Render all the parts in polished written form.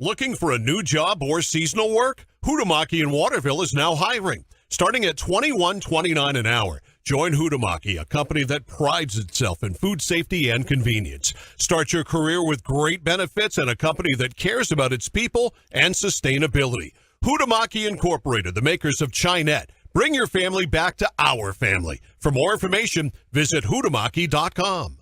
Looking for a new job or seasonal work? Huhtamaki in Waterville is now hiring, starting at $21.29 an hour. Join Huhtamaki, a company that prides itself in food safety and convenience. Start your career with great benefits and a company that cares about its people and sustainability. Huhtamaki Incorporated, the makers of Chinette. Bring your family back to our family. For more information, visit huhtamaki.com.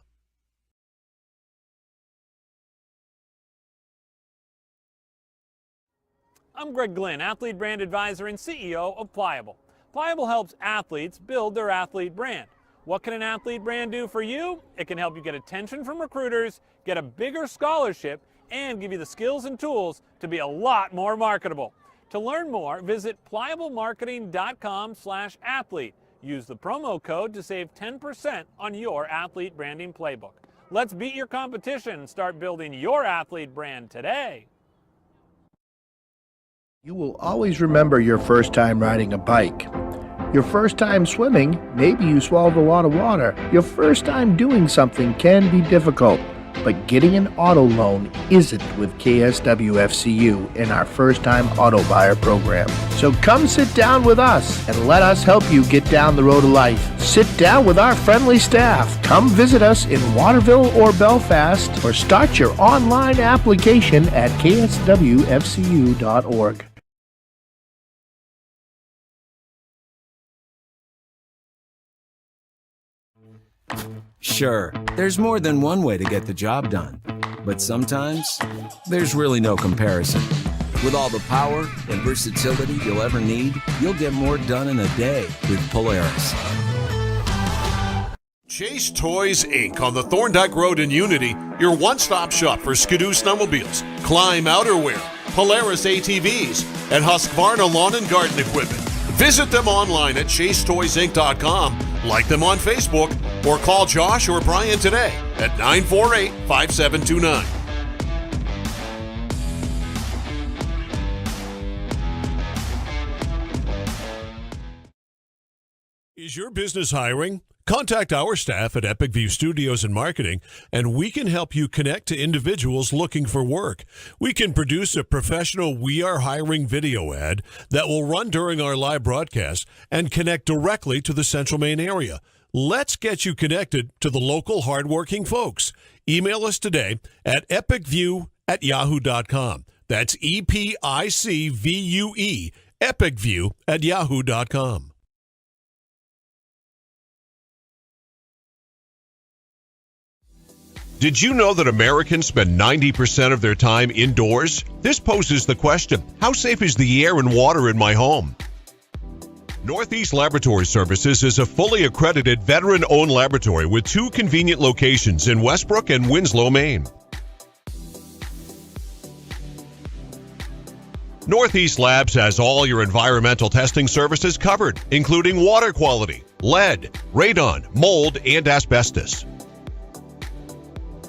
I'm Greg Glynn, Athlete Brand Advisor and CEO of Pliable. Pliable helps athletes build their athlete brand. What can an athlete brand do for you? It can help you get attention from recruiters, get a bigger scholarship, and give you the skills and tools to be a lot more marketable. To learn more, visit pliablemarketing.com/athlete. Use the promo code to save 10% on your athlete branding playbook. Let's beat your competition and start building your athlete brand today. You will always remember your first time riding a bike. Your first time swimming, maybe you swallowed a lot of water. Your first time doing something can be difficult, but getting an auto loan isn't with KSWFCU in our first time auto buyer program. So come sit down with us and let us help you get down the road of life. Sit down with our friendly staff. Come visit us in Waterville or Belfast or start your online application at kswfcu.org. Sure, there's more than one way to get the job done, but sometimes there's really no comparison. With all the power and versatility you'll ever need, you'll get more done in a day with Polaris. Chase Toys Inc. on the Thorndike Road in Unity, your one-stop shop for Skidoo snowmobiles, Climb outerwear, Polaris ATVs, and Husqvarna lawn and garden equipment. Visit them online at chasetoysinc.com, like them on Facebook, or call Josh or Brian today at 948-5729. Is your business hiring? Contact our staff at Epic View Studios and Marketing, and we can help you connect to individuals looking for work. We can produce a professional "We Are Hiring" video ad that will run during our live broadcast and connect directly to the Central Maine area. Let's get you connected to the local hardworking folks. Email us today at epicview@yahoo.com. That's EPICVUE, epicview@yahoo.com. Did you know that Americans spend 90% of their time indoors? This poses the question, how safe is the air and water in my home? Northeast Laboratory Services is a fully accredited veteran-owned laboratory with 2 convenient locations in Westbrook and Winslow, Maine. Northeast Labs has all your environmental testing services covered, including water quality, lead, radon, mold, and asbestos.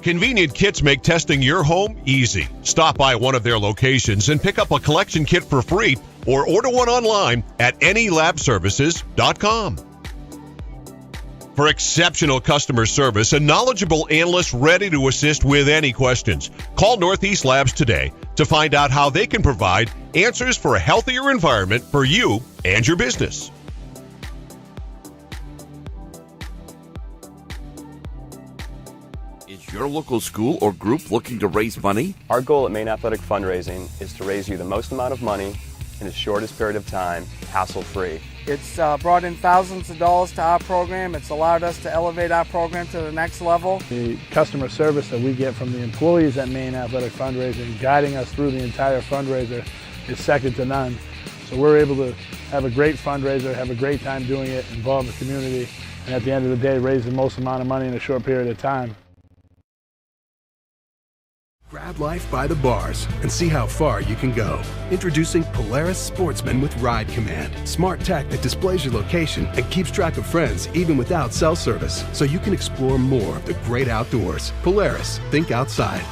Convenient kits make testing your home easy. Stop by one of their locations and pick up a collection kit for free or order one online at anylabservices.com. For exceptional customer service and knowledgeable analysts ready to assist with any questions, call Northeast Labs today to find out how they can provide answers for a healthier environment for you and your business. Is your local school or group looking to raise money? Our goal at Maine Athletic Fundraising is to raise you the most amount of money in the shortest period of time, hassle-free. It's brought in thousands of dollars to our program. It's allowed us to elevate our program to the next level. The customer service that we get from the employees at Maine Athletic Fundraising, guiding us through the entire fundraiser, is second to none. So we're able to have a great fundraiser, have a great time doing it, involve the community, and at the end of the day, raise the most amount of money in a short period of time. Grab life by the bars and see how far you can go. Introducing Polaris Sportsman with Ride Command. Smart tech that displays your location and keeps track of friends even without cell service, so you can explore more of the great outdoors. Polaris, think outside.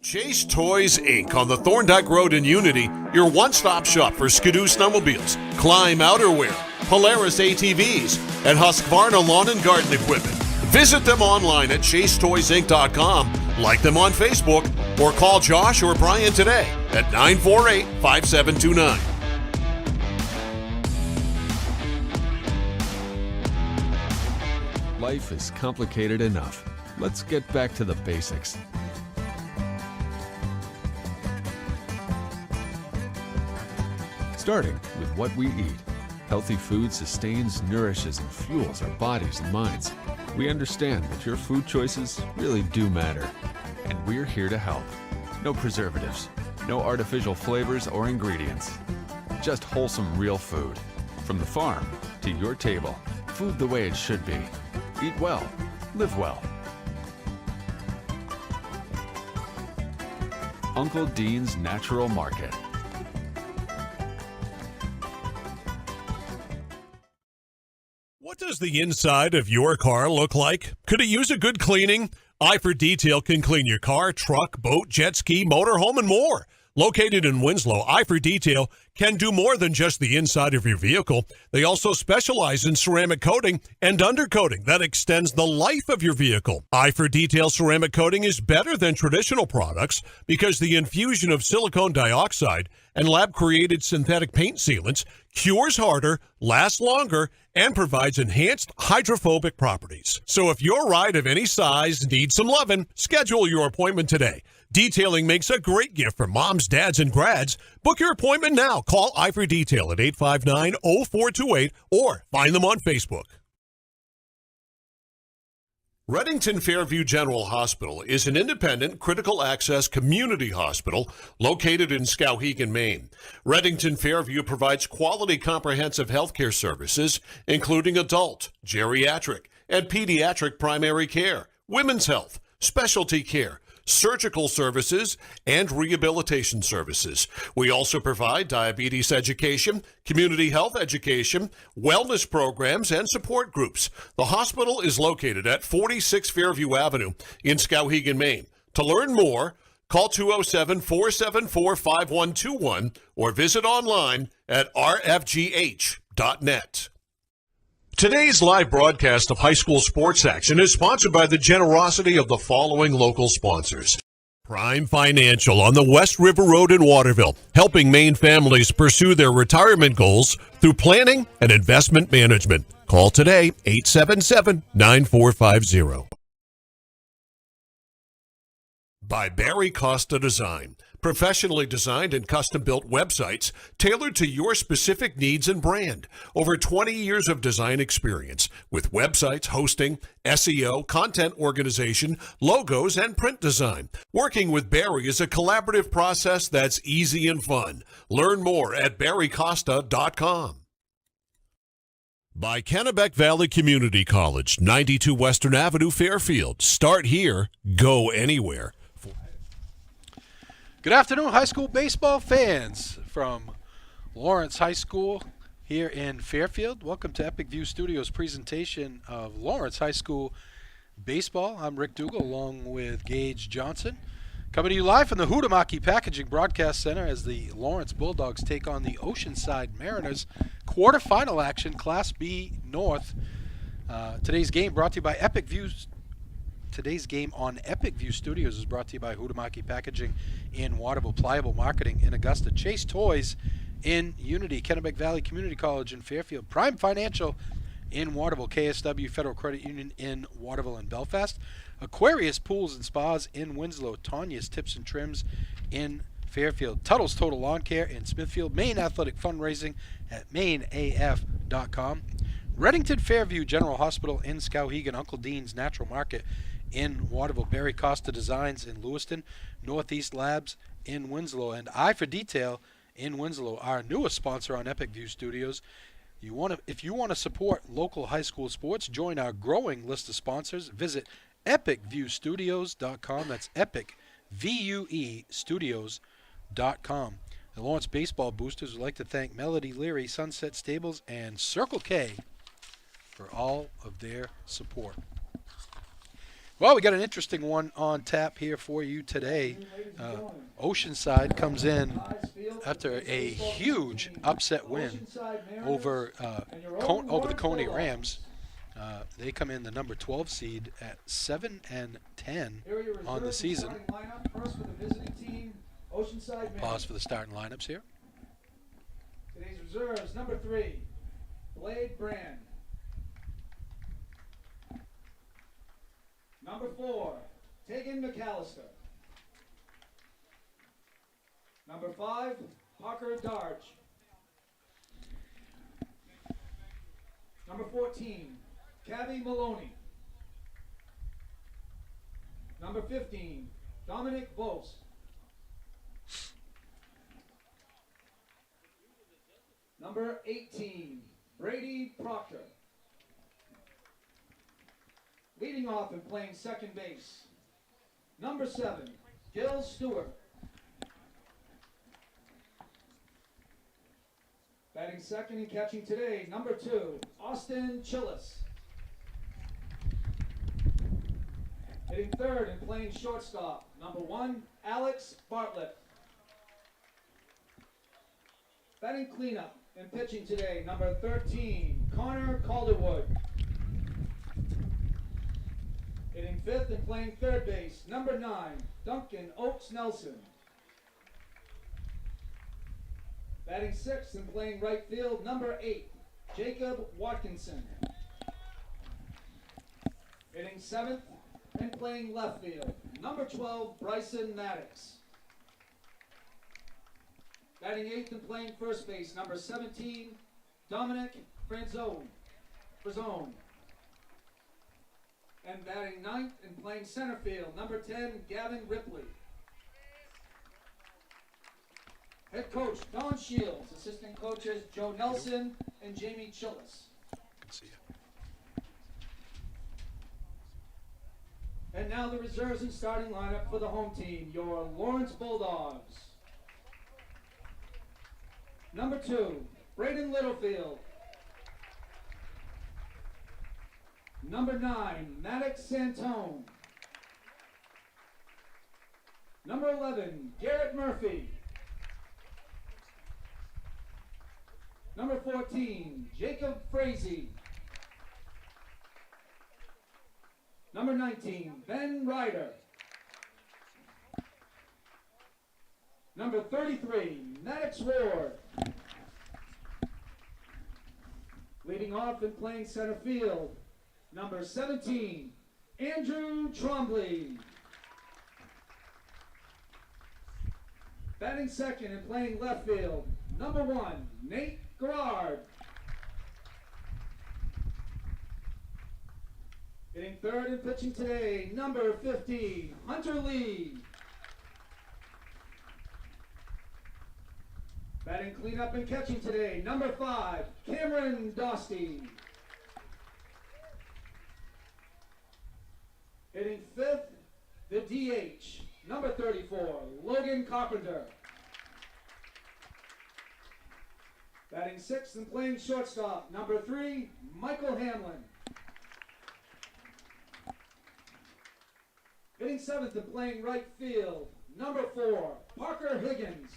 Chase Toys Inc. on the Thorndike Road in Unity, your one-stop shop for Skidoo snowmobiles, Climb outerwear, Polaris ATVs, and Husqvarna lawn and garden equipment. Visit them online at chasetoysinc.com, like them on Facebook, or call Josh or Brian today at 948-5729. Life is complicated enough. Let's get back to the basics. Starting with what we eat. Healthy food sustains, nourishes, and fuels our bodies and minds. We understand that your food choices really do matter, and we're here to help. No preservatives, no artificial flavors or ingredients. Just wholesome, real food. From the farm to your table. Food the way it should be. Eat well. Live well. Uncle Dean's Natural Market. What does the inside of your car look like? Could it use a good cleaning? Eye for Detail can clean your car, truck, boat, jet ski, motorhome, and more. Located in Winslow, Eye for Detail can do more than just the inside of your vehicle. They also specialize in ceramic coating and undercoating that extends the life of your vehicle. Eye for Detail ceramic coating is better than traditional products because the infusion of silicone dioxide and lab-created synthetic paint sealants cures harder, lasts longer, and provides enhanced hydrophobic properties. So if your ride of any size needs some loving, schedule your appointment today. Detailing makes a great gift for moms, dads, and grads. Book your appointment now. Call Eye for Detail at 859-0428 or find them on Facebook. Reddington Fairview General Hospital is an independent critical access community hospital located in Skowhegan, Maine. Reddington Fairview provides quality comprehensive healthcare services, including adult, geriatric, and pediatric primary care, women's health, specialty care, surgical services, and rehabilitation services. We also provide diabetes education, community health education, wellness programs, and support groups. The hospital is located at 46 Fairview Avenue in Skowhegan, Maine. To learn more, call 207-474-5121 or visit online at rfgh.net. Today's live broadcast of high school sports action is sponsored by the generosity of the following local sponsors. Prime Financial on the West River Road in Waterville, helping Maine families pursue their retirement goals through planning and investment management. Call today, 877-9450. By Barry Costa Design. Professionally designed and custom-built websites tailored to your specific needs and brand. Over 20 years of design experience with websites, hosting, SEO, content organization, logos, and print design. Working with Barry is a collaborative process that's easy and fun. Learn more at barrycosta.com. By Kennebec Valley Community College, 92 Western Avenue, Fairfield. Start here, go anywhere. Good afternoon, high school baseball fans from Lawrence High School here in Fairfield. Welcome to Epic View Studios' presentation of Lawrence High School baseball. I'm Rick Dugal along with Gage Johnson. Coming to you live from the Huhtamaki Packaging Broadcast Center as the Lawrence Bulldogs take on the Oceanside Mariners. Quarterfinal action, Class B North. Today's game brought to you by Epic View. Today's game on Epic View Studios is brought to you by Huhtamaki Packaging in Waterville, Pliable Marketing in Augusta, Chase Toys in Unity, Kennebec Valley Community College in Fairfield, Prime Financial in Waterville, KSW Federal Credit Union in Waterville and Belfast, Aquarius Pools and Spas in Winslow, Tanya's Tips and Trims in Fairfield, Tuttle's Total Lawn Care in Smithfield, Maine Athletic Fundraising at mainaf.com, Reddington Fairview General Hospital in Skowhegan, Uncle Dean's Natural Market in Waterville, Barry Costa Designs in Lewiston, Northeast Labs in Winslow, and Eye for Detail in Winslow, our newest sponsor on Epic View Studios. If you want to support local high school sports, join our growing list of sponsors. Visit epicviewstudios.com. That's Epic, V-U-E, studios.com. The Lawrence Baseball Boosters would like to thank Melody Leary, Sunset Stables, and Circle K for all of their support. Well, we got an interesting one on tap here for you today. Oceanside comes in after a huge upset win over the Coney Rams. They come in the number 12 seed at 7-10 on the season. First for the visiting team, Oceanside. Pause for the starting lineups here. Today's reserves, number 3, Blade Brand. Number 4, Tegan McAllister. Number 5, Parker Darge. Number 14, Cabby Maloney. Number 15, Dominic Vos. Number 18, Brady Proctor. Leading off and playing second base, number 7, Gil Stewart. Batting second and catching today, number 2, Austin Chillis. Hitting third and playing shortstop, number 1, Alex Bartlett. Batting cleanup and pitching today, number 13, Connor Calderwood. Hitting fifth and playing third base, number 9, Duncan Oaks Nelson. Batting sixth and playing right field, number 8, Jacob Watkinson. Hitting seventh and playing left field, number 12, Bryson Maddox. Batting eighth and playing first base, number 17, Dominic Franzone. And batting ninth and playing center field, number 10, Gavin Ripley. Head coach, Don Shields. Assistant coaches, Joe Nelson and Jamie Chillis. See you. And now the reserves and starting lineup for the home team, your Lawrence Bulldogs. Number 2, Braden Littlefield. Number 9, Maddox Santone. Number 11, Garrett Murphy. Number 14, Jacob Frazee. Number 19, Ben Ryder. Number 33, Maddox Ward. Leading off and playing center field, number 17, Andrew Trombley. Batting second and playing left field, number 1, Nate Gerard. Hitting third and pitching today, number 15, Hunter Lee. Batting cleanup and catching today, number 5, Cameron Dostey. Hitting fifth, the DH, number 34, Logan Carpenter. Batting sixth and playing shortstop, number 3, Michael Hamlin. Hitting seventh and playing right field, number 4, Parker Higgins.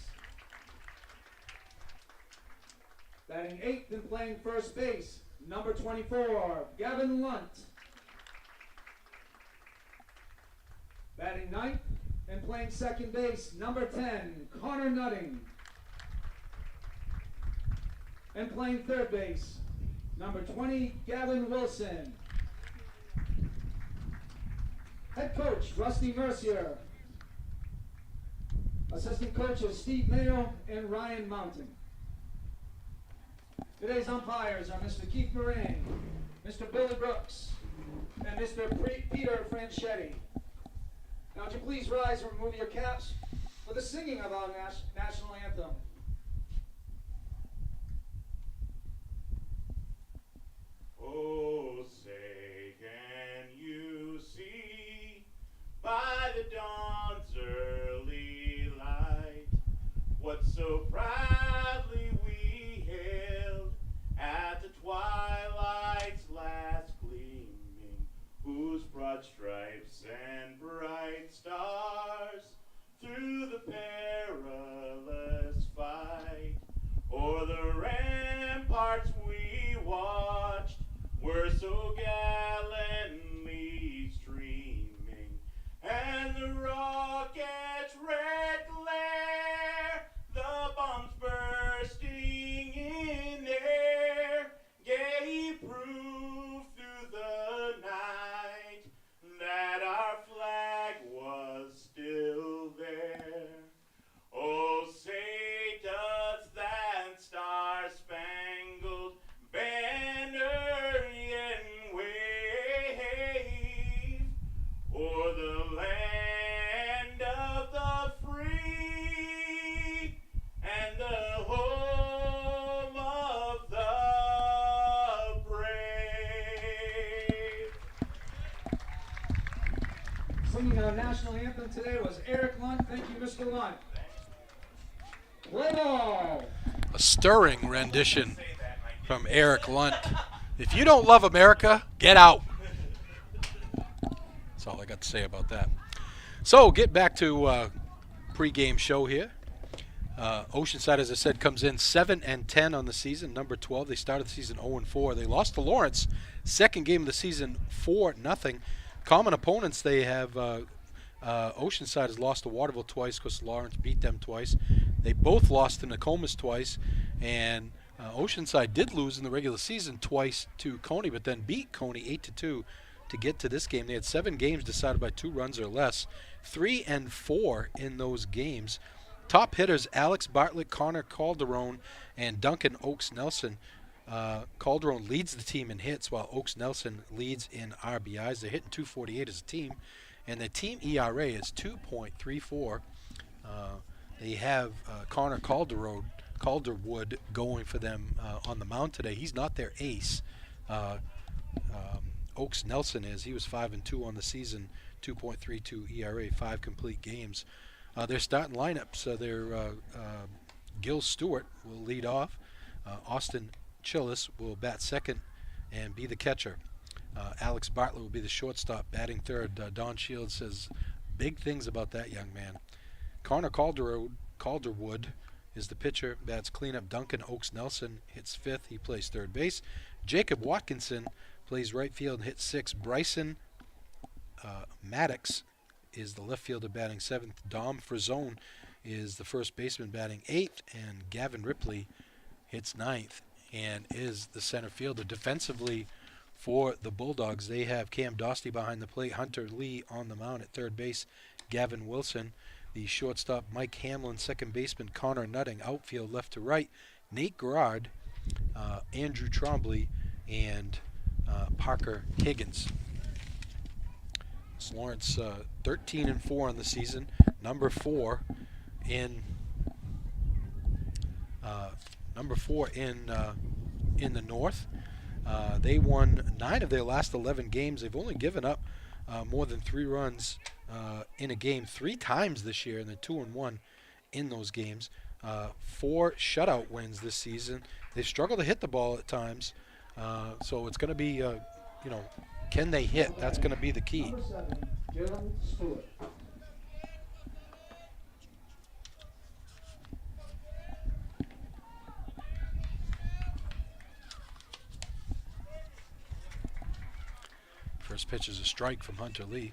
Batting eighth and playing first base, number 24, Gavin Lunt. Batting ninth and playing second base, number 10, Connor Nutting. And playing third base, number 20, Gavin Wilson. Head coach, Rusty Mercier. Assistant coaches, Steve Mayo and Ryan Mountain. Today's umpires are Mr. Keith Moran, Mr. Billy Brooks, and Mr. Peter Franchetti. Now would you please rise and remove your caps for the singing of our national anthem. Oh, say, can you see by the dawn's early light what so proudly we hailed at the twilight's last gleaming, whose broad stripes and bright stars through the perilous fight o'er the ramparts we watched were so gallant singing our national anthem today was Eric Lunt. Thank you, Mr. Lunt. Play ball. A stirring rendition from Eric Lunt. If you don't love America, get out. That's all I got to say about that. So get back to pregame show here. Oceanside, as I said, comes in 7-10 on the season, number 12. They started the season 0-4. They lost to Lawrence, second game of the season, 4-0. Common opponents, they have Oceanside has lost to Waterville twice because Lawrence beat them twice. They both lost to Nokomis twice, and Oceanside did lose in the regular season twice to Coney, but then beat Coney 8-2 to get to this game. They had 7 games decided by 2 runs or less, 3-4 in those games. Top hitters, Alex Bartlett, Connor Calderon, and Duncan Oaks Nelson. Calderon leads the team in hits, while Oaks Nelson leads in RBIs. They're hitting .248 as a team, and the team ERA is 2.34. They have Connor Calderwood going for them on the mound today. He's not their ace. Oaks Nelson is. He was 5-2 on the season, 2.32 ERA, 5 complete games. Their starting lineups, Gil Stewart will lead off. Austin Chillis will bat second and be the catcher. Alex Bartlett will be the shortstop, batting third. Don Shields says big things about that young man. Connor Calderwood is the pitcher, bats cleanup. Duncan Oaks Nelson hits fifth. He plays third base. Jacob Watkinson plays right field and hits sixth. Bryson Maddox is the left fielder batting seventh. Dom Frazone is the first baseman batting eighth, and Gavin Ripley hits ninth and is the center fielder. Defensively for the Bulldogs, they have Cam Dostey behind the plate, Hunter Lee on the mound at third base, Gavin Wilson, the shortstop, Mike Hamlin, second baseman, Connor Nutting, outfield left to right, Nate Gerard, Andrew Trombley, and Parker Higgins. Lawrence 13-4 on the season, number 4 in the North. They won 9 of their last 11 games. They've only given up more than 3 runs in a game 3 times this year, and they're 2-1 in those games. 4 shutout wins this season. They've struggled to hit the ball at times, so it's going to be, can they hit? That's going to be the key. Number 7, Gil Stewart. First pitch is a strike from Hunter Lee.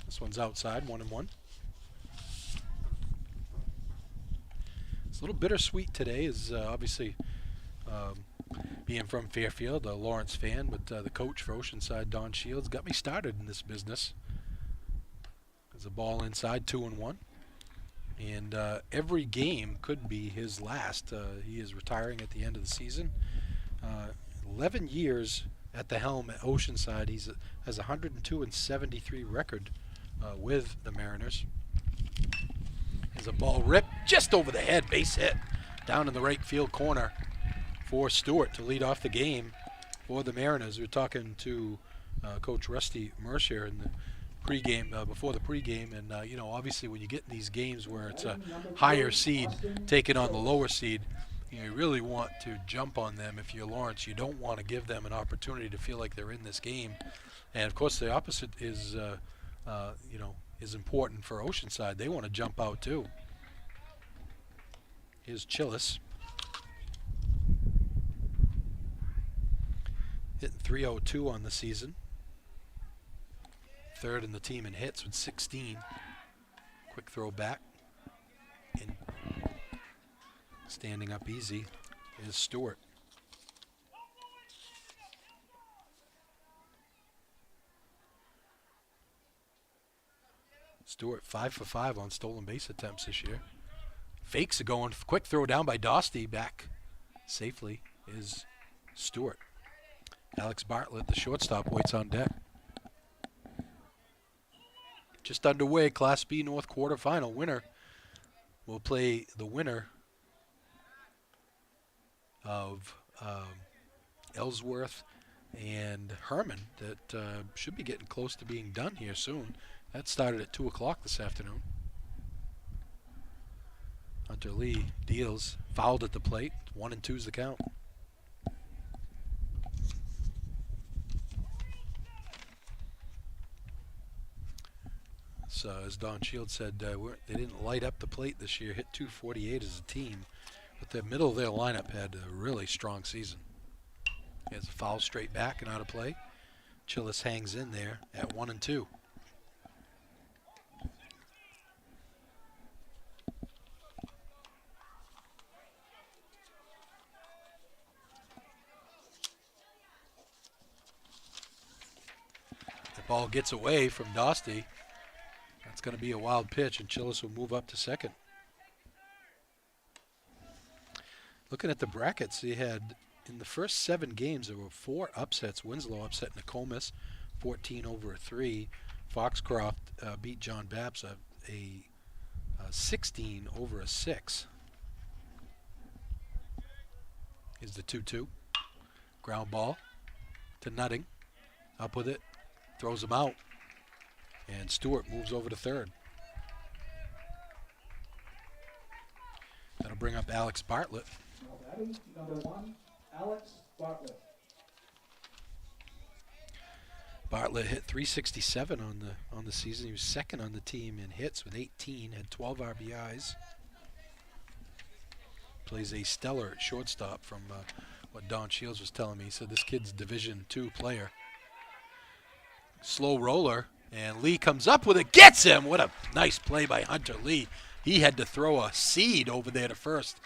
This one's outside, 1-1. It's a little bittersweet today, as obviously being from Fairfield, a Lawrence fan, but the coach for Oceanside, Don Shields, got me started in this business. There's a ball inside, 2-1. And every game could be his last. He is retiring at the end of the season. 11 years at the helm at Oceanside. He has a 102-73 record with the Mariners. There's a ball ripped just over the head, base hit, down in the right field corner for Stewart to lead off the game for the Mariners. We're talking to Coach Rusty Mercier in the pregame, before the pregame, and obviously when you get in these games where it's a higher seed taking on the lower seed, you really want to jump on them. If you're Lawrence, you don't want to give them an opportunity to feel like they're in this game. And of course, the opposite is, is important for Oceanside. They want to jump out too. Here's Chillis. Hitting .302 on the season. Third in the team in hits with 16. Quick throw back. And standing up easy is Stewart. Stewart 5 for 5 on stolen base attempts this year. Fakes are going. Quick throw down by Dostey. Back safely is Stewart. Alex Bartlett, the shortstop, waits on deck. Just underway, Class B North quarterfinal. Winner will play the winner of Ellsworth and Herman that should be getting close to being done here soon. That started at 2 o'clock this afternoon. Hunter Lee deals, fouled at the plate. 1-2 is the count. So as Don Shields said, they didn't light up the plate this year, hit 248 as a team, but the middle of their lineup had a really strong season. He has a foul straight back and out of play. Chillis hangs in there at 1-2. The ball gets away from Dostie. That's going to be a wild pitch, and Chillis will move up to second. Looking at the brackets, they had in the first 7 games there were 4 upsets. Winslow upset Nokomis, 14-3. Foxcroft beat John Babs a 16-6. Here's the 2-2. Ground ball to Nutting. Up with it. Throws him out. And Stewart moves over to third. That'll bring up Alex Bartlett. Number 1, Alex Bartlett. Bartlett hit 367 on the season. He was second on the team in hits with 18, had 12 RBIs. Plays a stellar at shortstop from what Don Shields was telling me. He said this kid's Division II player. Slow roller, and Lee comes up with it, gets him. What a nice play by Hunter Lee. He had to throw a seed over there to first.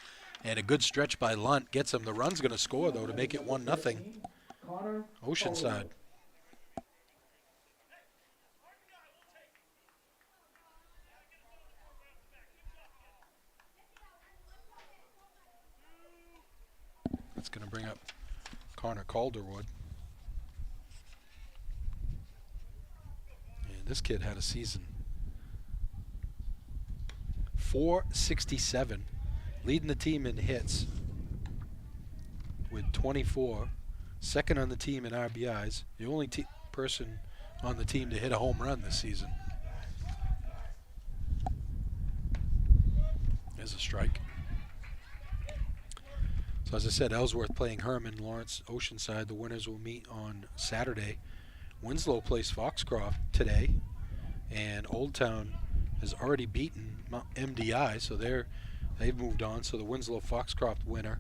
And a good stretch by Lunt gets him. The run's going to score, though, to make it 1-0. Oceanside. That's going to bring up Connor Calderwood. And this kid had a season. 467. Leading the team in hits with 24. Second on the team in RBIs. The only person on the team to hit a home run this season. There's a strike. So as I said, Ellsworth playing Herman, Lawrence, Oceanside. The winners will meet on Saturday. Winslow plays Foxcroft today. And Old Town has already beaten MDI, so they've moved on. So the Winslow Foxcroft winner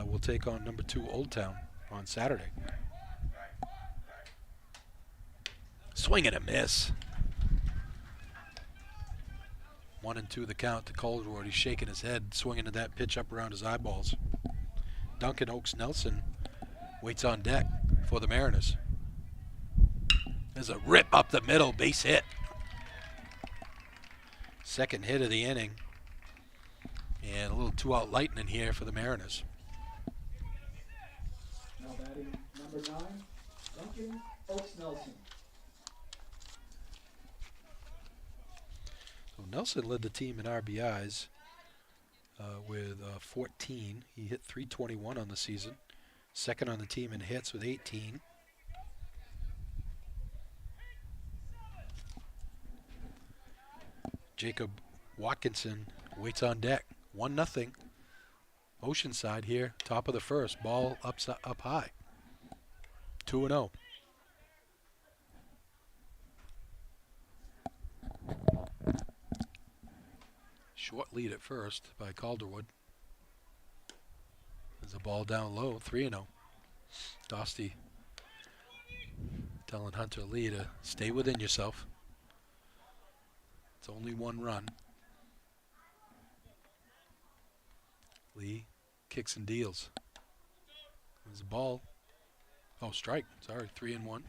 will take on number 2 Old Town on Saturday. Swing and a miss. 1-2 the count to Calderwood. He's shaking his head, swinging at that pitch up around his eyeballs. Duncan Oaks Nelson waits on deck for the Mariners. There's a rip up the middle, base hit. Second hit of the inning. And a little 2-out lightning here for the Mariners. Now batting number 9, Duncan Oaks Nelson. So Nelson led the team in RBIs with 14. He hit 321 on the season. Second on the team in hits with 18. Jacob Watkinson waits on deck. 1-0. Oceanside here, top of the first. Ball up high. 2-0. Short lead at first by Calderwood. There's a ball down low, 3-0. Dostie telling Hunter Lee to stay within yourself. It's only 1 run. Lee kicks and deals. There's a ball. Oh, strike. Sorry, 3-1.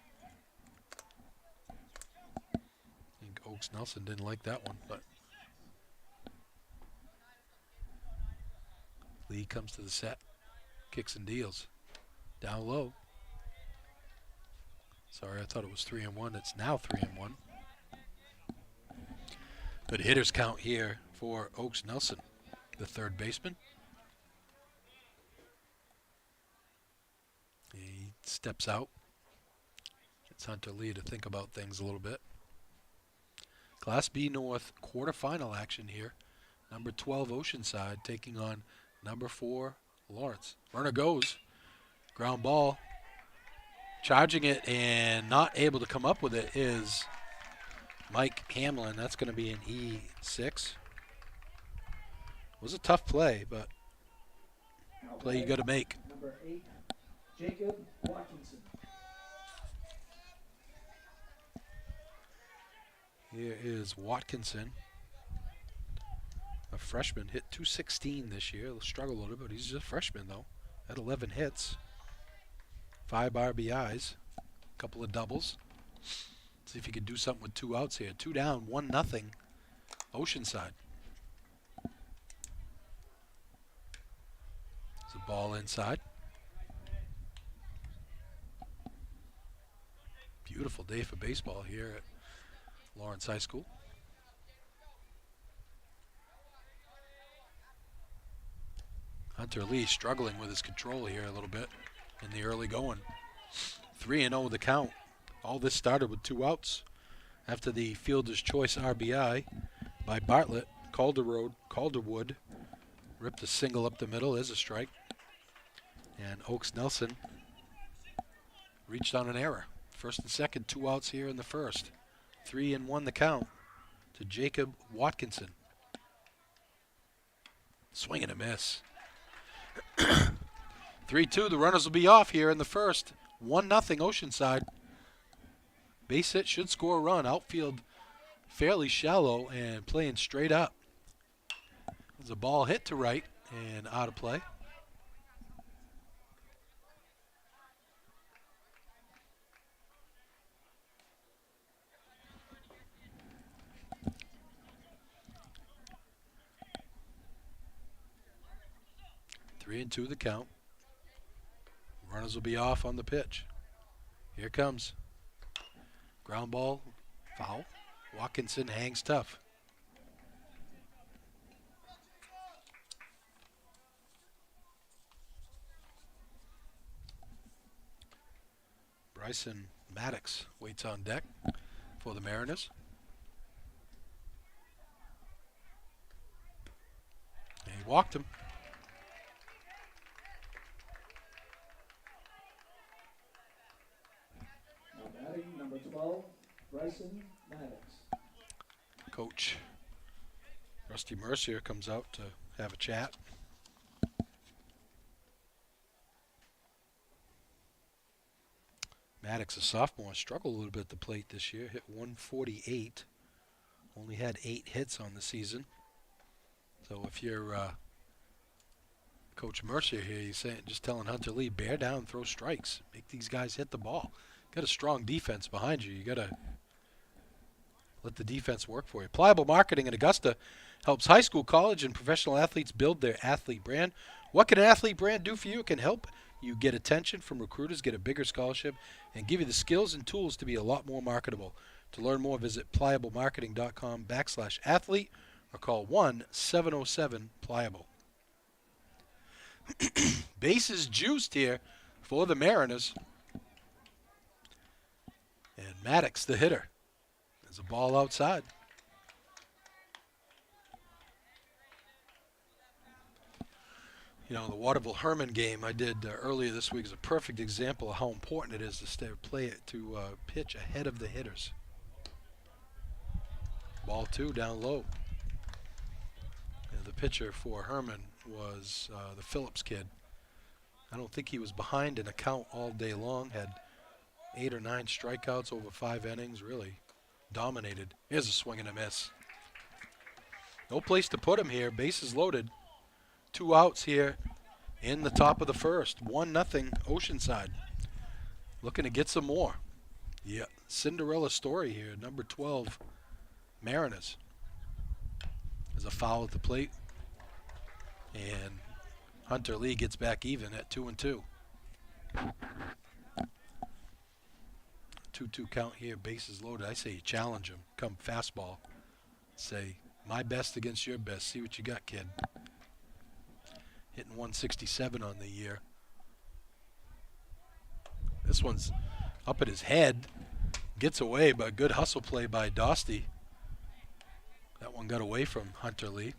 I think Oaks Nelson didn't like that one, but Lee comes to the set, kicks and deals. Down low. Sorry, I thought it was 3-1. It's now 3-1. Good hitters count here for Oaks Nelson, the third baseman. steps out. It's Hunter Lee to think about things a little bit. Class B North quarterfinal action here. Number 12 Oceanside taking on number 4 Lawrence. Runner goes. Ground ball. Charging it and not able to come up with it is Mike Hamlin. That's going to be an E6. It was a tough play, but play you got to make. Number 8, Jacob Watkinson. Here is Watkinson, a freshman, hit .216 this year. He'll struggle a little bit, but he's just a freshman though. Had 11 hits, 5 RBIs, a couple of doubles. See if he could do something with 2 outs here. 2 down, 1-0, Oceanside. There's a ball inside. Beautiful day for baseball here at Lawrence High School. Hunter Lee struggling with his control here a little bit in the early going. 3-0 the count. All this started with 2 outs after the fielder's choice RBI by Bartlett. Calderwood ripped a single up the middle. There's a strike. And Oaks Nelson reached on an error. First and second, 2 outs here in the first. 3-1 the count to Jacob Watkinson. Swing and a miss. 3-2, the runners will be off here in the first. 1-0 Oceanside. Base hit should score a run. Outfield fairly shallow and playing straight up. There's a ball hit to right and out of play. Three and 2 the count. Runners will be off on the pitch. Here it comes. Ground ball, foul. Watkinson hangs tough. Bryson Maddox waits on deck for the Mariners. And he walked him. Number 12, Bryson Maddox. Coach Rusty Mercier comes out to have a chat. Maddox, a sophomore, struggled a little bit at the plate this year. Hit 148. Only had 8 hits on the season. So if you're Coach Mercier here, you're saying, just telling Hunter Lee, bear down, throw strikes. Make these guys hit the ball. Got a strong defense behind you. You got to let the defense work for you. Pliable Marketing in Augusta helps high school, college, and professional athletes build their athlete brand. What can an athlete brand do for you? It can help you get attention from recruiters, get a bigger scholarship, and give you the skills and tools to be a lot more marketable. To learn more, visit pliablemarketing.com/athlete or call 1-707-PLIABLE. Bases juiced here for the Mariners. And Maddox, the hitter. There's a ball outside. You know, the Waterville-Herman game I did earlier this week is a perfect example of how important it is to pitch ahead of the hitters. Ball 2 down low. And the pitcher for Herman was the Phillips kid. I don't think he was behind in a count all day long. Had 8 or 9 strikeouts over 5 innings, really dominated. Here's a swing and a miss. No place to put him here. Bases loaded. 2 outs here in the top of the first. 1-0 Oceanside. Looking to get some more. Yeah, Cinderella story here. Number 12 Mariners. There's a foul at the plate. And Hunter Lee gets back even at 2-2. 2-2 count here, bases loaded. I say you challenge him. Come fastball. Say, my best against your best. See what you got, kid. Hitting 167 on the year. This one's up at his head. Gets away, but good hustle play by Dostie. That one got away from Hunter Lee.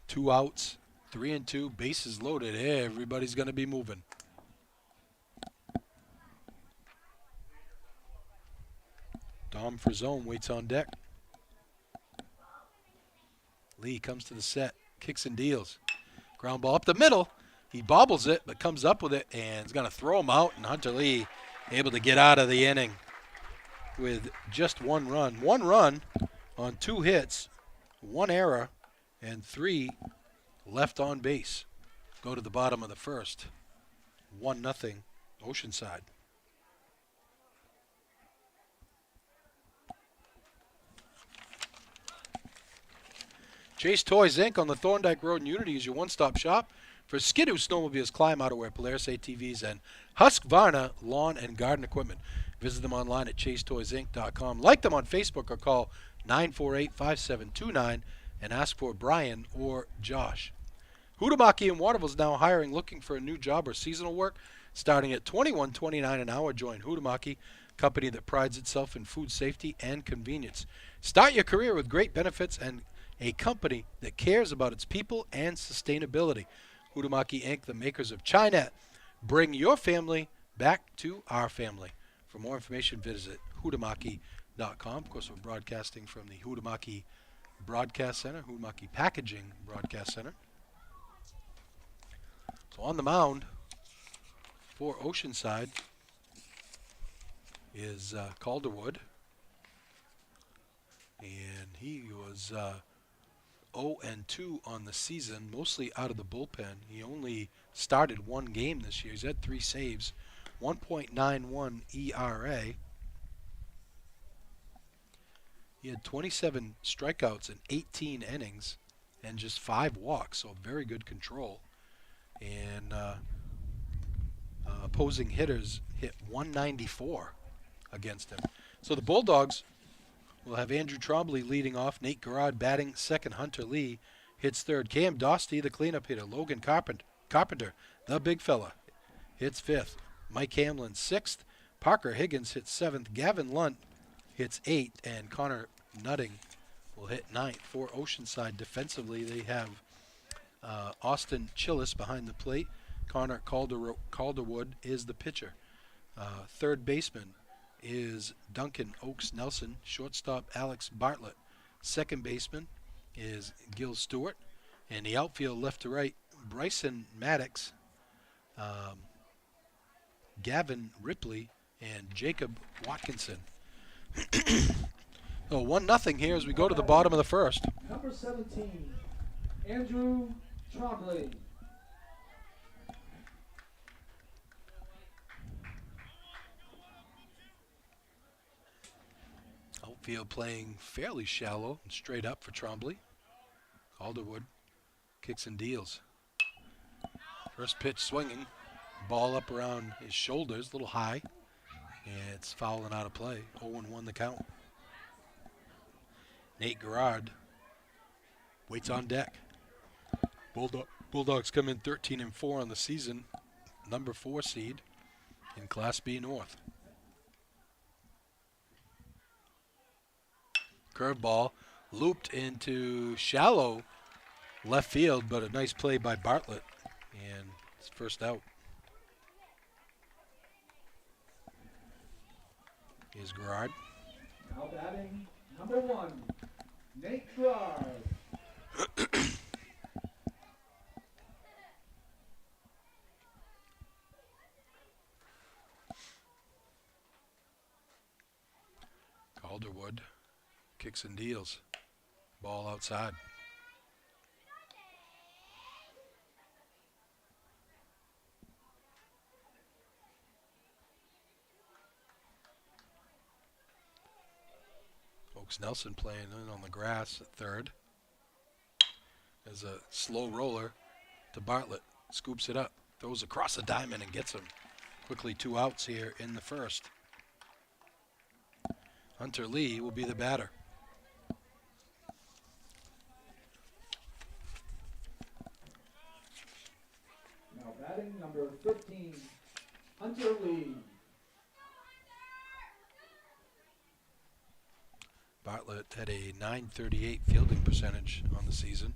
Two outs, 3-2, bases loaded. Hey, everybody's going to be moving. Dom for zone, waits on deck. Lee comes to the set, kicks and deals. Ground ball up the middle. He bobbles it, but comes up with it and is going to throw him out. And Hunter Lee able to get out of the inning with just one run. One run on 2 hits, 1 error, and 3 left on base. Go to the bottom of the first. 1-0 Oceanside. Chase Toys Inc. on the Thorndike Road in Unity is your one-stop shop for Skidoo snowmobiles, climb outerwear, Polaris ATVs, and Husqvarna lawn and garden equipment. Visit them online at chasetoysinc.com. Like them on Facebook or call 948-5729 and ask for Brian or Josh. Hutamaki in Waterville is now hiring, looking for a new job or seasonal work. Starting at $21.29 an hour, join Hutamaki, company that prides itself in food safety and convenience. Start your career with great benefits and a company that cares about its people and sustainability. Hutamaki Inc., the makers of Chinet. Bring your family back to our family. For more information, visit hutamaki.com. Of course, we're broadcasting from the Hutamaki Broadcast Center, Hutamaki Packaging Broadcast Center. So on the mound for Oceanside is Calderwood. And he was 0-2 on the season, mostly out of the bullpen. He only started 1 game this year. He's had 3 saves, 1.91 ERA. He had 27 strikeouts in 18 innings and just 5 walks, so very good control. And opposing hitters hit 194 against him. So the Bulldogs will have Andrew Trombley leading off, Nate Garrard batting second, Hunter Lee hits third, Cam Dostie, the cleanup hitter, Logan Carpenter, the big fella, hits fifth, Mike Hamlin sixth, Parker Higgins hits seventh, Gavin Lunt hits eighth, and Connor Nutting will hit ninth. For Oceanside defensively, they have Austin Chillis behind the plate. Connor Calderwood is the pitcher. Third baseman is Duncan Oaks Nelson. Shortstop Alex Bartlett. Second baseman is Gil Stewart. And the outfield left to right, Bryson Maddox, Gavin Ripley, and Jacob Watkinson. So 1-0 here as we go to the bottom of the first. Number 17, Andrew Trombley. Outfield playing fairly shallow and straight up for Trombley. Calderwood kicks and deals. First pitch swinging. Ball up around his shoulders, a little high. And it's fouling out of play. 0-1 the count. Nate Garrard waits on deck. Bulldogs come in 13-4 on the season. Number 4 seed in Class B North. Curveball looped into shallow left field, but a nice play by Bartlett. And it's first out. Here's Garrard. Now batting number 1, Nate Garrard. Calderwood kicks and deals. Ball outside. Oaks Nelson playing in on the grass at third. As a slow roller to Bartlett. Scoops it up. Throws across the diamond and gets him. Quickly 2 outs here in the first. Hunter Lee will be the batter. batting number 15, Hunter Lee. Bartlett had a .938 fielding percentage on the season.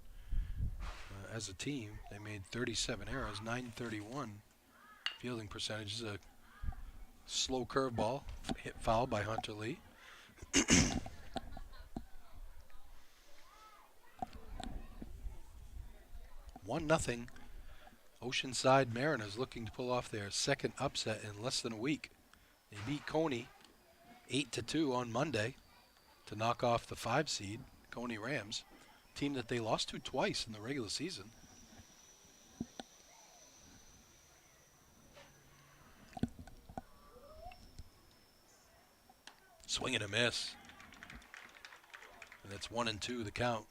As a team, they made 37 errors, .931 fielding percentage. Is a slow curveball hit foul by Hunter Lee. 1-0. Oceanside Mariners looking to pull off their second upset in less than a week. They beat Coney 8-2 on Monday to knock off the 5 seed, Coney Rams, team that they lost to twice in the regular season. Swing and a miss. And it's 1-2 the count.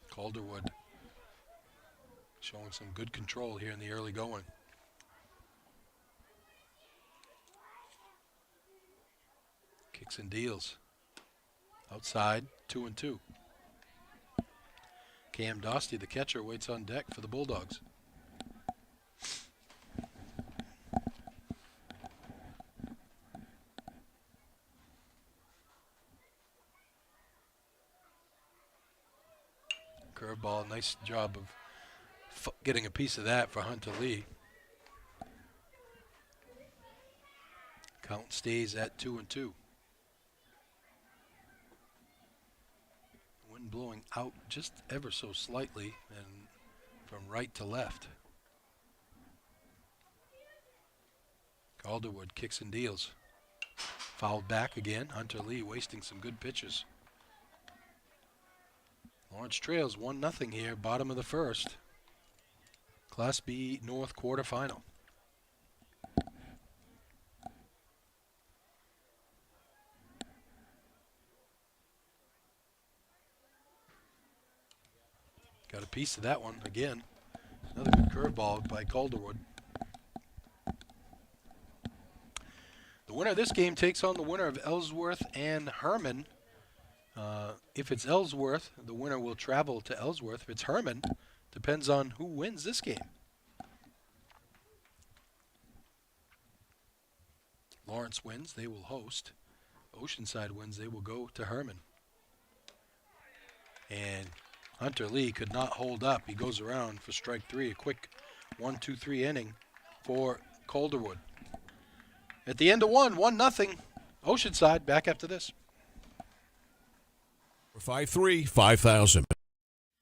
Calderwood showing some good control here in the early going. Kicks and deals. Outside, 2-2. Cam Dostie, the catcher, waits on deck for the Bulldogs. Curveball, nice job of getting a piece of that for Hunter Lee. Count stays at 2-2. Wind blowing out just ever so slightly and from right to left. Calderwood kicks and deals. Fouled back again. Hunter Lee wasting some good pitches. Lawrence trails 1-0 here, bottom of the first. Class B North quarterfinal. Got a piece of that one again. Another good curveball by Calderwood. The winner of this game takes on the winner of Ellsworth and Herman. If it's Ellsworth, the winner will travel to Ellsworth. If it's Herman, depends on who wins this game. Lawrence wins, they will host. Oceanside wins, they will go to Herman. And Hunter Lee could not hold up. He goes around for strike 3, a quick 1-2-3 inning for Calderwood. At the end of 1-0, Oceanside back after this. 5-3-5000.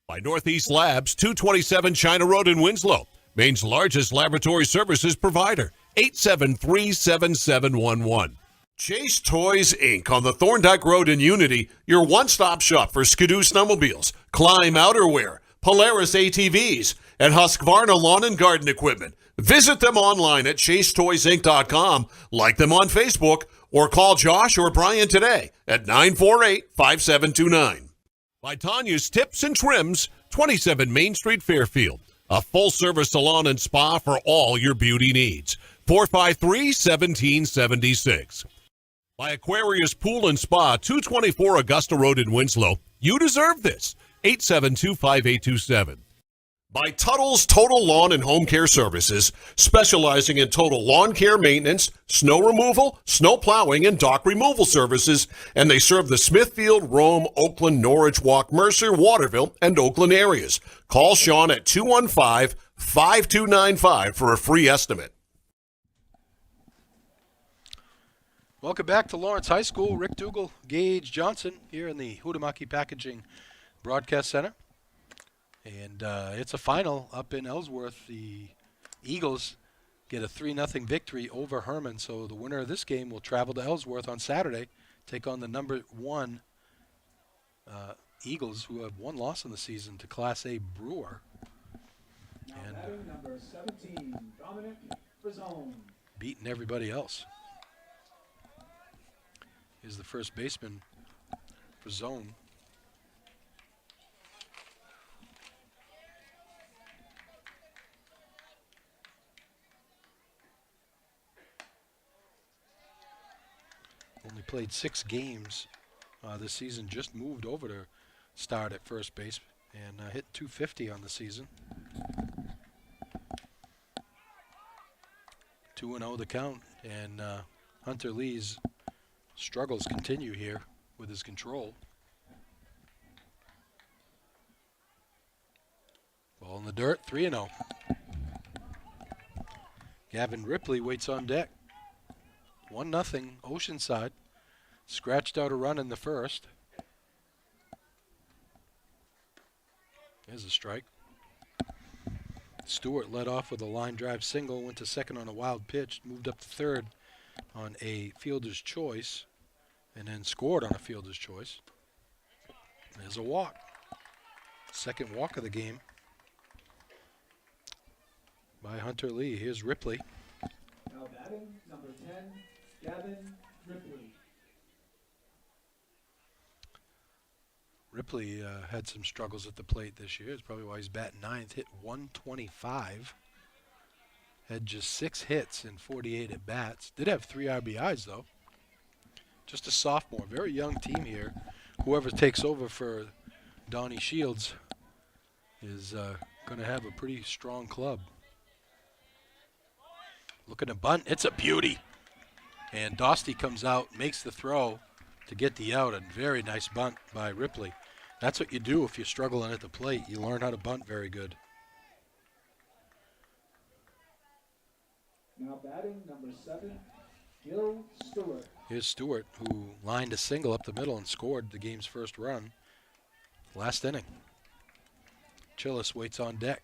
By Northeast Labs, 227 China Road in Winslow. Maine's largest laboratory services provider. 873-7711. Chase Toys, Inc. on the Thorndike Road in Unity, your one-stop shop for Skidoo snowmobiles, Climb outerwear, Polaris ATVs, and Husqvarna lawn and garden equipment. Visit them online at chasetoysinc.com, like them on Facebook, or call Josh or Brian today at 948-5729. By Tanya's Tips and Trims, 27 Main Street, Fairfield. A full-service salon and spa for all your beauty needs. 453-1776. By Aquarius Pool and Spa, 224 Augusta Road in Winslow. You deserve this. 872-5827. By Tuttle's Total Lawn and Home Care Services, specializing in total lawn care maintenance, snow removal, snow plowing, and dock removal services, and they serve the Smithfield, Rome, Oakland, Norwich, Walk, Mercer, Waterville, and Oakland areas. Call Sean at 215-5295 for a free estimate. Welcome back to Lawrence High School. Rick Dougal, Gage Johnson here in the Huhtamaki Packaging Broadcast Center. And it's a final up in Ellsworth. The Eagles get a 3-0 victory over Herman. So the winner of this game will travel to Ellsworth on Saturday, take on the number 1 Eagles, who have one loss in the season, to Class A Brewer. Now batting number 17, Dominic Frizone. Beating everybody else. Is the first baseman for Zone. Only played 6 games this season, just moved over to start at first base and hit .250 on the season. 2-0 the count, and Hunter Lee's struggles continue here with his control. Ball in the dirt, 3-0. Gavin Ripley waits on deck. 1-0 Oceanside. Scratched out a run in the first. There's a strike. Stewart led off with a line drive single, went to second on a wild pitch, moved up to third on a fielder's choice, and then scored on a fielder's choice. There's a walk. Second walk of the game by Hunter Lee. Here's Ripley. Now batting, number 10, Gavin Ripley. Ripley had some struggles at the plate this year. It's probably why he's batting ninth. Hit 125. Had just 6 hits in 48 at bats. Did have 3 RBIs though. Just a sophomore, very young team here. Whoever takes over for Donnie Shields is going to have a pretty strong club. Looking to bunt. It's a beauty. And Dostie comes out, makes the throw to get the out. A very nice bunt by Ripley. That's what you do if you're struggling at the plate. You learn how to bunt very good. Now batting, number 7, Gil Stewart. Here's Stewart, who lined a single up the middle and scored the game's first run last inning. Chillis waits on deck.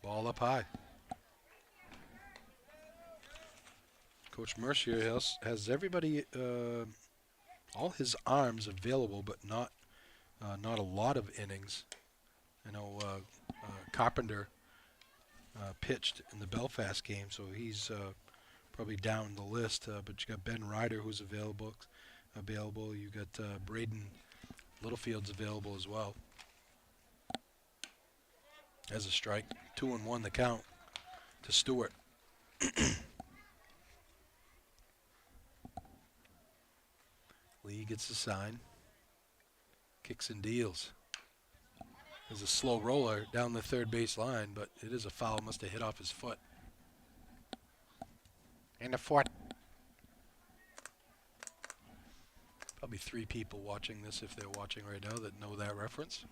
Ball up high. Coach Mercier has everybody, all his arms available, but not a lot of innings. I know Carpenter pitched in the Belfast game, so he's probably down the list. But you got Ben Ryder, who's available. You got Braden Littlefield's available as well. As a strike, 2-1 the count to Stewart. Lee gets the sign, kicks and deals. There's a slow roller down the third base line, but it is a foul. Must have hit off his foot. And a foot. Probably 3 people watching this, if they're watching right now, that know that reference.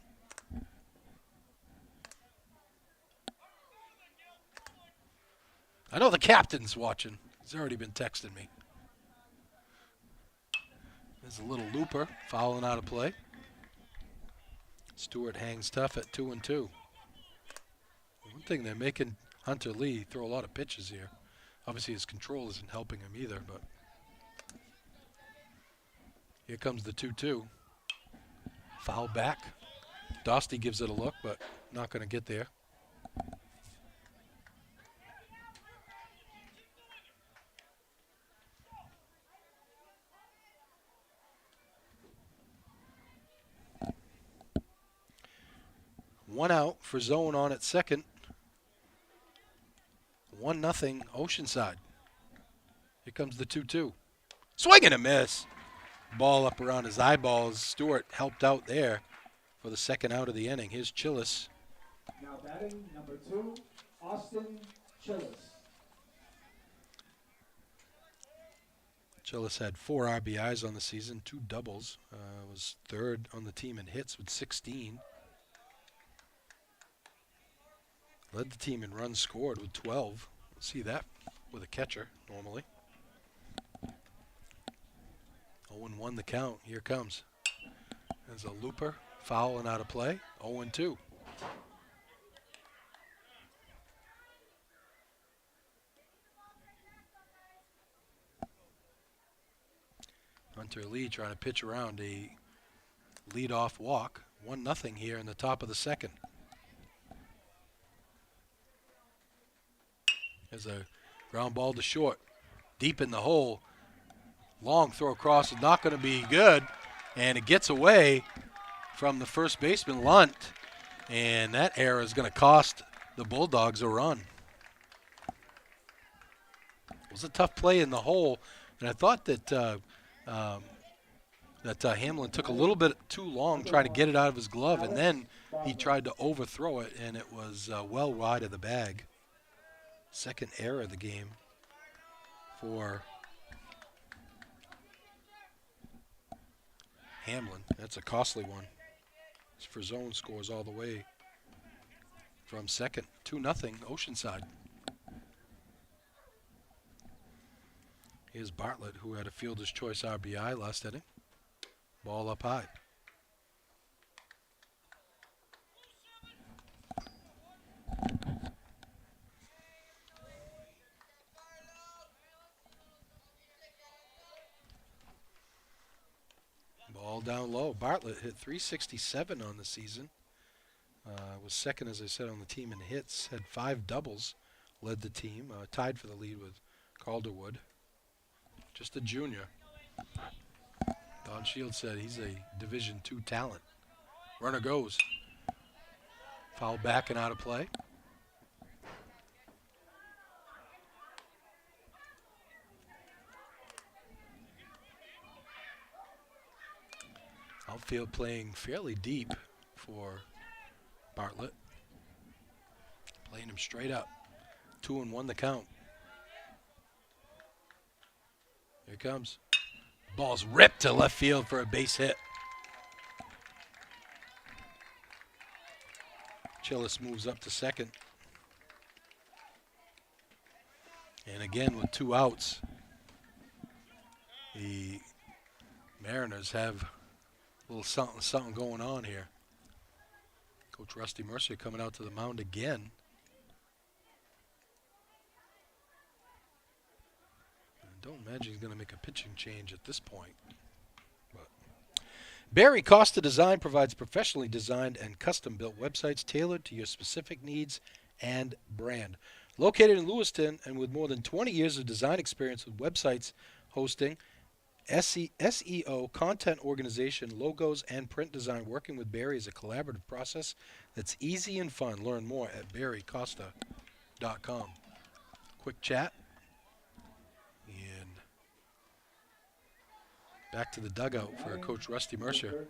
I know the captain's watching. He's already been texting me. There's a little looper fouling out of play. Stewart hangs tough at 2-2. One thing, they're making Hunter Lee throw a lot of pitches here. Obviously his control isn't helping him either, but here comes the 2-2. Foul back. Dostie gives it a look, but not going to get there. One out for zone on at second. 1-0 Oceanside. Here comes the 2-2. Swing and a miss. Ball up around his eyeballs. Stewart helped out there for the second out of the inning. Here's Chillis. Now batting, number 2, Austin Chillis. Chillis had 4 RBIs on the season, 2 doubles. Was third on the team in hits with 16. Led the team in runs scored with 12. We'll see that with a catcher normally. 0-1 the count. Here comes. There's a looper, foul and out of play. 0-2. Hunter Lee trying to pitch around a leadoff walk. 1-0 here in the top of the second. There's a ground ball to short. Deep in the hole. Long throw across is not going to be good. And it gets away from the first baseman, Lunt. And that error is going to cost the Bulldogs a run. It was a tough play in the hole. And I thought that that Hamlin took a little bit too long trying to get it out of his glove, and then he tried to overthrow it, and it was well wide of the bag. Second error of the game for Hamlin. That's a costly one. Frazone scores all the way from second. 2-0 Oceanside. Here's Bartlett, who had a fielder's choice RBI last inning. Ball up high. Ball down low. Bartlett hit .367 on the season. Was second, as I said, on the team in hits. Had 5 doubles. Led the team. Tied for the lead with Calderwood. Just a junior. Don Shields said he's a Division II talent. Runner goes. Foul back and out of play. Outfield playing fairly deep for Bartlett. Playing him straight up. 2-1 the count. Here it comes. Ball's ripped to left field for a base hit. Chillis moves up to second. And again, with 2 outs, the Mariners have a little something going on here. Coach Rusty Mercer coming out to the mound again. I don't imagine he's going to make a pitching change at this point. But Barry Costa Design provides professionally designed and custom-built websites tailored to your specific needs and brand. Located in Lewiston and with more than 20 years of design experience with websites, hosting, SEO, content organization, logos, and print design, working with Barry is a collaborative process that's easy and fun. Learn more at barrycosta.com. Quick chat. And back to the dugout for Coach Rusty Mercer.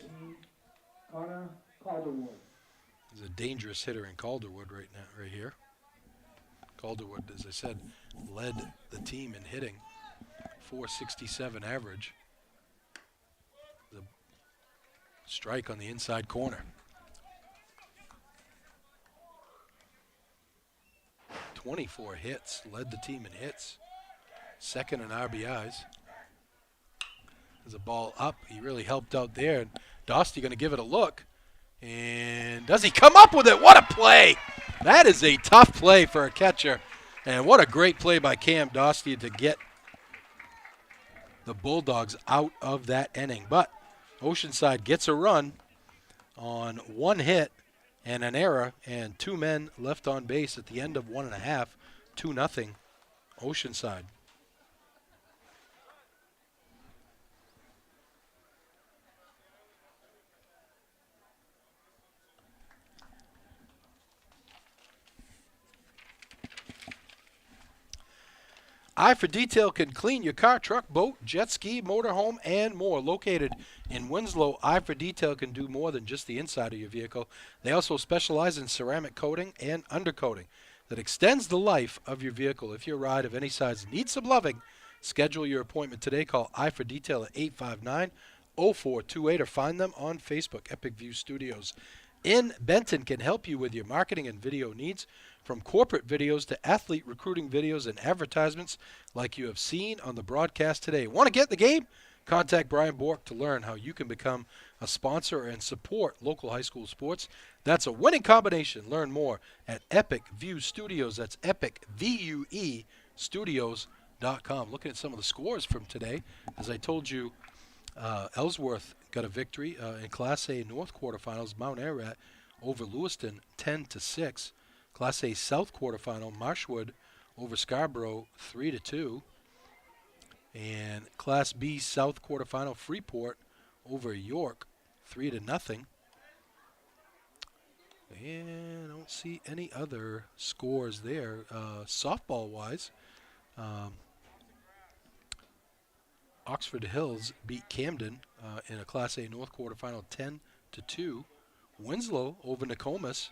He's a dangerous hitter in Calderwood right now, right here. Calderwood, as I said, led the team in hitting. .467 average. The strike on the inside corner. 24 hits, led the team in hits. Second in RBIs. There's a ball up. He really helped out there. And Dostie going to give it a look. And does he come up with it? What a play! That is a tough play for a catcher. And what a great play by Cam Dostie to get the Bulldogs out of that inning. But Oceanside gets a run on 1 hit and an error, and 2 men left on base at the end of 1.5. 2-0 Oceanside. Eye for Detail can clean your car, truck, boat, jet ski, motorhome, and more. Located in Winslow, Eye for Detail can do more than just the inside of your vehicle. They also specialize in ceramic coating and undercoating that extends the life of your vehicle. If your ride of any size needs some loving, schedule your appointment today. Call Eye for Detail at 859-0428 or find them on Facebook. Epic View Studios in Benton can help you with your marketing and video needs. From corporate videos to athlete recruiting videos and advertisements like you have seen on the broadcast today. Want to get in the game? Contact Brian Bork to learn how you can become a sponsor and support local high school sports. That's a winning combination. Learn more at Epic View Studios. That's EpicVue Studios.com. Looking at some of the scores from today, as I told you, Ellsworth got a victory in Class A North quarterfinals. Mount Ararat over Lewiston 10-6. Class A South quarterfinal, Marshwood over Scarborough 3-2. And Class B South quarterfinal, Freeport over York 3-0. And I don't see any other scores there. Softball-wise, Oxford Hills beat Camden in a Class A North quarterfinal 10-2. Winslow over Nokomis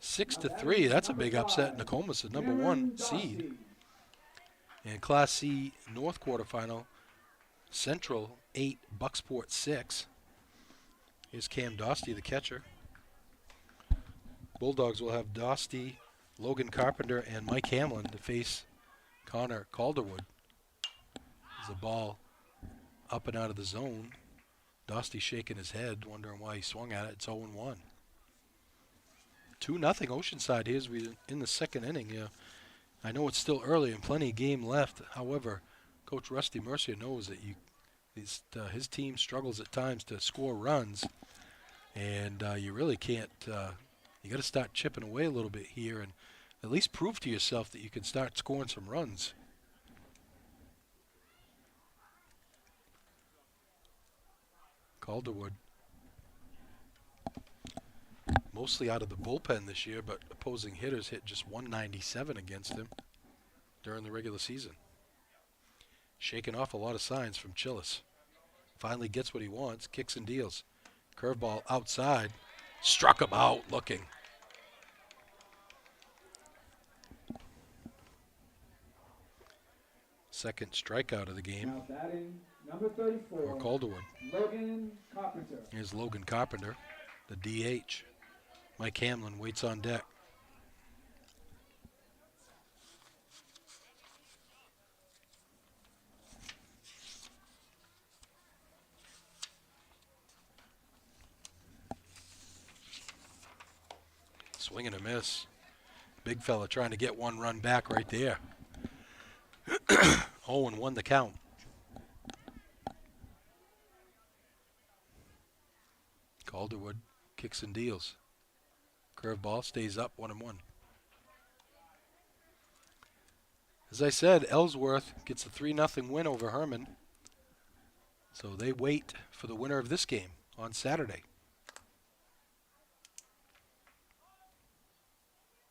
6-3. That's a big upset. Nokomis, the number 1 seed. And Class C North quarterfinal, Central 8, Bucksport 6. Here's Cam Dostie, the catcher. Bulldogs will have Dostie, Logan Carpenter, and Mike Hamlin to face Connor Calderwood. There's a ball up and out of the zone. Dostie shaking his head, wondering why he swung at it. It's 0-1. 2-0 Oceanside. Here's in the second inning. I know it's still early and plenty of game left. However, Coach Rusty Mercier knows that his team struggles at times to score runs, and you really can't. You got to start chipping away a little bit here and at least prove to yourself that you can start scoring some runs. Calderwood, mostly out of the bullpen this year, but opposing hitters hit just 197 against him during the regular season. Shaking off a lot of signs from Chillis. Finally gets what he wants, kicks and deals. Curveball outside, struck him out looking. Second strikeout of the game. Now batting number 34. For Calderwood. Logan Carpenter. Here's Logan Carpenter, the DH. Mike Hamlin waits on deck. Swing and a miss. Big fella trying to get one run back right there. 0-1 the count. Calderwood kicks and deals. Curveball stays up 1-1. As I said, Ellsworth gets a 3-0 win over Herman. So they wait for the winner of this game on Saturday.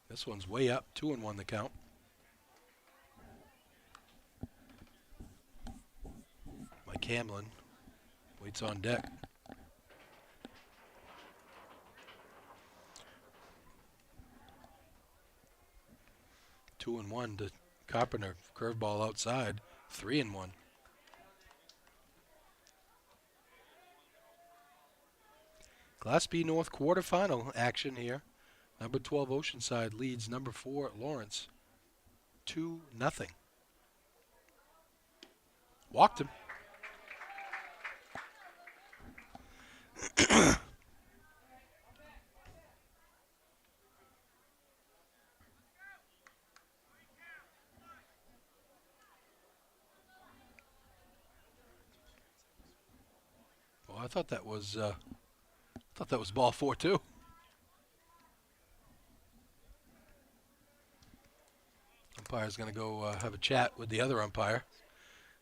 This one's way up, 2-1 the count. Mike Hamlin waits on deck. Two and one to Carpenter. Curveball outside. 3-1. Class B North quarterfinal action here. Number 12 Oceanside leads number 4 Lawrence 2-0. Walked him. Well, I thought that was ball 4 too. Umpire's going to go have a chat with the other umpire.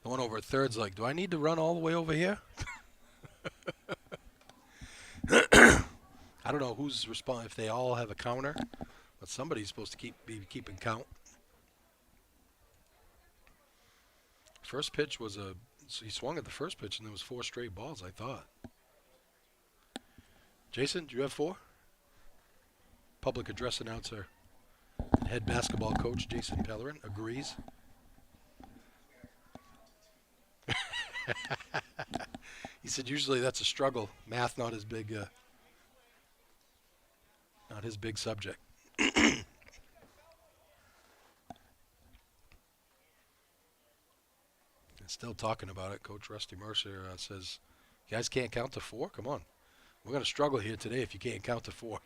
The one over at third's like, do I need to run all the way over here? I don't know who's responding, if they all have a counter, but somebody's supposed to be keeping count. First pitch was so he swung at the first pitch and there was 4 straight balls, I thought. Jason, do you have 4? Public address announcer and head basketball coach Jason Pellerin agrees. He said usually that's a struggle. Math not his big subject. Still talking about it. Coach Rusty Mercier says, you guys can't count to 4? Come on. We're going to struggle here today if you can't count to 4.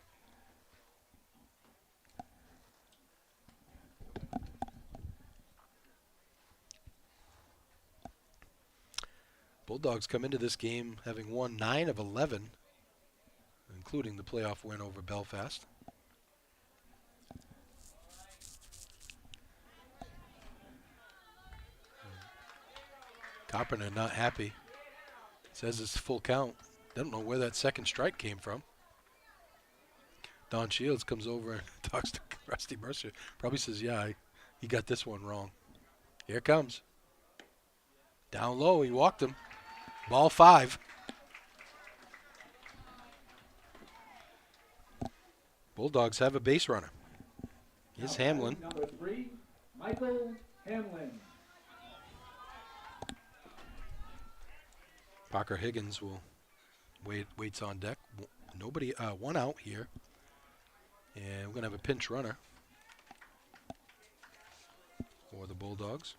Bulldogs come into this game having won 9 of 11, including the playoff win over Belfast. Carpenter not happy. Says it's full count. Don't know where that second strike came from. Don Shields comes over and talks to Rusty Mercier. Probably says, yeah, he got this one wrong. Here it comes. Down low, he walked him. Ball 5. Bulldogs have a base runner. Here's Hamlin. Number 3, Michael Hamlin. Parker Higgins will waits on deck. Nobody, one out here. And we're going to have a pinch runner for the Bulldogs.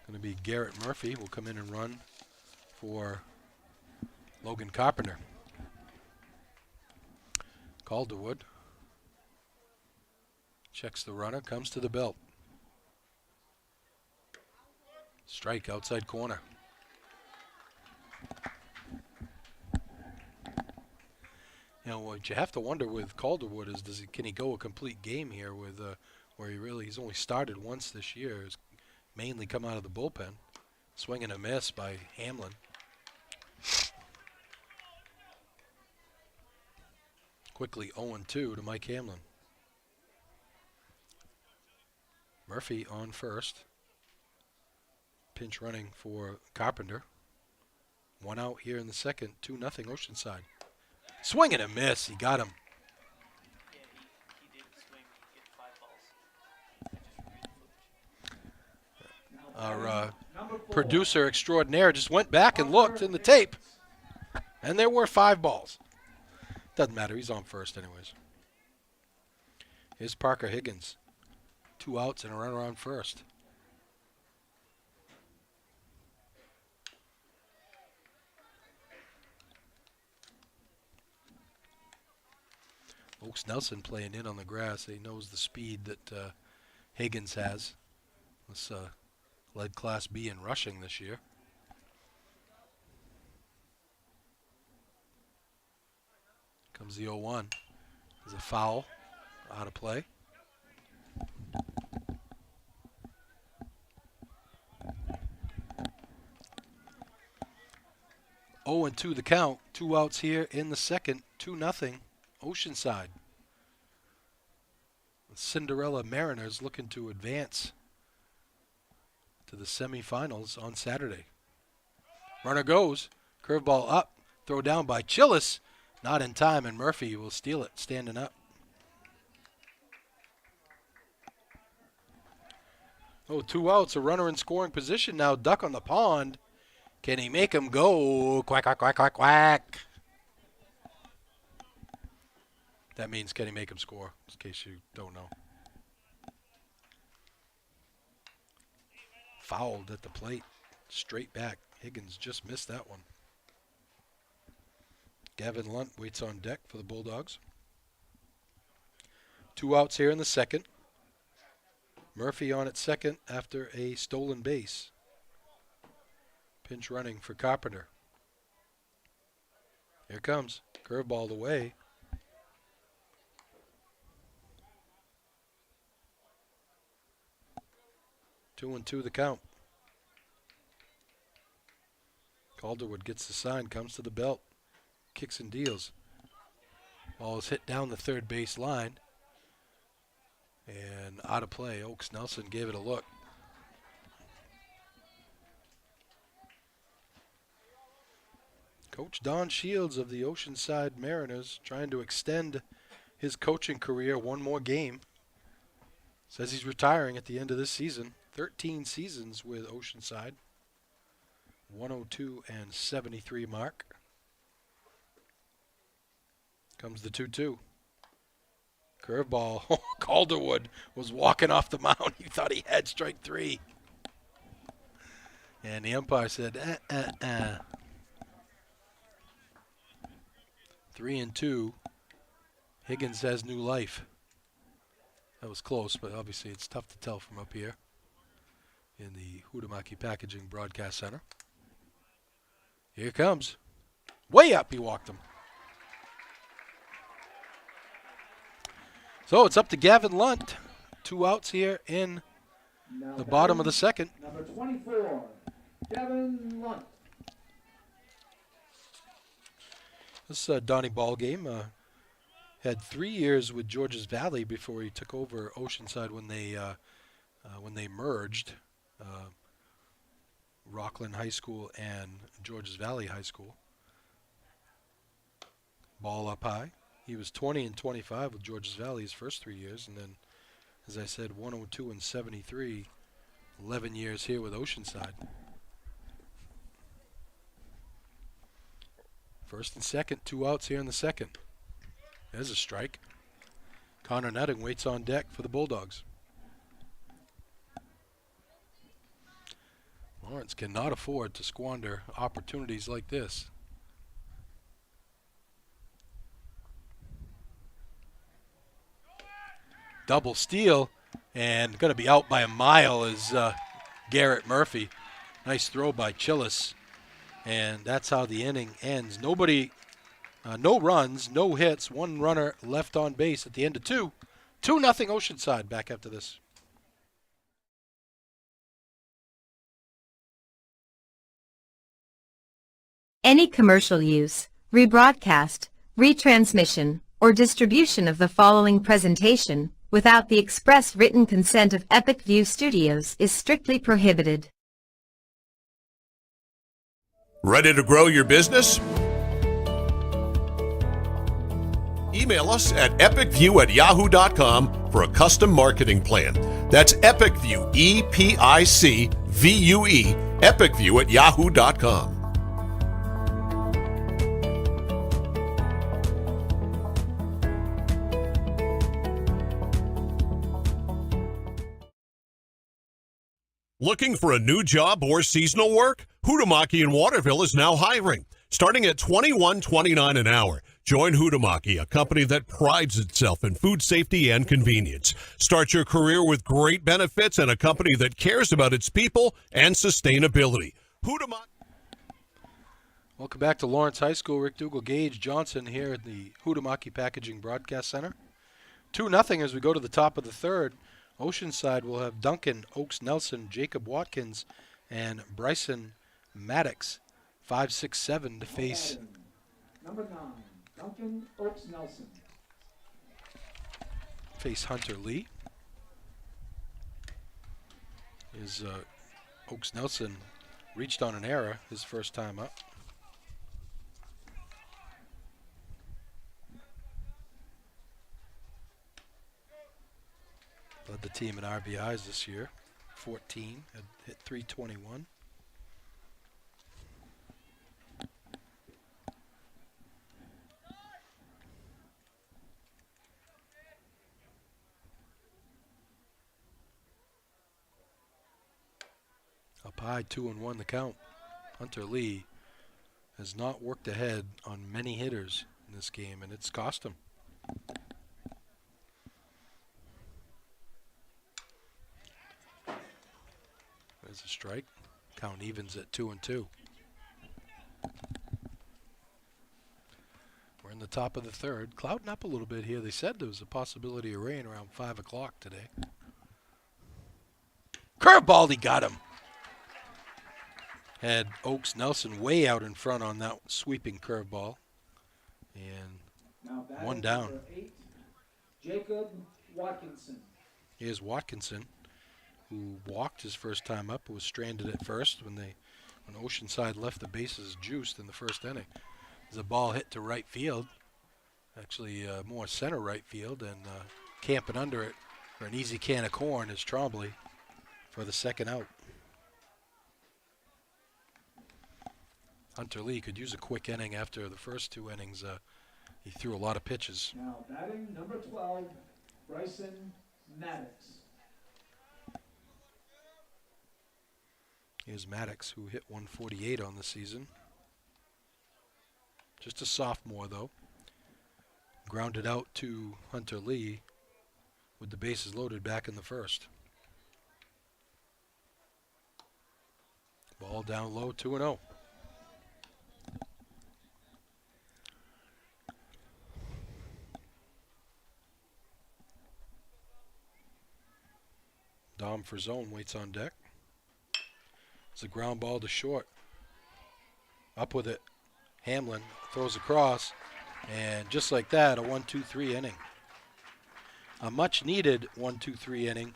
Going to be Garrett Murphy will come in and run for Logan Carpenter. Calderwood checks the runner, comes to the belt. Strike outside corner. You know, what you have to wonder with Calderwood is, can he go a complete game here with where he's only started once this year. He's mainly come out of the bullpen. Swing and a miss by Hamlin. Quickly 0-2 to Mike Hamlin. Murphy on first. Pinch running for Carpenter. One out here in the second. 2-0 Oceanside. Swing and a miss. He got him. Yeah, he did swing. He get 5 balls. Our producer extraordinaire just went back and looked in the tape. And there were 5 balls. Doesn't matter. He's on first anyways. Here's Parker Higgins. 2 outs and a runner on first. Oaks Nelson playing in on the grass. He knows the speed that Higgins has. This led Class B in rushing this year. Comes the 0-1. There's a foul out of play. Oh, and 2 the count. 2 outs here in the second. 2-0 Oceanside. The Cinderella Mariners looking to advance to the semifinals on Saturday. Runner goes. Curveball up. Throw down by Chillis. Not in time, and Murphy will steal it, standing up. Oh, 2 outs, a runner in scoring position now. Duck on the pond. Can he make him go? Quack, quack, quack, quack, quack. That means can he make him score, in case you don't know. Fouled at the plate. Straight back. Higgins just missed that one. Gavin Lunt waits on deck for the Bulldogs. 2 outs here in the second. Murphy on at second after a stolen base. Pinch running for Carpenter. Here comes. Curveball away. Two and 2 the count. Calderwood gets the sign, comes to the belt. Kicks and deals. Ball is hit down the third base line. And out of play. Oaks Nelson gave it a look. Coach Don Shields of the Oceanside Mariners trying to extend his coaching career one more game. Says he's retiring at the end of this season. 13 seasons with Oceanside. 102 and 73 mark. Comes the 2-2. Curveball. Calderwood was walking off the mound. He thought he had strike 3. And the umpire said, 3 and 2. Higgins has new life. That was close, but obviously it's tough to tell from up here in the Huhtamaki Packaging Broadcast Center. Here it comes. Way up, he walked him. So it's up to Gavin Lunt. 2 outs here in the bottom of the second. Number 24, Gavin Lunt. This Donnie Ball game had 3 years with Georges Valley before he took over Oceanside when they merged. Rockland High School and Georges Valley High School. Ball up high. He was 20 and 25 with Georges Valley his first 3 years, and then, as I said, 102 and 73, 11 years here with Oceanside. First and second, 2 outs here in the second. There's a strike. Connor Nutting waits on deck for the Bulldogs. Lawrence cannot afford to squander opportunities like this. Double steal, and going to be out by a mile is Garrett Murphy. Nice throw by Chillis, and that's how the inning ends. Nobody, no runs, no hits, one runner left on base at the end of 2. 2-0 Oceanside. Back after this. Any commercial use, rebroadcast, retransmission, or distribution of the following presentation without the express written consent of Epic View Studios is strictly prohibited. Ready to grow your business? Email us at epicview@yahoo.com for a custom marketing plan. That's EpicView, EPICVUE, epicview@yahoo.com. Looking for a new job or seasonal work? Huhtamaki in Waterville is now hiring, starting at $21.29 an hour. Join Huhtamaki, a company that prides itself in food safety and convenience. Start your career with great benefits and a company that cares about its people and sustainability. Huhtamaki. Welcome back to Lawrence High School. Rick Dougal, Gage Johnson here at the Huhtamaki Packaging Broadcast Center. 2-0 as we go to the top of the third. Oceanside will have Duncan Oaks Nelson, Jacob Watkins, and Bryson Maddox, 5, 6, 7 to face. Number 9, Duncan Oaks Nelson. Face Hunter Lee. Is Oaks Nelson reached on an error his first time up. Led the team in RBIs this year, 14, had hit .321. Up high, 2-1 the count. Hunter Lee has not worked ahead on many hitters in this game, and it's cost him. There's a strike. Count evens at 2-2. We're in the top of the third. Clouding up a little bit here. They said there was a possibility of rain around 5 o'clock today. Curveball, he got him. Had Oaks Nelson way out in front on that sweeping curveball. And one down. 8, Jacob Watkinson. Here's Watkinson, who walked his first time up, was stranded at first when Oceanside left the bases juiced in the first inning. There's a ball hit to right field, actually more center right field, and camping under it for an easy can of corn is Trombley for the second out. Hunter Lee could use a quick inning after the first 2 innings. He threw a lot of pitches. Now batting number 12, Bryson Maddox. Here's Maddox, who hit 148 on the season. Just a sophomore, though. Grounded out to Hunter Lee with the bases loaded back in the first. Ball down low, 2-0. Dom Frazone waits on deck. It's a ground ball to short. Up with it. Hamlin throws across. And just like that, a 1-2-3 inning. A much needed 1-2-3 inning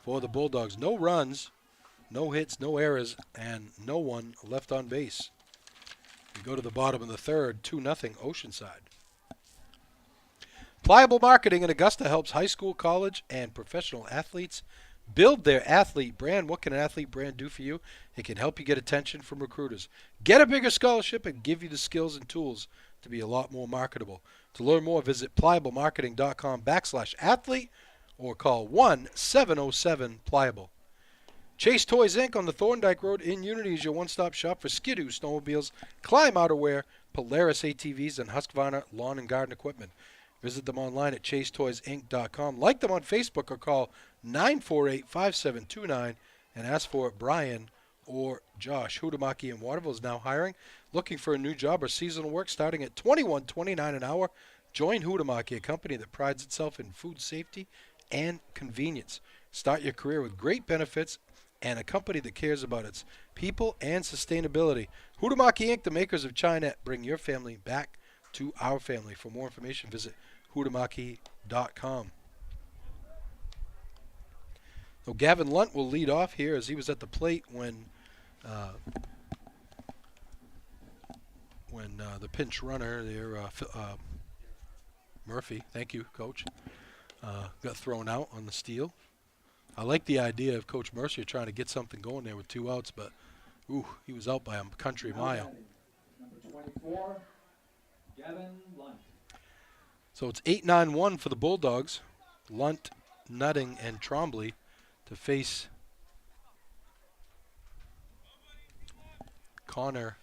for the Bulldogs. No runs, No hits, no errors, and no one left on base. We go to the bottom of the third, 2-0 Oceanside. Pliable Marketing in Augusta helps high school, college, and professional athletes build their athlete brand. What can an athlete brand do for you? It can help you get attention from recruiters, get a bigger scholarship, and give you the skills and tools to be a lot more marketable. To learn more, visit pliablemarketing.com/athlete or call 1-707-PLIABLE. Chase Toys Inc. on the Thorndike Road in Unity is your one-stop shop for Skidoo snowmobiles, Climb outerwear, Polaris ATVs, and Husqvarna lawn and garden equipment. Visit them online at chasetoysinc.com. Like them on Facebook or call 948-5729 and ask for Brian or Josh. Hutamaki in Waterville is now hiring. Looking for a new job or seasonal work starting at $21.29 an hour? Join Hutamaki, a company that prides itself in food safety and convenience. Start your career with great benefits and a company that cares about its people and sustainability. Hutamaki Inc., the makers of Chinette, bring your family back to our family. For more information, visit hutamaki.com. So Gavin Lunt will lead off here as he was at the plate when the pinch runner there, Murphy, thank you, Coach, got thrown out on the steal. I like the idea of Coach Mercier trying to get something going there with 2 outs, but he was out by a country mile. Number 24, Gavin Lunt. So it's 8-9-1 for the Bulldogs. Lunt, Nutting, and Trombley to face Connor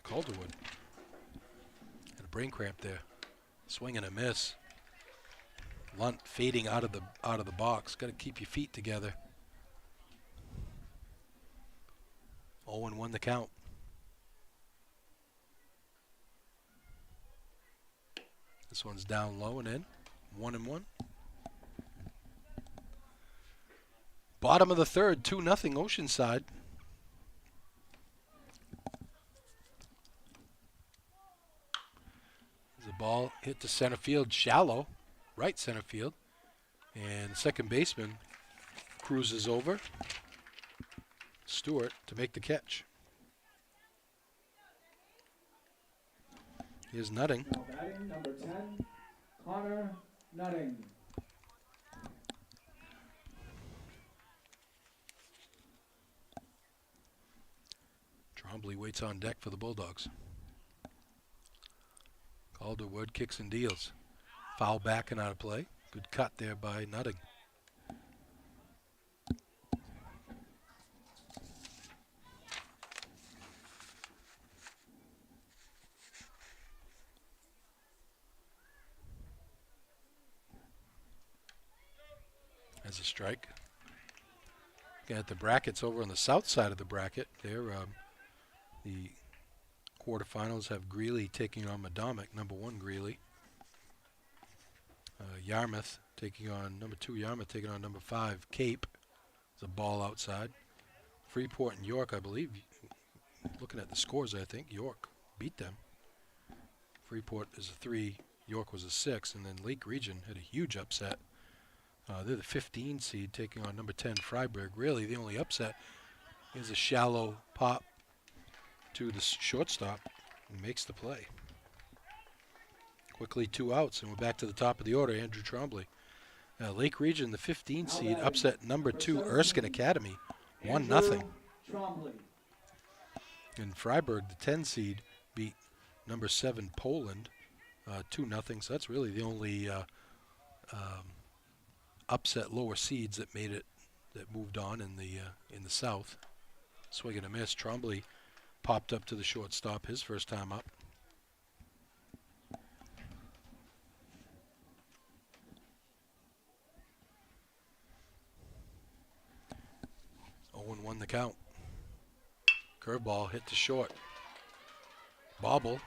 Calderwood. Had a brain cramp there. Swing and a miss. Lunt fading out of the box. Got to keep your feet together. 0-1 the count. This one's down low and in. 1-1. Bottom of the third, 2-0 Oceanside. The ball hit to center field, shallow, right center field. And second baseman cruises over Stewart to make the catch. Here's Nutting. Now batting number 10, Connor Nutting. Trombley waits on deck for the Bulldogs. Calderwood kicks and deals. Foul back and out of play. Good cut there by Nutting. As a strike. Got the brackets over on the south side of the bracket. There, the quarterfinals have Greeley taking on Madomic, number 1 Greeley. Yarmouth taking on number 2 Yarmouth taking on number 5 Cape. There's a ball outside. Freeport and York, I believe. Looking at the scores, I think York beat them. Freeport is a 3, York was a 6, and then Lake Region had a huge upset. They're the 15 seed taking on number 10 Freiburg. Really, the only upset is a shallow pop to the shortstop and makes the play. Quickly 2 outs, and we're back to the top of the order. Andrew Trombley. Lake Region, the 15 seed, upset number 2 Erskine Academy, 1-0. And Freiburg, the 10 seed, beat number 7 Poland, 2-0. So that's really the only upset lower seeds that made it, that moved on in the South. Swing and a miss. Trombley popped up to the shortstop his first time up. Won the count. Curveball hit to short. Bobble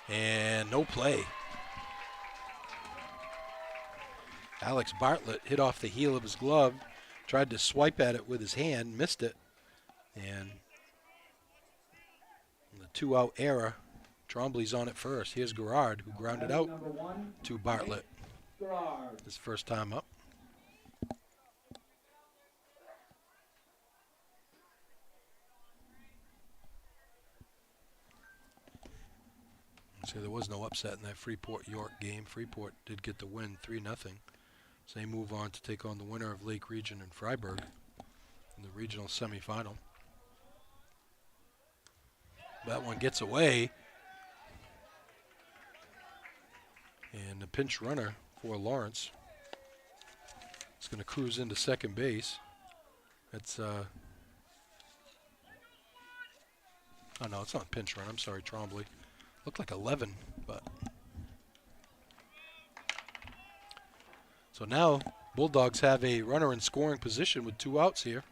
and no play. Alex Bartlett hit off the heel of his glove, tried to swipe at it with his hand, missed it, and the 2-out error. Trombley's on it first. Here's Garrard, who grounded out to Bartlett. His first time up. So there was no upset in that Freeport-York game. Freeport did get the win 3-0. So they move on to take on the winner of Lake Region and Freiburg in the regional semifinal. That one gets away. And the pinch runner for Lawrence is going to cruise into second base. That's, oh no, it's not pinch run. I'm sorry, Trombley. Looked like 11, but. So now Bulldogs have a runner in scoring position with 2 outs here.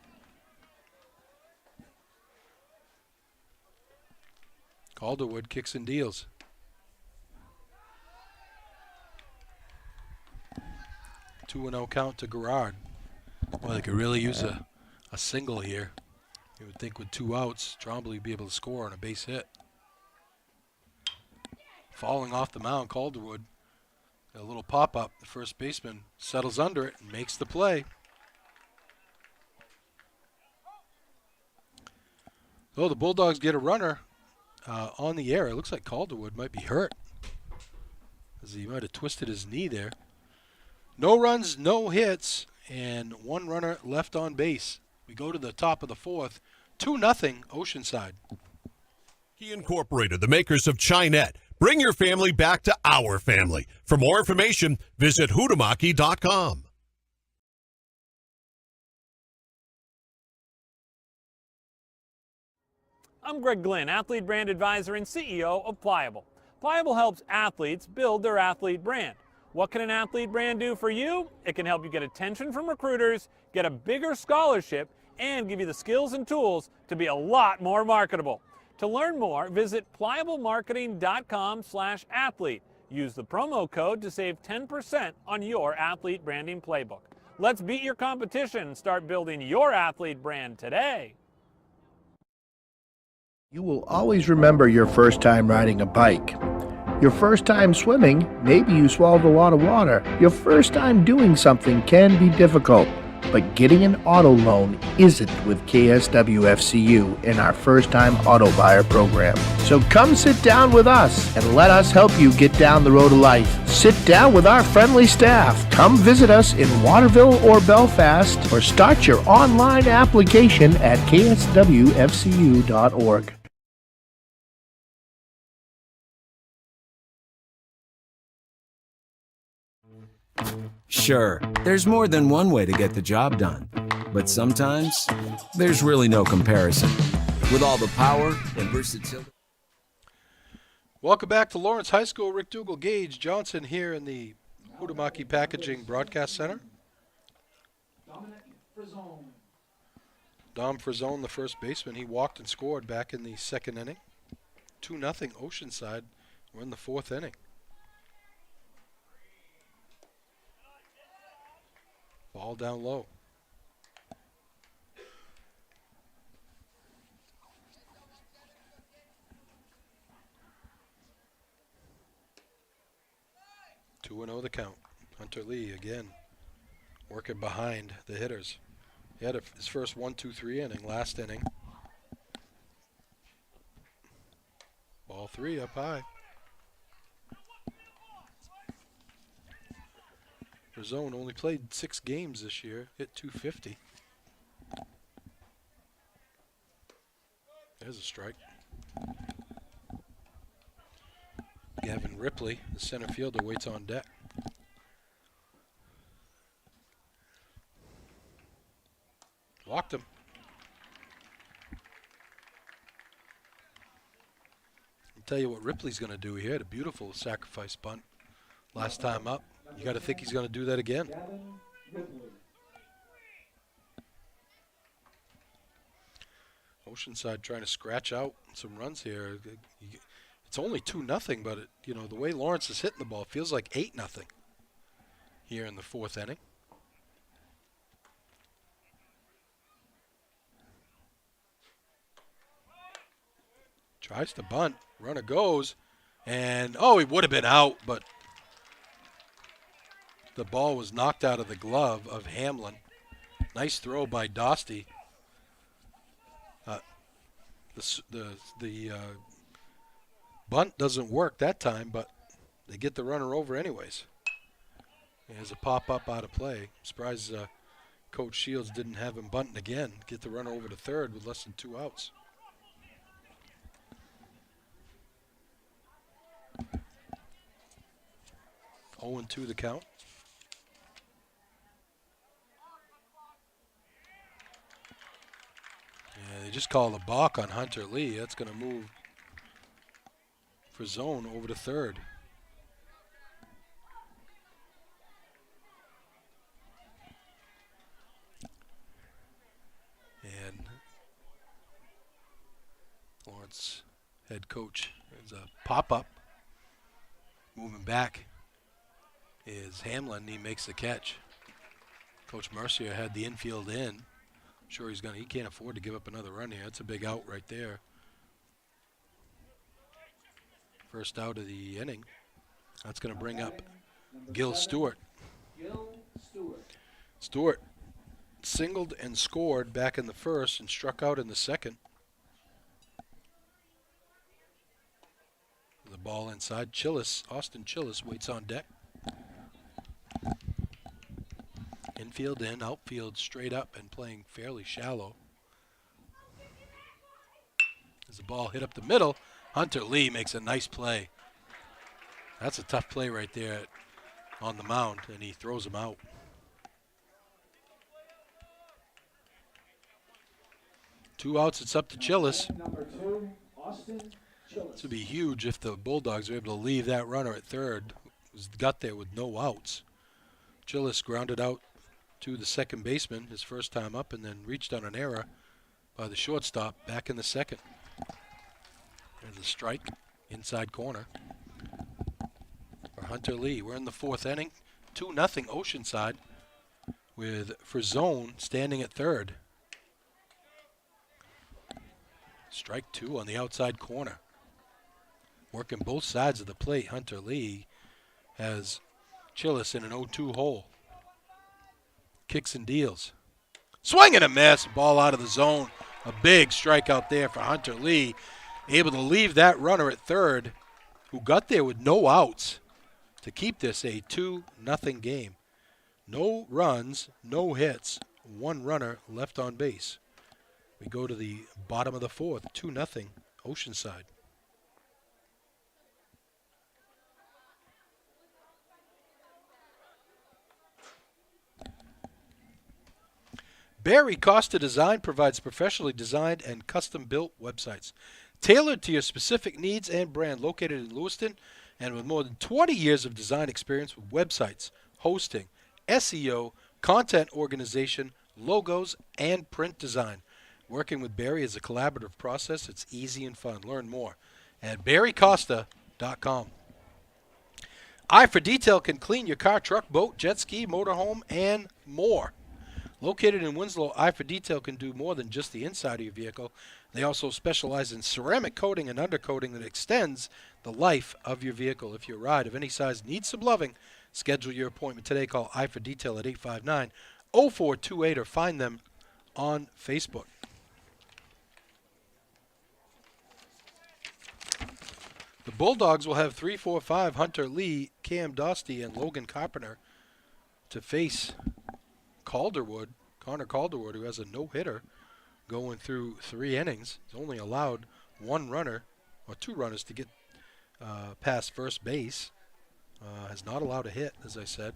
Calderwood kicks and deals. 2-0 count to Garrard. Well, they could really use a single here. You would think with 2 outs, Trombley would be able to score on a base hit. Falling off the mound, Calderwood. A little pop-up. The first baseman settles under it and makes the play. Oh, the Bulldogs get a runner on the air. It looks like Calderwood might be hurt, as he might have twisted his knee there. No runs, no hits, and 1 runner left on base. We go to the top of the 4th. 2-0 Oceanside. He Incorporated, the makers of Chinette. Bring your family back to our family. For more information, visit hutamaki.com. I'm Greg Glynn, Athlete Brand Advisor and CEO of Pliable. Pliable helps athletes build their athlete brand. What can an athlete brand do for you? It can help you get attention from recruiters, get a bigger scholarship, and give you the skills and tools to be a lot more marketable. To learn more, visit pliablemarketing.com/athlete. Use the promo code to save 10% on your athlete branding playbook. Let's beat your competition and start building your athlete brand today. You will always remember your first time riding a bike. Your first time swimming, maybe you swallowed a lot of water. Your first time doing something can be difficult, but getting an auto loan isn't with KSWFCU in our first time auto buyer program. So come sit down with us and let us help you get down the road of life. Sit down with our friendly staff. Come visit us in Waterville or Belfast, or start your online application at kswfcu.org. Sure, there's more than one way to get the job done, but sometimes there's really no comparison. With all the power and versatility. Welcome back to Lawrence High School. Rick Dougal, Gage Johnson here in the Hutamaki Packaging Broadcast Center. Dom Frazone, the first baseman, he walked and scored back in the 2nd inning. 2-0 Oceanside. We're in the 4th inning. Ball down low. Two 2-0 the count. Hunter Lee again working behind the hitters. He had his first 1-2-3 inning last inning. Ball 3 up high. Zone only played 6 games this year, hit .250. There's a strike. Gavin Ripley, the center fielder, waits on deck. Walked him. I'll tell you what Ripley's going to do. He had a beautiful sacrifice bunt last time up. You got to think he's going to do that again. Oceanside trying to scratch out some runs here. It's only 2-0, but you know, the way Lawrence is hitting the ball, it feels like 8-0 here in the 4th inning. Tries to bunt, runner goes, and oh, he would have been out, but the ball was knocked out of the glove of Hamlin. Nice throw by Dostie. Bunt doesn't work that time, but they get the runner over anyways. There's a pop-up out of play. Surprised Coach Shields didn't have him bunting again. Get the runner over to third with less than 2 outs. Oh, 0-2 the count. Yeah, they just called a balk on Hunter Lee. That's going to move for zone over to third. And Lawrence head coach, there's a pop-up. Moving back is Hamlin. He makes the catch. Coach Mercier had the infield in. I'm sure he can't afford to give up another run here. That's a big out right there. First out of the inning. That's going to bring up Gil Stewart. Stewart singled and scored back in the first and struck out in the second. The ball inside. Austin Chillis waits on deck. Infield in, outfield straight up and playing fairly shallow. As the ball hit up the middle, Hunter Lee makes a nice play. That's a tough play right there on the mound, and he throws him out. Two outs, it's up to Chillis. Number 2, Austin Chillis. This would be huge if the Bulldogs were able to leave that runner at third. Got there with no outs. Chillis grounded out to the second baseman his first time up and then reached on an error by the shortstop back in the second. There's a strike inside corner for Hunter Lee. We're in the fourth inning. 2-0 Oceanside with Frazone standing at third. Strike 2 on the outside corner. Working both sides of the plate, Hunter Lee has Chillis in an 0-2 hole. Kicks and deals. Swing and a miss. Ball out of the zone. A big strikeout there for Hunter Lee. Able to leave that runner at third, who got there with no outs, to keep this a 2-0 game. No runs, no hits, one runner left on base. We go to the bottom of the fourth, 2-0 Oceanside. Barry Costa Design provides professionally designed and custom-built websites tailored to your specific needs and brand. Located in Lewiston and with more than 20 years of design experience with websites, hosting, SEO, content organization, logos, and print design. Working with Barry is a collaborative process. It's easy and fun. Learn more at barrycosta.com. Eye for Detail can clean your car, truck, boat, jet ski, motorhome, and more. Located in Winslow, Eye for Detail can do more than just the inside of your vehicle. They also specialize in ceramic coating and undercoating that extends the life of your vehicle. If your ride of any size needs some loving, schedule your appointment today. Call Eye for Detail at 859-0428 or find them on Facebook. The Bulldogs will have 3-4-5 Hunter Lee, Cam Dostie, and Logan Carpenter to face Connor Calderwood, who has a no-hitter going through 3 innings. He's only allowed one runner, or 2 runners, to get past first base. Has not allowed a hit, as I said.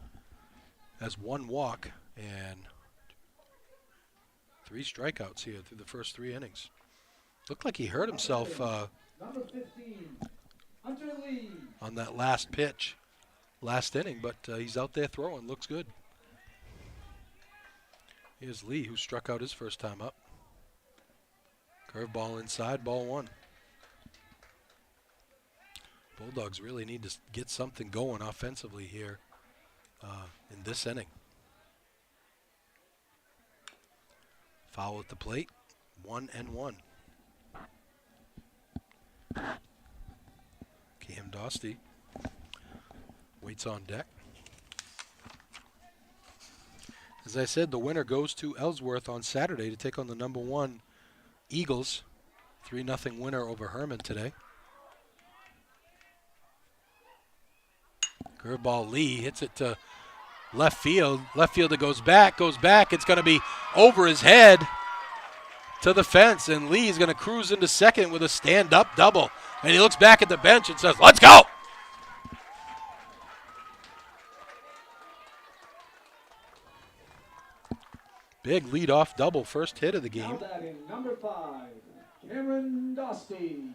Has 1 walk and 3 strikeouts here through the first 3 innings. Looked like he hurt himself Number 15, Hunter Lee. on that last pitch, last inning, but he's out there throwing. Looks good. Here's Lee, who struck out his first time up. Curveball inside, ball 1. Bulldogs really need to get something going offensively here in this inning. Foul at the plate, 1-1. Cam Dostie waits on deck. As I said, the winner goes to Ellsworth on Saturday to take on the number 1 Eagles. 3-0 winner over Herman today. Curveball, Lee hits it to left field. Left fielder goes back. It's going to be over his head to the fence, and Lee is going to cruise into second with a stand-up double. And he looks back at the bench and says, "Let's go!" Big leadoff double, first hit of the game. Now batting number 5, Cameron Dostey.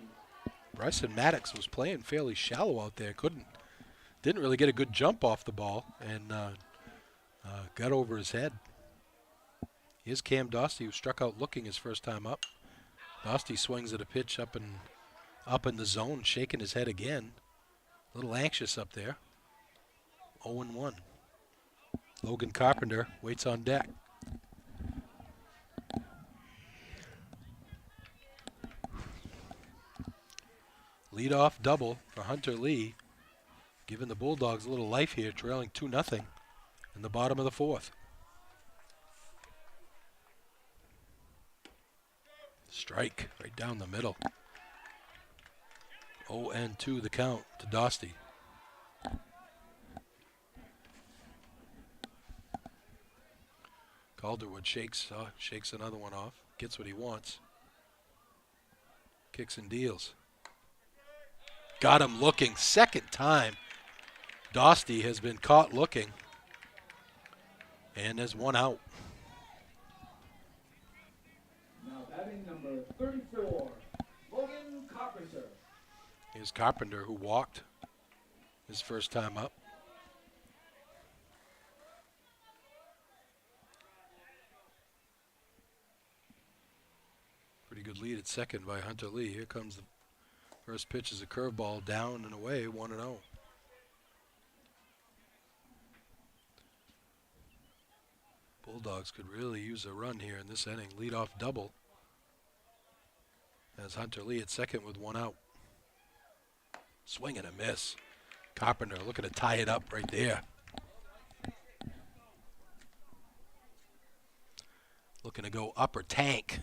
Bryson Maddox was playing fairly shallow out there. Didn't really get a good jump off the ball, and got over his head. Here's Cam Dostey, who struck out looking his first time up. Dostey swings at a pitch up in the zone, shaking his head again. A little anxious up there. 0-1. Logan Carpenter waits on deck. Leadoff double for Hunter Lee, giving the Bulldogs a little life here, trailing 2-0 in the bottom of the 4th. Strike right down the middle. 0-2 the count to Dostey. Calderwood shakes another one off, gets what he wants. Kicks and deals. Got him looking. Second time Dostey has been caught looking. And there's one out. Now batting number 34, Logan Carpenter. Here's Carpenter, who walked his first time up. Pretty good lead at second by Hunter Lee. Here comes the first pitch, is a curveball, down and away, 1-0. Bulldogs could really use a run here in this inning. Leadoff double as Hunter Lee at second with one out. Swing and a miss. Carpenter looking to tie it up right there. Looking to go upper tank.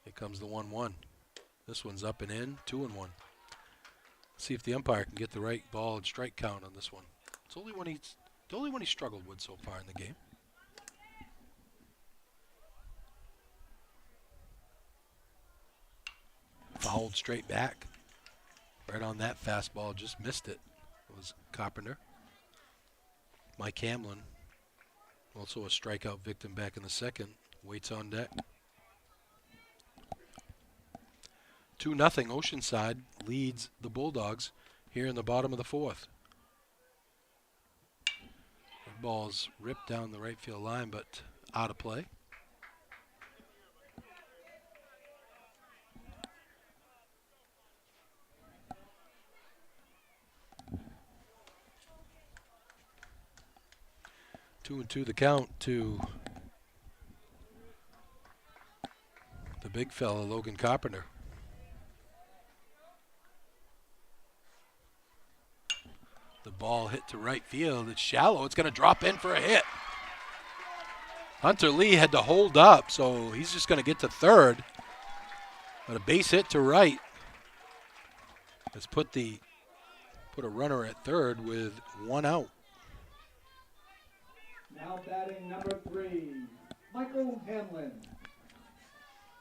Here comes the 1-1. This one's up and in, 2-1. See if the umpire can get the right ball and strike count on this one. It's the only one he struggled with so far in the game. Fouled straight back. Right on that fastball, just missed it. It was Carpenter. Mike Hamlin, also a strikeout victim back in the second, waits on deck. 2-0 Oceanside leads the Bulldogs here in the bottom of the 4th. The ball's ripped down the right field line, but out of play. Two and two the count to the big fella, Logan Carpenter. The ball hit to right field. It's shallow. It's going to drop in for a hit. Hunter Lee had to hold up, so he's just going to get to third. But a base hit to right has put a runner at third with one out. Now batting number 3, Michael Hamlin.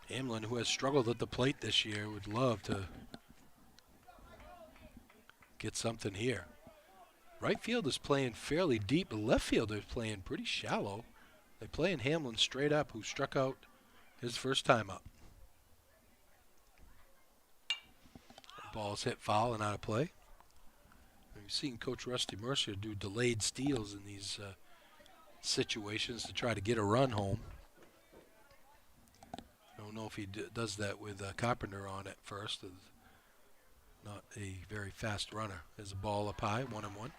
Hamlin, who has struggled at the plate this year, would love to get something here. Right field is playing fairly deep, but left field is playing pretty shallow. They're playing Hamlin straight up, who struck out his first time up. The ball's hit foul and out of play. We've seen Coach Rusty Mercer do delayed steals in these situations to try to get a run home. I don't know if he does that with Carpenter on at first. Not a very fast runner. There's a ball up high, 1-1.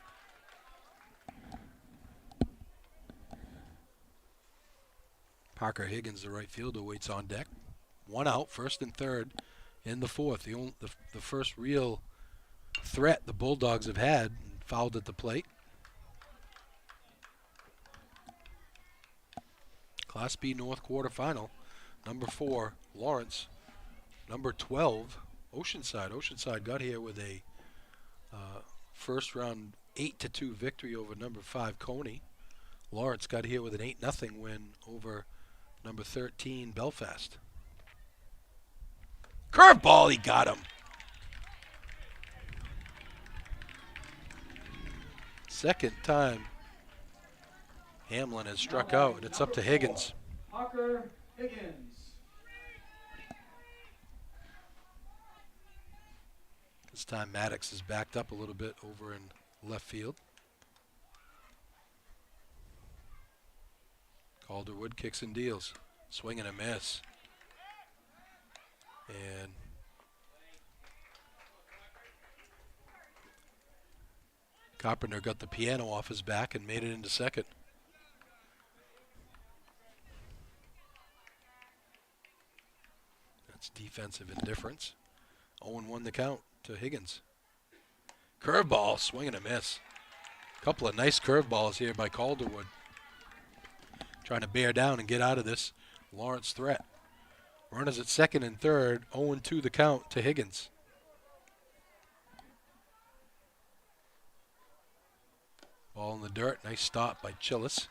Parker Higgins, the right fielder, waits on deck. One out, first and third in the 4th. The first real threat the Bulldogs have had, fouled at the plate. Class B North quarterfinal. Number 4, Lawrence. number 12, Oceanside. Oceanside got here with a first round 8-2 victory over number 5, Coney. Lawrence got here with an 8-0 win over number 13, Belfast. Curveball, he got him. Second time Hamlin has struck out, and it's up to Higgins. Parker Higgins. This time Maddox is backed up a little bit over in left field. Calderwood kicks and deals. Swing and a miss. And Carpenter got the piano off his back and made it into second. That's defensive indifference. 0-1 the count to Higgins. Curveball, swing and a miss. Couple of nice curveballs here by Calderwood. Trying to bear down and get out of this Lawrence threat. Runners at second and third, 0-2 the count to Higgins. Ball in the dirt, nice stop by Chillis.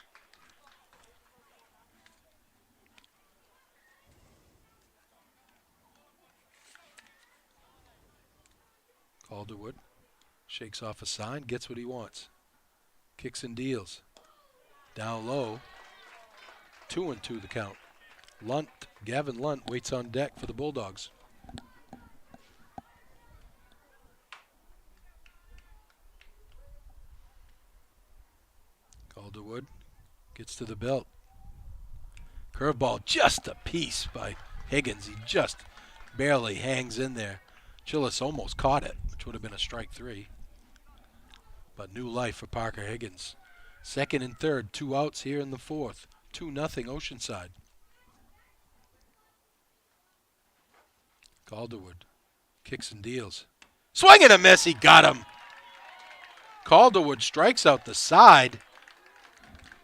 Calderwood shakes off a sign, gets what he wants. Kicks and deals. Down low. 2-2 the count. Gavin Lunt waits on deck for the Bulldogs. Calderwood gets to the belt. Curveball, just a piece by Higgins. He just barely hangs in there. Chillis almost caught it, which would have been a strike 3. But new life for Parker Higgins. Second and third, 2 outs here in the fourth. 2-0 Oceanside. Calderwood kicks and deals. Swing and a miss, he got him. Calderwood strikes out the side,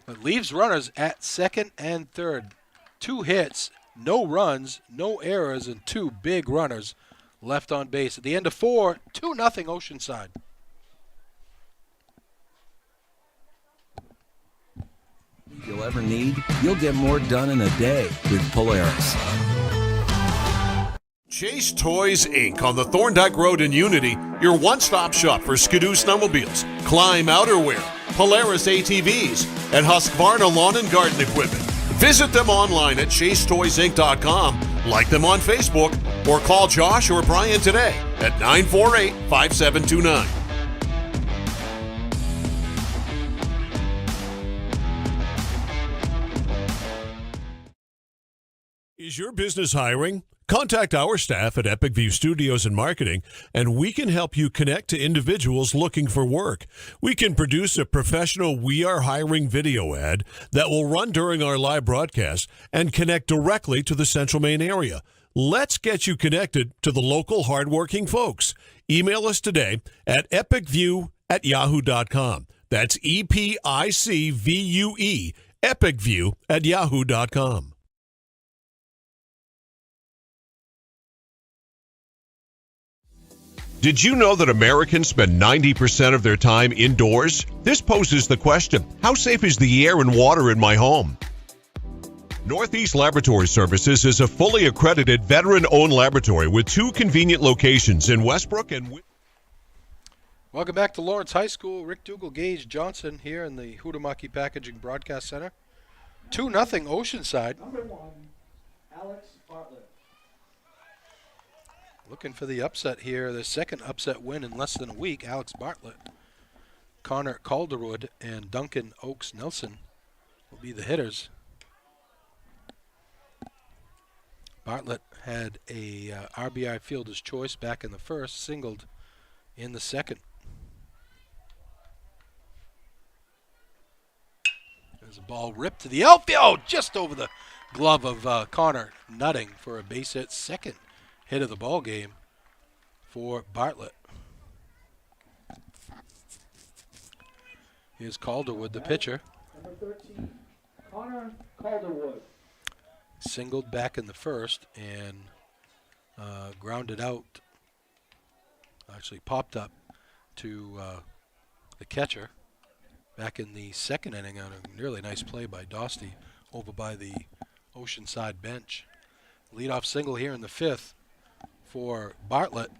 but leaves runners at second and third. 2 hits, no runs, no errors, and 2 big runners left on base. At the end of 4, 2-0 Oceanside. You'll ever need, you'll get more done in a day with Polaris. Chase Toys Inc. on the Thorndike Road in Unity, your one-stop shop for Skidoo snowmobiles, Climb outerwear, Polaris ATVs, and Husqvarna lawn and garden equipment. Visit them online at chasetoysinc.com, like them on Facebook, or call Josh or Brian today at 948-5729. Is your business hiring? Contact our staff at Epic View Studios and Marketing, and we can help you connect to individuals looking for work. We can produce a professional "We Are Hiring" video ad that will run during our live broadcast and connect directly to the Central Maine area. Let's get you connected to the local hardworking folks. Email us today at epicview@yahoo.com. That's EPICVUE, epicview@yahoo.com. Did you know that Americans spend 90% of their time indoors? This poses the question, how safe is the air and water in my home? Northeast Laboratory Services is a fully accredited veteran-owned laboratory with 2 convenient locations in Westbrook and... Welcome back to Lawrence High School. Rick Dougal, Gage Johnson here in the Huhtamaki Packaging Broadcast Center. 2-0 Oceanside. Number 1, Alex Bartlett. Looking for the upset here, the second upset win in less than a week. Alex Bartlett, Connor Calderwood, and Duncan Oaks Nelson will be the hitters. Bartlett had a RBI fielder's choice back in the first, singled in the second. There's a ball ripped to the outfield, just over the glove of Connor Nutting for a base hit, second hit of the ball game for Bartlett. Here's Calderwood, the pitcher. Number 13, Connor Calderwood. Singled back in the first, and grounded out, actually popped up to the catcher back in the second inning on a really nice play by Dostie over by the Oceanside bench. Leadoff single here in the fifth for Bartlett.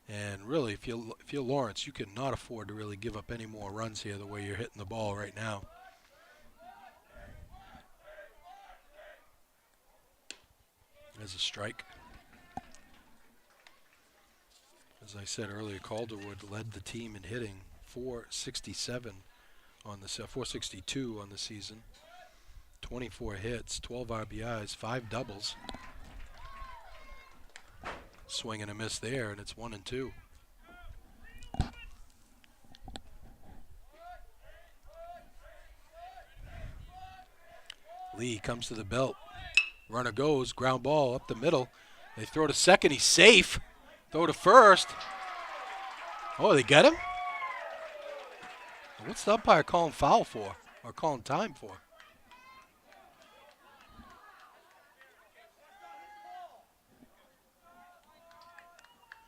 And really, if you're Lawrence, you cannot afford to really give up any more runs here the way you're hitting the ball right now. There's a strike. As I said earlier, Calderwood led the team in hitting, 467 on the 462 on the season. 24 hits, 12 RBIs, 5 doubles. Swing and a miss there, and it's 1-2. Lee comes to the belt. Runner goes, ground ball up the middle. They throw to second, he's safe. Throw to first. Oh, they get him? What's the umpire calling foul for, or calling time for?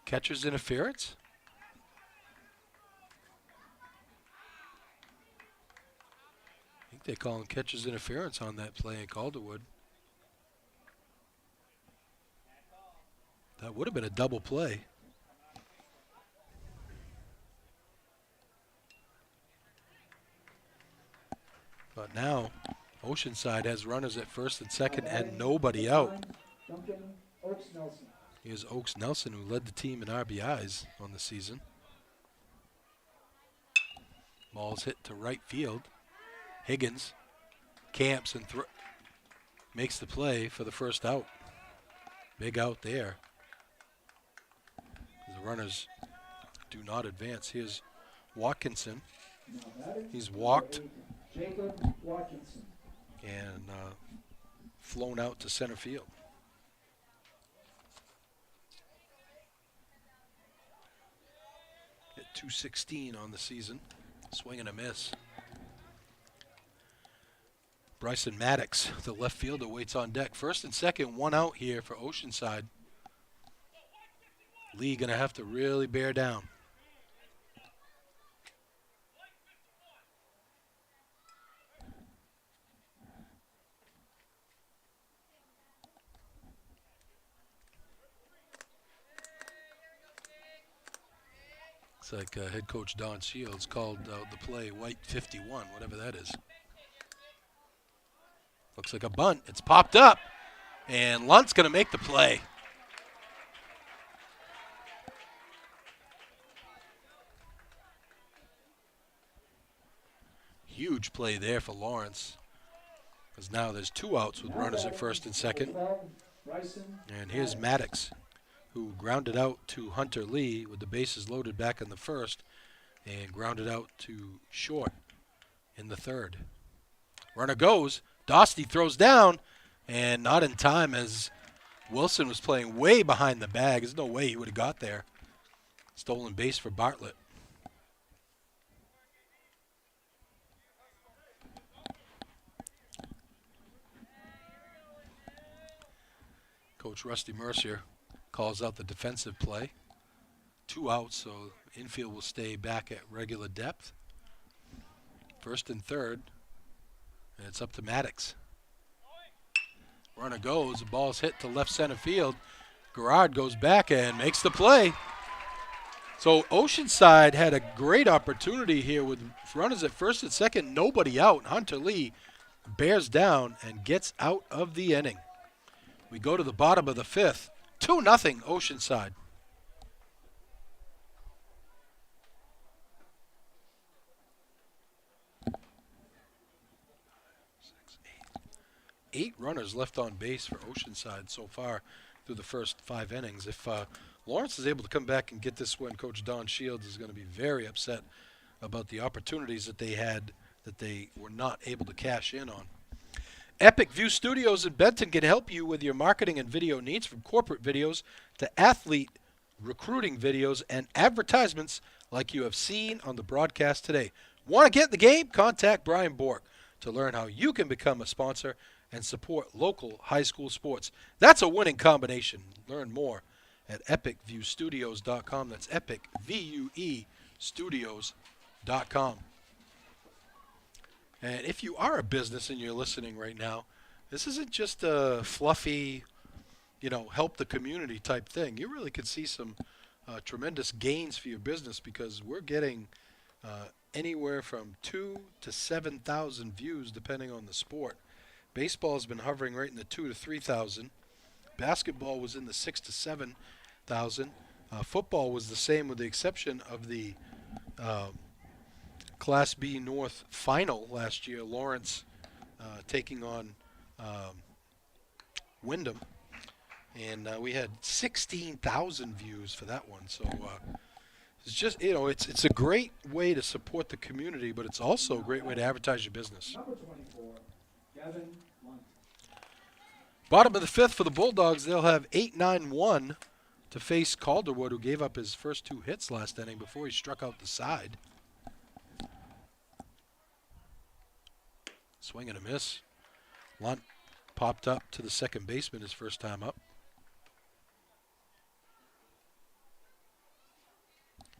Catcher's interference? I think they're calling catcher's interference on that play in Calderwood. That would have been a double play. But now, Oceanside has runners at first and second and nobody out. Here's Oaks Nelson, who led the team in RBIs on the season. Ball's hit to right field. Higgins camps and makes the play for the first out. Big out there. The runners do not advance. Here's Watkinson. He's walked and flown out to center field. Hit 216 on the season. Swing and a miss. Bryson Maddox, the left fielder, waits on deck. First and second, one out here for Oceanside. Lee gonna have to really bear down. Looks like head coach Don Shields called the play White 51, whatever that is. Looks like a bunt. It's popped up, and Lunt's going to make the play. Huge play there for Lawrence, because now there's 2 outs with runners at first and second. And here's Maddox, who grounded out to Hunter Lee with the bases loaded back in the first and grounded out to short in the third. Runner goes. Dostie throws down, and not in time as Wilson was playing way behind the bag. There's no way he would have got there. Stolen base for Bartlett. Coach Rusty Mercier calls out the defensive play. 2 outs, so infield will stay back at regular depth. First and third. And it's up to Maddox. Runner goes, the ball's hit to left center field. Garrard goes back and makes the play. So Oceanside had a great opportunity here with runners at first and second, nobody out. Hunter Lee bears down and gets out of the inning. We go to the bottom of the fifth. 2-0 Oceanside. Eight runners left on base for Oceanside so far through the first 5 innings. If Lawrence is able to come back and get this win, Coach Don Shields is going to be very upset about the opportunities that they had that they were not able to cash in on. Epic View Studios in Benton can help you with your marketing and video needs, from corporate videos to athlete recruiting videos and advertisements like you have seen on the broadcast today. Want to get in the game? Contact Brian Bork to learn how you can become a sponsor and support local high school sports. That's a winning combination. Learn more at epicviewstudios.com. That's epicvuestudios.com. And if you are a business and you're listening right now, this isn't just a fluffy, help the community type thing. You really could see some tremendous gains for your business, because we're getting anywhere from 2,000 to 7,000 views depending on the sport. Baseball has been hovering right in the 2,000 to 3,000. Basketball was in the 6,000 to 7,000. Football was the same, with the exception of the Class B North final last year. Lawrence taking on Wyndham. And we had 16,000 views for that one. So it's just, it's a great way to support the community, but it's also a great way to advertise your business. Number 24, Gavin Lunt. Bottom of the fifth for the Bulldogs, they'll have 8-9-1 to face Calderwood, who gave up his first 2 hits last inning before he struck out the side. Swing and a miss. Lunt popped up to the second baseman his first time up.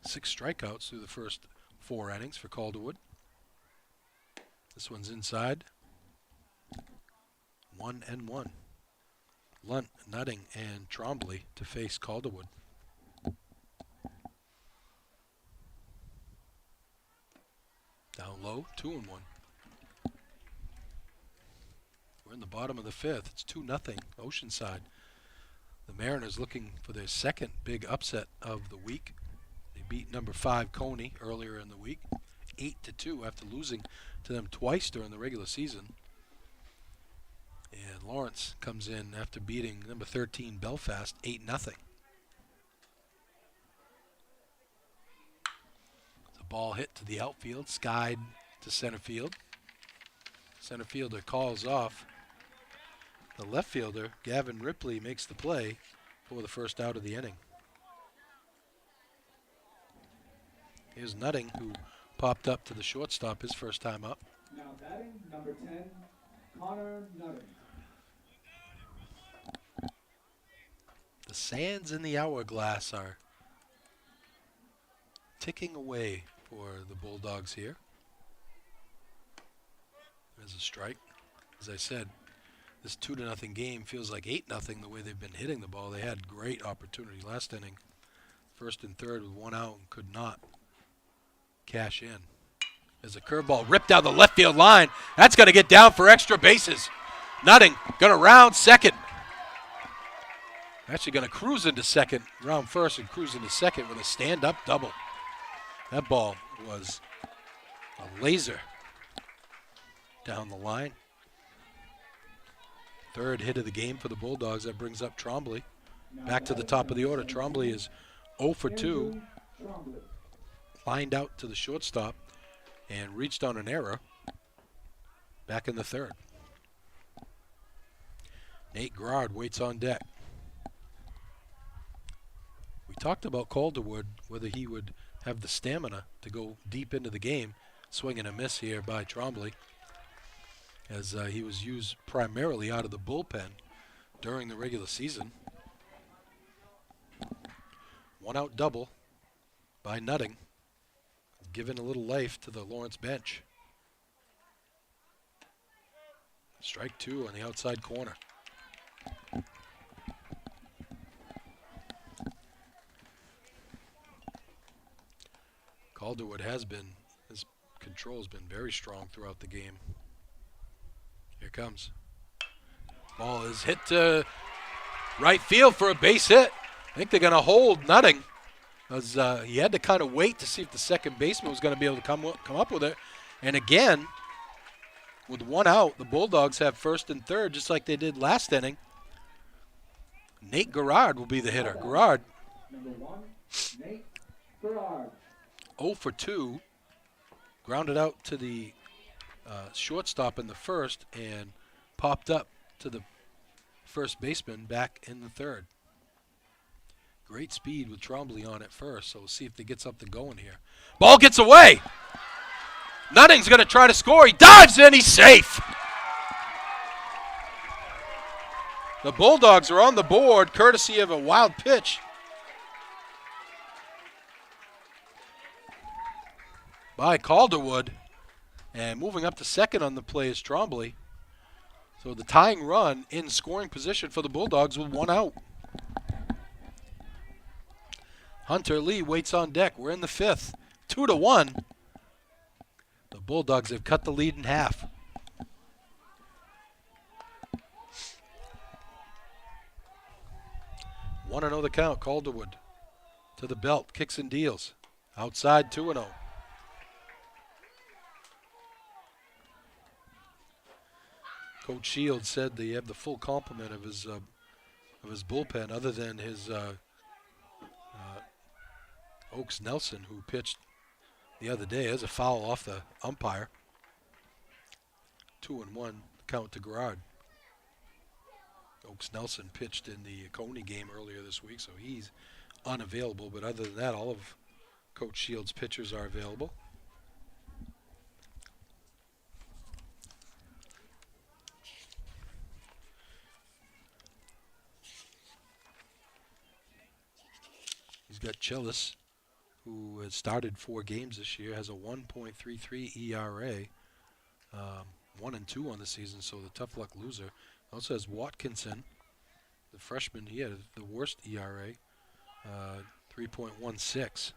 6 strikeouts through the first 4 innings for Calderwood. This one's inside. 1-1. Lunt, Nutting, and Trombley to face Calderwood. Down low, 2-1. We're in the bottom of the fifth. It's 2-0 Oceanside. The Mariners looking for their second big upset of the week. They beat number 5 Coney earlier in the week, 8-2 after losing to them twice during the regular season. And Lawrence comes in after beating number 13 Belfast 8-0. The ball hit to the outfield, skied to center field. Center fielder calls off. The left fielder, Gavin Ripley, makes the play for the first out of the inning. Here's Nutting, who popped up to the shortstop his first time up. Now batting, number 10, Connor Nutting. The sands in the hourglass are ticking away for the Bulldogs here. There's a strike. As I said, this 2-0 game feels like 8-0 the way they've been hitting the ball. They had great opportunity last inning. First and third with 1 out and could not cash in. There's a curveball ripped down the left field line. That's going to get down for extra bases. Nutting going to round second. Actually going to cruise into second, round first and cruise into second with a stand-up double. That ball was a laser down the line. Third hit of the game for the Bulldogs. That brings up Trombley. Back to the top of the order. Trombley is 0 for 2. Lined out to the shortstop and reached on an error. Back in the third. Nate Gerard waits on deck. We talked about Calderwood, whether he would have the stamina to go deep into the game. Swing and a miss here by Trombley, as he was used primarily out of the bullpen during the regular season. 1 out double by Nutting, giving a little life to the Lawrence bench. Strike 2 on the outside corner. Calderwood his control has been very strong throughout the game. Here comes. Ball is hit to right field for a base hit. I think they're going to hold Nutting, as he had to kind of wait to see if the second baseman was going to be able to come up with it. And again, with 1 out, the Bulldogs have first and third, just like they did last inning. Nate Gerard will be the hitter. Gerard, Number 1, Nate Gerard. 0 for 2. Grounded out to the shortstop in the first and popped up to the first baseman back in the third. Great speed with Trombley on at first, so we'll see if they get something going here. Ball gets away. Nutting's going to try to score. He dives in. He's safe. The Bulldogs are on the board, courtesy of a wild pitch by Calderwood. And moving up to second on the play is Trombley. So the tying run in scoring position for the Bulldogs with 1 out. Hunter Lee waits on deck. We're in the 5th. 2-1. The Bulldogs have cut the lead in half. Want to know the count. Calderwood to the belt. Kicks and deals. Outside 2-0. Coach Shields said they have the full complement of his bullpen, other than his Oaks Nelson, who pitched the other day. As a foul off the umpire. 2-1 count to Gerard. Oaks Nelson pitched in the Coney game earlier this week, so he's unavailable. But other than that, all of Coach Shields' pitchers are available. He's got Chillis, who has started 4 games this year, has a 1.33 ERA, 1-2 on the season, so the tough luck loser. Also has Watkinson, the freshman. He had the worst ERA, 3.16.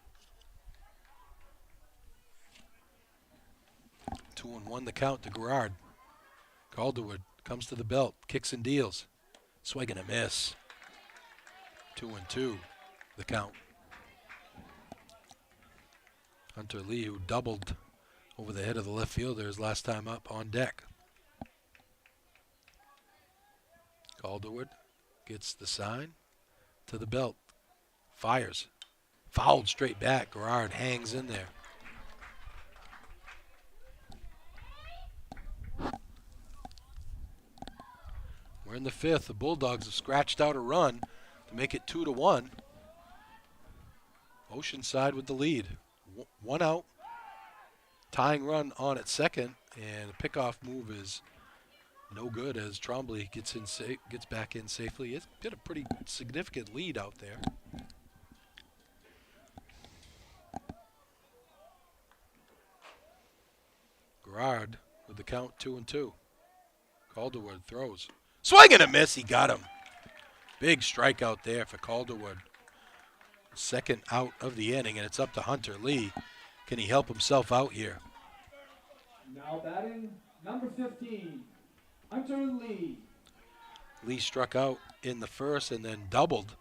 2-1 the count to Gerard. Calderwood comes to the belt, kicks and deals. Swing and a miss. 2-2 the count. Hunter Lee, who doubled over the head of the left fielder his last time up, on deck. Calderwood gets the sign to the belt. Fires. Fouled straight back. Gerard hangs in there. We're in the 5th. The Bulldogs have scratched out a run to make it 2-1. Oceanside with the lead. 1 out. Tying run on at second, and a pickoff move is no good as Trombley gets back in safely. It's got a pretty significant lead out there. Gerard with the count 2-2. Calderwood throws. Swing and a miss. He got him. Big strikeout there for Calderwood. Second out of the inning, and it's up to Hunter Lee. Can he help himself out here? Now batting, number 15, Hunter Lee. Lee struck out in the first and then doubled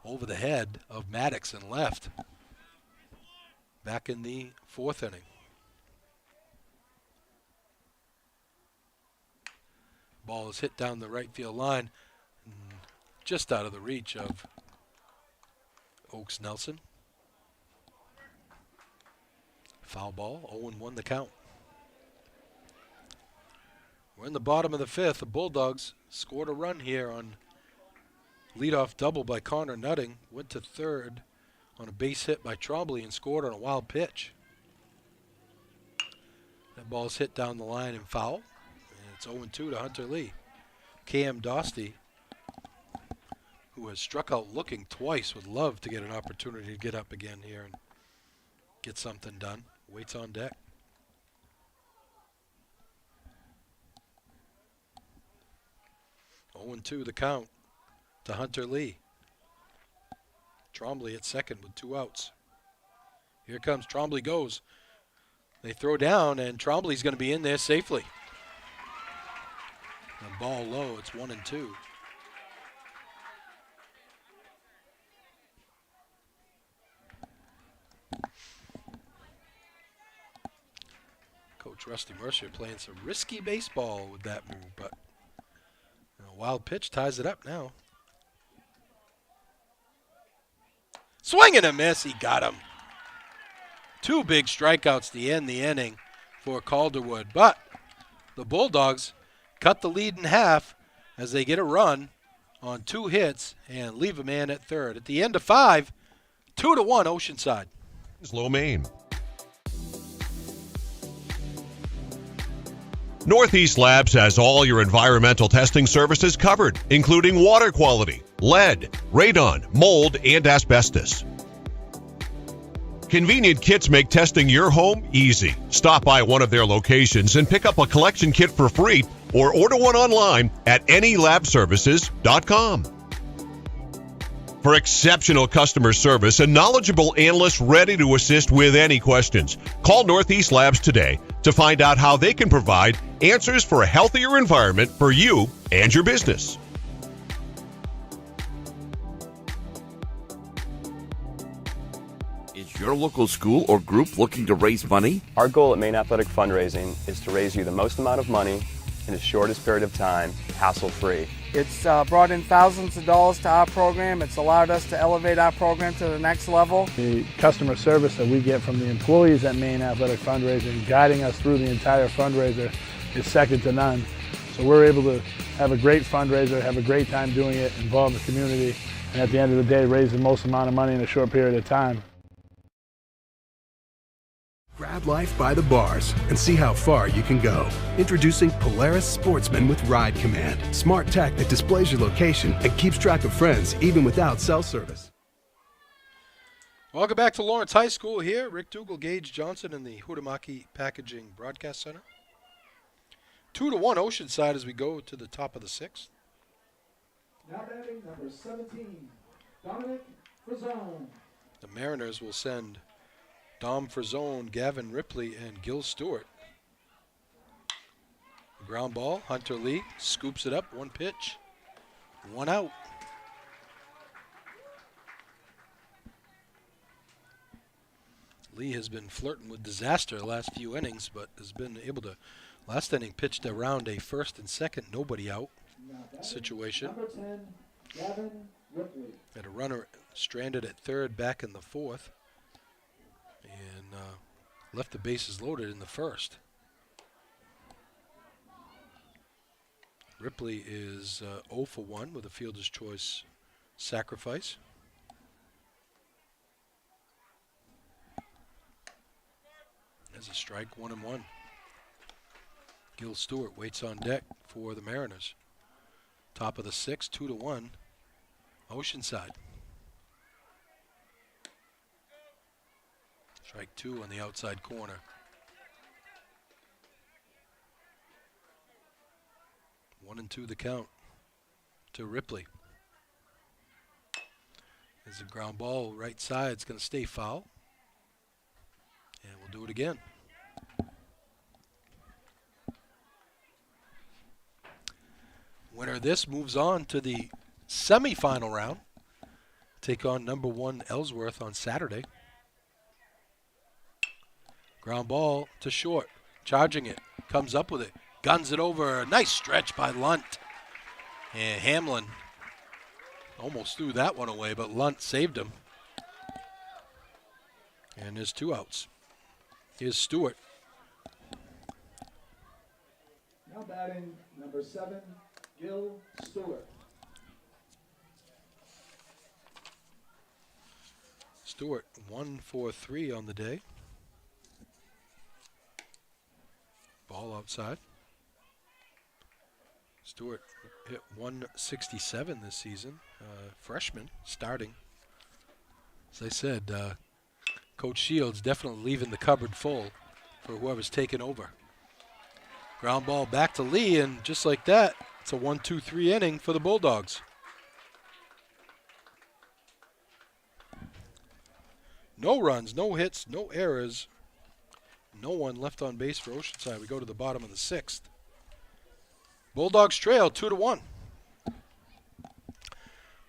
over the head of Maddox and left. Back in the 4th inning. Ball is hit down the right field line, just out of the reach of Oaks Nelson. Foul ball, 0-1 the count. We're in the bottom of the 5th. The Bulldogs scored a run here on leadoff double by Connor Nutting. Went to third on a base hit by Trombley and scored on a wild pitch. That ball's hit down the line and foul. And it's 0-2 to Hunter Lee. Cam Dostey, who has struck out looking twice, would love to get an opportunity to get up again here and get something done. Waits on deck. Oh, 0-2 the count to Hunter Lee. Trombley at second with 2 outs. Here comes Trombley goes. They throw down, and Trombley's going to be in there safely. The ball low. It's 1-2. Coach Rusty Mercer playing some risky baseball with that move, but a wild pitch ties it up now. Swing and a miss. He got him. 2 big strikeouts to end the inning for Calderwood, but the Bulldogs cut the lead in half as they get a run on 2 hits and leave a man at third. At the end of 5, 2-1 Oceanside. Low Main. Northeast Labs has all your environmental testing services covered, including water quality, lead, radon, mold, and asbestos. Convenient kits make testing your home easy. Stop by one of their locations and pick up a collection kit for free or order one online at anylabservices.com. For exceptional customer service and knowledgeable analysts ready to assist with any questions, call Northeast Labs today to find out how they can provide answers for a healthier environment for you and your business. Is your local school or group looking to raise money? Our goal at Maine Athletic Fundraising is to raise you the most amount of money in the shortest period of time, hassle-free. It's brought in thousands of dollars to our program. It's allowed us to elevate our program to the next level. The customer service that we get from the employees at Maine Athletic Fundraising, guiding us through the entire fundraiser, is second to none. So we're able to have a great fundraiser, have a great time doing it, involve the community, and at the end of the day, raise the most amount of money in a short period of time. Grab life by the bars and see how far you can go. Introducing Polaris Sportsman with Ride Command. Smart tech that displays your location and keeps track of friends even without cell service. Welcome back to Lawrence High School here. Rick Dougal, Gage Johnson in the Huhtamaki Packaging Broadcast Center. 2-1 Oceanside as we go to the top of the sixth. Now batting number 17, Dominic Frazone. The Mariners will send Dom Frazone, Gavin Ripley, and Gil Stewart. Ground ball, Hunter Lee scoops it up, one pitch, one out. Lee has been flirting with disaster the last few innings, but has been able to, last inning pitched around a first and second, nobody out situation. Number 10, Gavin Ripley. Had a runner stranded at third back in the fourth. And left the bases loaded in the first. Ripley is 0 for 1 with a fielder's choice sacrifice. There's a strike, 1-1. Gil Stewart waits on deck for the Mariners. Top of the sixth, 2-1, Oceanside. Strike two on the outside corner. 1-2 the count to Ripley. There's a ground ball right side. It's going to stay foul. And we'll do it again. Winner of this moves on to the semifinal round. Take on number 1 Ellsworth on Saturday. Ground ball to short, charging it, comes up with it, guns it over. Nice stretch by Lunt. And Hamlin almost threw that one away, but Lunt saved him. And there's 2 outs. Here's Stewart. Now batting number 7, Gil Stewart. Stewart 1 for 3 on the day. Ball outside. Stewart hit 167 this season. Freshman starting. As I said, Coach Shields definitely leaving the cupboard full for whoever's taken over. Ground ball back to Lee, and just like that, it's a 1-2-3 inning for the Bulldogs. No runs, no hits, no errors. No one left on base for Oceanside. We go to the bottom of the sixth. Bulldogs trail 2-1.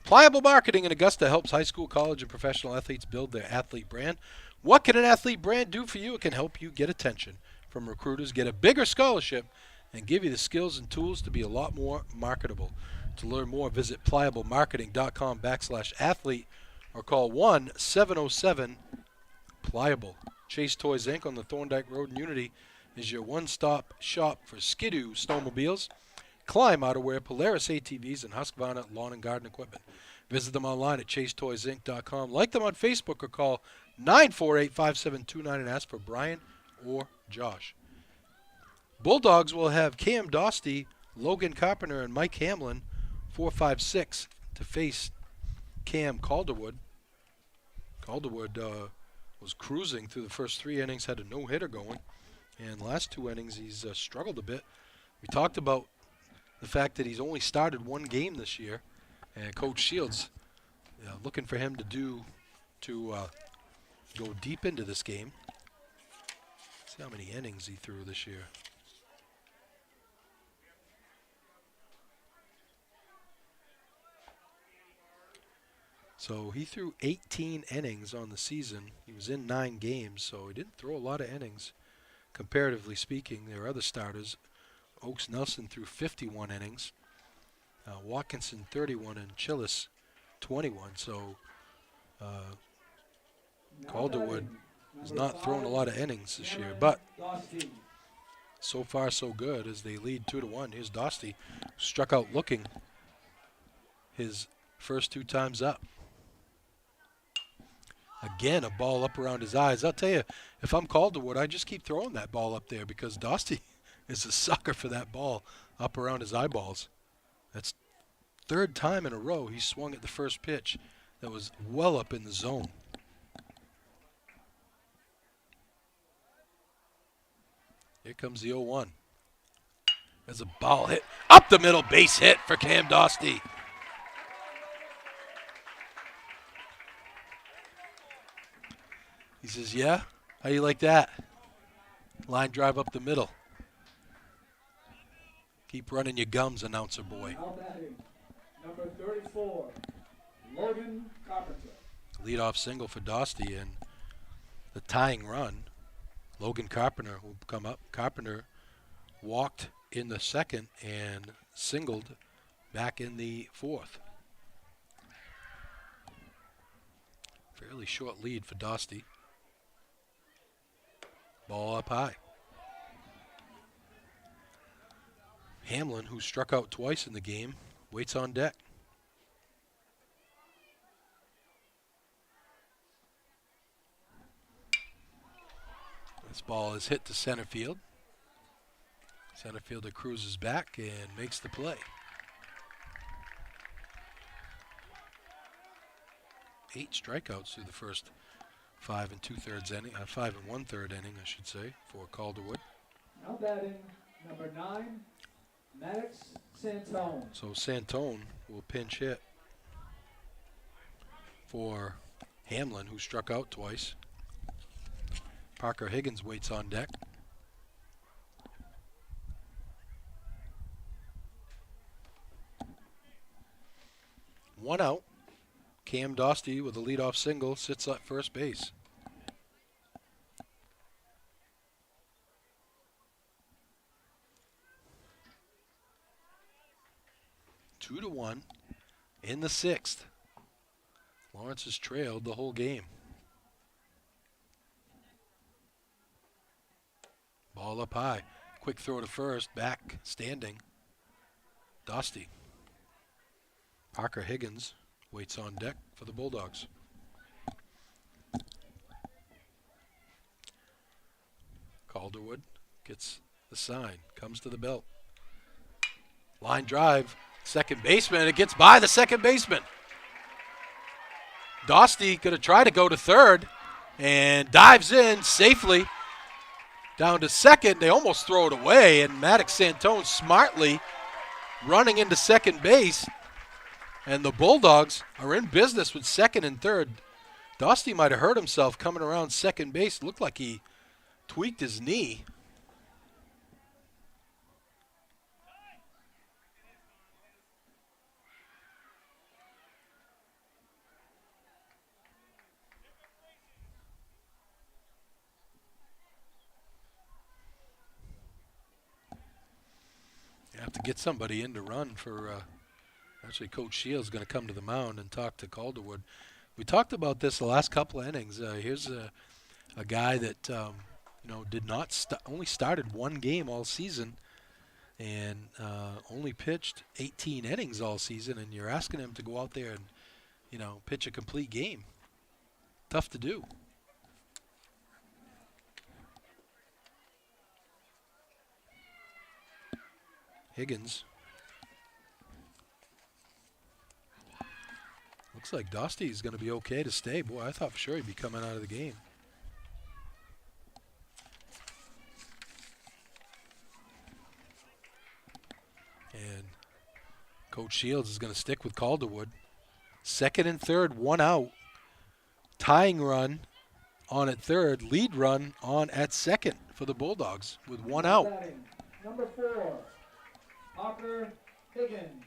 Pliable Marketing in Augusta helps high school, college, and professional athletes build their athlete brand. What can an athlete brand do for you? It can help you get attention from recruiters, get a bigger scholarship, and give you the skills and tools to be a lot more marketable. To learn more, visit pliablemarketing.com/athlete or call 1-707-PLIABLE. Chase Toys Inc. on the Thorndike Road in Unity is your one-stop shop for Skidoo snowmobiles, Climb outerwear, Polaris ATVs, and Husqvarna lawn and garden equipment. Visit them online at chasetoysinc.com. Like them on Facebook or call 948-5729 and ask for Brian or Josh. Bulldogs will have Cam Dostie, Logan Carpenter, and Mike Hamlin 4-5-6 to face Cam Calderwood. Calderwood was cruising through the first 3 innings, had a no-hitter going. And the last 2 innings, he's struggled a bit. We talked about the fact that he's only started 1 game this year. And Coach Shields looking for him to go deep into this game. See how many innings he threw this year. So he threw 18 innings on the season. He was in 9 games, so he didn't throw a lot of innings. Comparatively speaking, there are other starters. Oaks Nelson threw 51 innings. Watkinson 31 and Chillis 21. So Calderwood has not thrown a lot of innings this year, but so far so good as they lead 2-1. Here's Dostie, struck out looking his first 2 times up. Again, a ball up around his eyes. I'll tell you, if I'm Calderwood, I just keep throwing that ball up there because Dostie is a sucker for that ball up around his eyeballs. That's 3rd time in a row he swung at the first pitch that was well up in the zone. Here comes the 0-1. There's a ball hit up the middle, base hit for Cam Dostie. He says, yeah, how you like that? Line drive up the middle. Keep running your gums, announcer boy. Now batting, number 34, Logan Carpenter. Leadoff single for Dostie, and the tying run, Logan Carpenter will come up. Carpenter walked in the 2nd and singled back in the 4th. Fairly short lead for Dostie. Ball up high. Hamlin, who struck out twice in the game, waits on deck. This ball is hit to center field. Center fielder cruises back and makes the play. 8 strikeouts through the first 5 1/3 inning, 5 1/3 inning, I should say, for Calderwood. Now batting, number 9, Maddox Santone. So Santone will pinch hit for Hamlin, who struck out twice. Parker Higgins waits on deck. One out. Cam Dostie with a leadoff single sits at first base. Two to 1 in the 6th. Lawrence has trailed the whole game. Ball up high. Quick throw to first. Back standing. Dostie. Parker Higgins waits on deck for the Bulldogs. Calderwood gets the sign. Comes to the belt. Line drive. Second baseman. It gets by the second baseman. Dostie going to try to go to third and dives in safely down to second. They almost throw it away, and Maddox Santone smartly running into second base. And the Bulldogs are in business with second and third. Dostie might have hurt himself coming around second base. Looked like he tweaked his knee. You have to get somebody in to run for actually, Coach Shields is going to come to the mound and talk to Calderwood. We talked about this the last couple of innings. Here's a guy that did not only started 1 game all season, and only pitched 18 innings all season. And you're asking him to go out there and pitch a complete game. Tough to do. Higgins. Looks like Dosty's going to be okay to stay. Boy, I thought for sure he'd be coming out of the game. And Coach Shields is going to stick with Calderwood. Second and third, one out. Tying run on at third, lead run on at second for the Bulldogs with one out. Number 4, Hawker Higgins.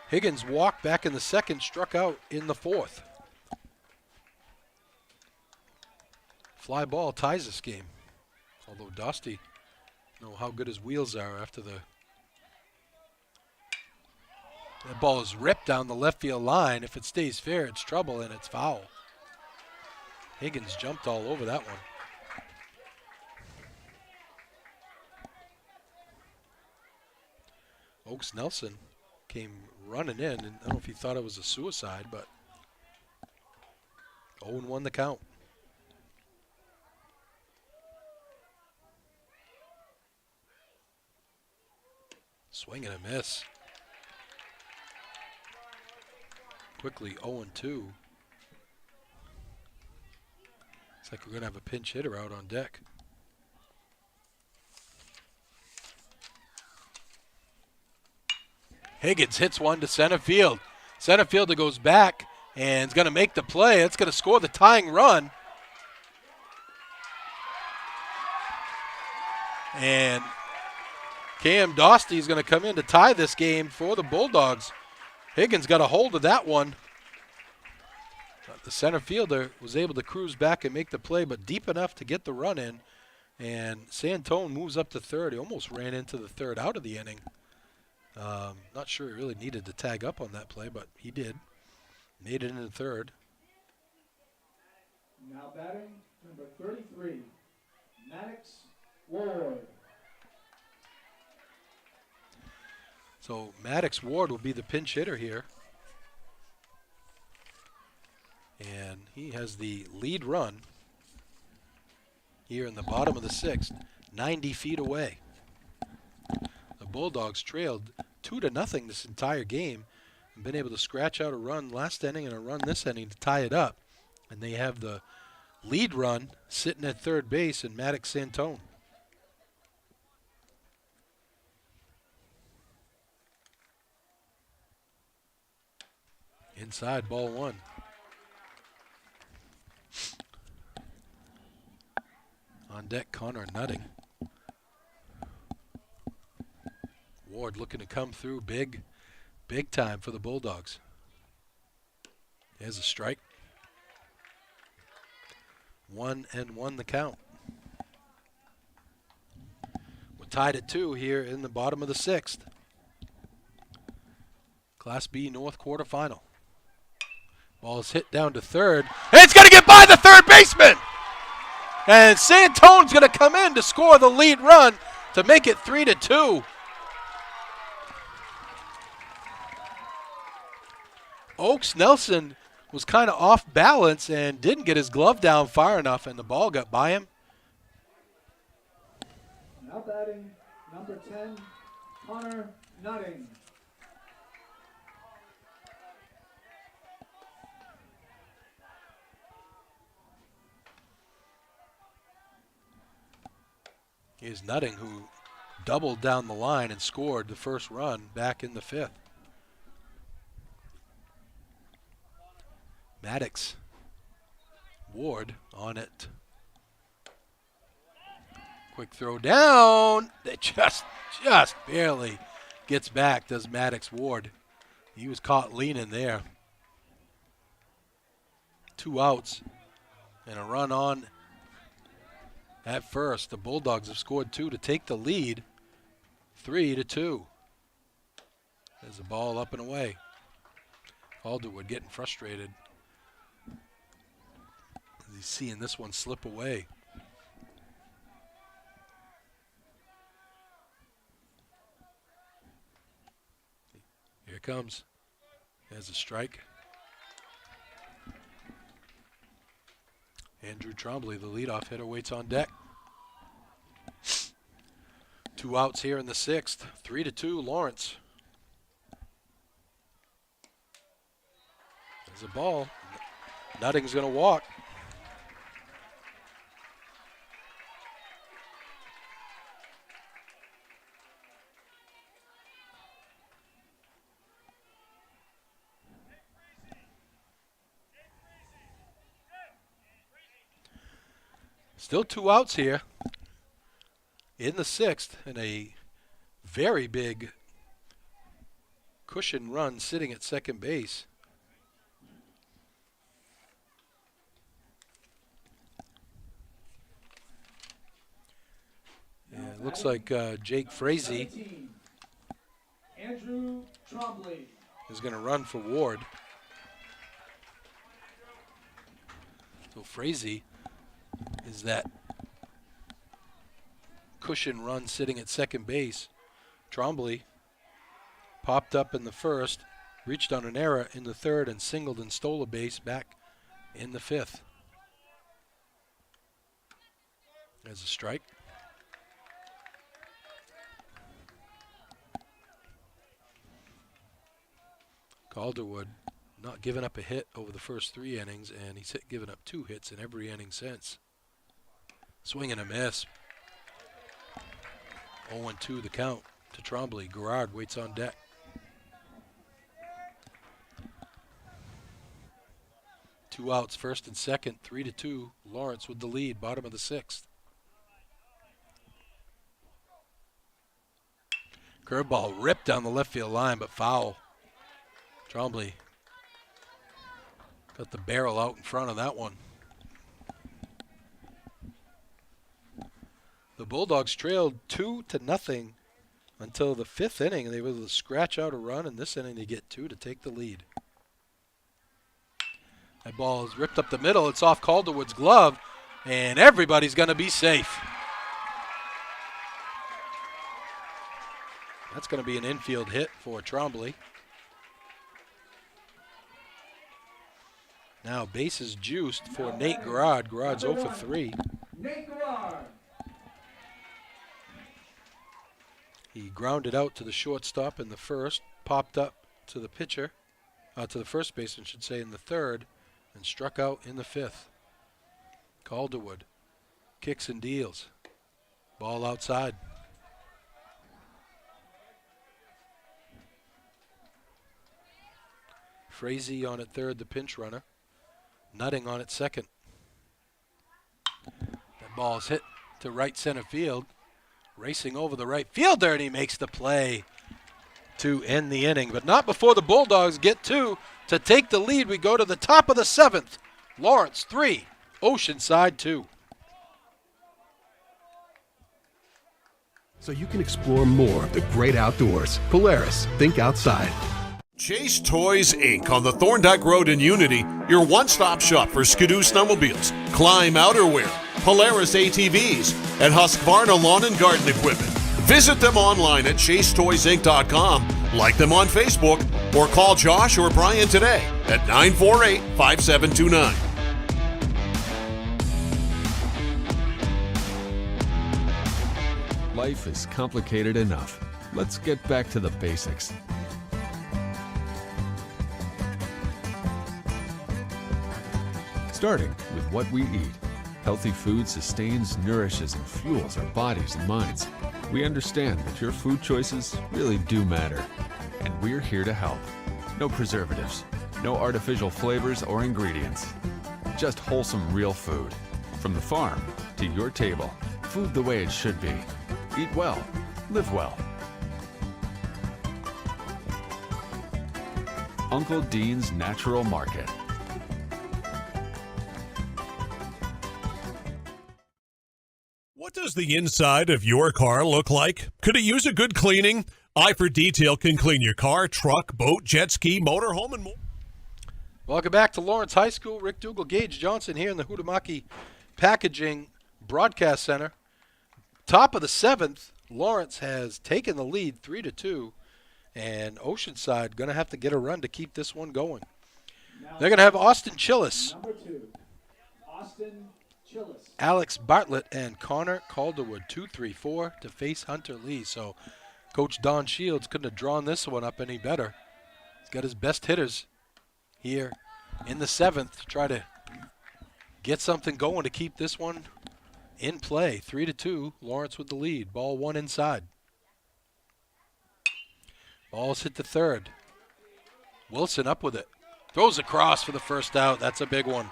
Higgins walked back in the second, struck out in the fourth. Fly ball ties this game. Although Dosty know how good his wheels are after the... That ball is ripped down the left field line. If it stays fair, it's trouble and it's foul. Higgins jumped all over that one. Oaks Nelson came running in, and I don't know if he thought it was a suicide, but 0-1 the count. Swing and a miss. Quickly 0-2. Looks like we're going to have a pinch hitter out on deck. Higgins hits one to center field. Center fielder goes back and is going to make the play. It's going to score the tying run. And Cam Dosty is going to come in to tie this game for the Bulldogs. Higgins got a hold of that one. But the center fielder was able to cruise back and make the play, but deep enough to get the run in. And Santone moves up to third. He almost ran into the third out of the inning. Not sure he really needed to tag up on that play, but he did. Made it into third. Now batting, number 33, Maddox Ward. So Maddox Ward will be the pinch hitter here. And he has the lead run here in the bottom of the sixth, 90 feet away. The Bulldogs trailed 2-0 this entire game and been able to scratch out a run last inning and a run this inning to tie it up. And they have the lead run sitting at third base in Maddox Santone. Inside, ball one. On deck, Connor Nutting. Ward looking to come through big time for the Bulldogs. There's a strike. 1-1 the count. We're tied at 2 here in the bottom of the sixth. Class B North quarterfinal. Ball is hit down to third. And it's going to get by the third baseman! And Santone's going to come in to score the lead run to make it 3-2. Oaks Nelson was kind of off balance and didn't get his glove down far enough, and the ball got by him. Now batting, number 10, Connor Nutting. Here's Nutting, who doubled down the line and scored the first run back in the fifth. Maddox. Ward on it. Quick throw down. It just barely gets back, does Maddox Ward. He was caught leaning there. 2 outs and a run on at first. The Bulldogs have scored 2 to take the lead. 3-2. There's a ball up and away. Calderwood getting frustrated. He's seeing this one slip away. Here it comes. There's a strike. Andrew Trombley, the leadoff hitter, waits on deck. 2 outs here in the 6th. 3-2 Lawrence. There's a ball. Nutting's going to walk. Still 2 outs here in the 6th, and a very big cushion run sitting at second base. Yeah, it looks like Jake Frazee Andrew Trombley is going to run for Ward. So Frazee is that cushion run sitting at second base. Trombley popped up in the 1st, reached on an error in the 3rd, and singled and stole a base back in the 5th. There's a strike. Calderwood not giving up a hit over the first 3 innings, and he's given up 2 hits in every inning since. Swing and a miss. 0-2 the count to Trombley. Garrard waits on deck. Two outs, 1st and 2nd, 3-2. Lawrence with the lead, bottom of the 6th. Curveball ripped down the left field line, but foul. Trombley got the barrel out in front of that one. The Bulldogs trailed 2-0 until the 5th inning, and they were able to scratch out a run. In this inning, they get 2 to take the lead. That ball is ripped up the middle. It's off Calderwood's glove, and everybody's going to be safe. That's going to be an infield hit for Trombley. Now bases juiced for Nate Garrard. Garrard's 0 for 3. Nate Garrard. He grounded out to the shortstop in the 1st, popped up to the pitcher, to the first baseman, should say, in the 3rd, and struck out in the 5th. Calderwood kicks and deals. Ball outside. Frazee on at 3rd, the pinch runner. Nutting on at 2nd. That ball is hit to right center field. Racing over the right fielder, and he makes the play to end the inning. But not before the Bulldogs get 2 to take the lead. We go to the top of the 7th. Lawrence 3, Oceanside 2. So you can explore more of the great outdoors. Polaris, think outside. Chase Toys Inc. on the Thorndike Road in Unity, your one-stop shop for Skidoo snowmobiles, Climb outerwear, Polaris ATVs, and Husqvarna lawn and garden equipment. Visit them online at chasetoysinc.com, like them on Facebook, or call Josh or Brian today at 948-5729. Life is complicated enough. Let's get back to the basics. Starting with what we eat. Healthy food sustains, nourishes, and fuels our bodies and minds. We understand that your food choices really do matter, and we're here to help. No preservatives, no artificial flavors or ingredients. Just wholesome, real food. From the farm to your table. Food the way it should be. Eat well. Live well. Uncle Dean's Natural Market. What does the inside of your car look like? Could it use a good cleaning? Eye for Detail can clean your car, truck, boat, jet ski, motorhome, and more. Welcome back to Lawrence High School. Rick Dougal, Gage Johnson here in the Huhtamaki Packaging Broadcast Center. Top of the 7th, Lawrence has taken the lead 3-2, and Oceanside going to have to get a run to keep this one going. They're going to have Austin Chillis. Number 2, Austin Alex Bartlett and Connor Calderwood, 2-3-4 to face Hunter Lee. So Coach Don Shields couldn't have drawn this one up any better. He's got his best hitters here in the 7th to try to get something going to keep this one in play. 3-2, Lawrence with the lead. Ball 1 inside. Ball's hit the 3rd. Wilson up with it. Throws across for the first out. That's a big one.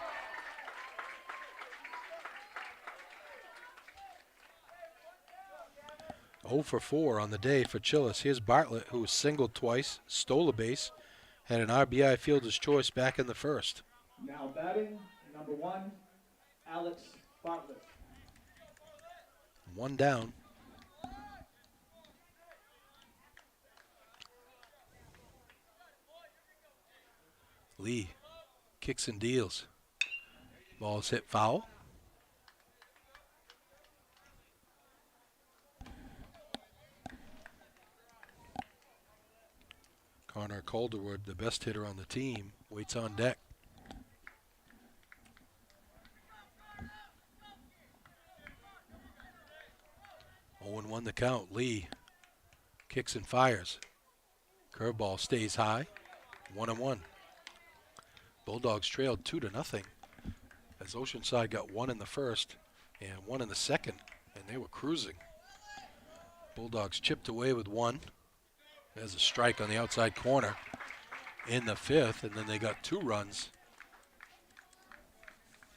Oh for 4 on the day for Chillis. Here's Bartlett, who was singled twice, stole a base, had an RBI fielder's choice back in the 1st. Now batting, number 1, Alex Bartlett. 1 down. Lee kicks and deals. Ball's hit foul. Connor Calderwood, the best hitter on the team, waits on deck. Oh, 0-1 the count. Lee kicks and fires. Curveball stays high. 1-1. Bulldogs trailed 2-0 as Oceanside got 1 in the 1st and 1 in the 2nd, and they were cruising. Bulldogs chipped away with 1. There's a strike on the outside corner in the 5th, and then they got 2 runs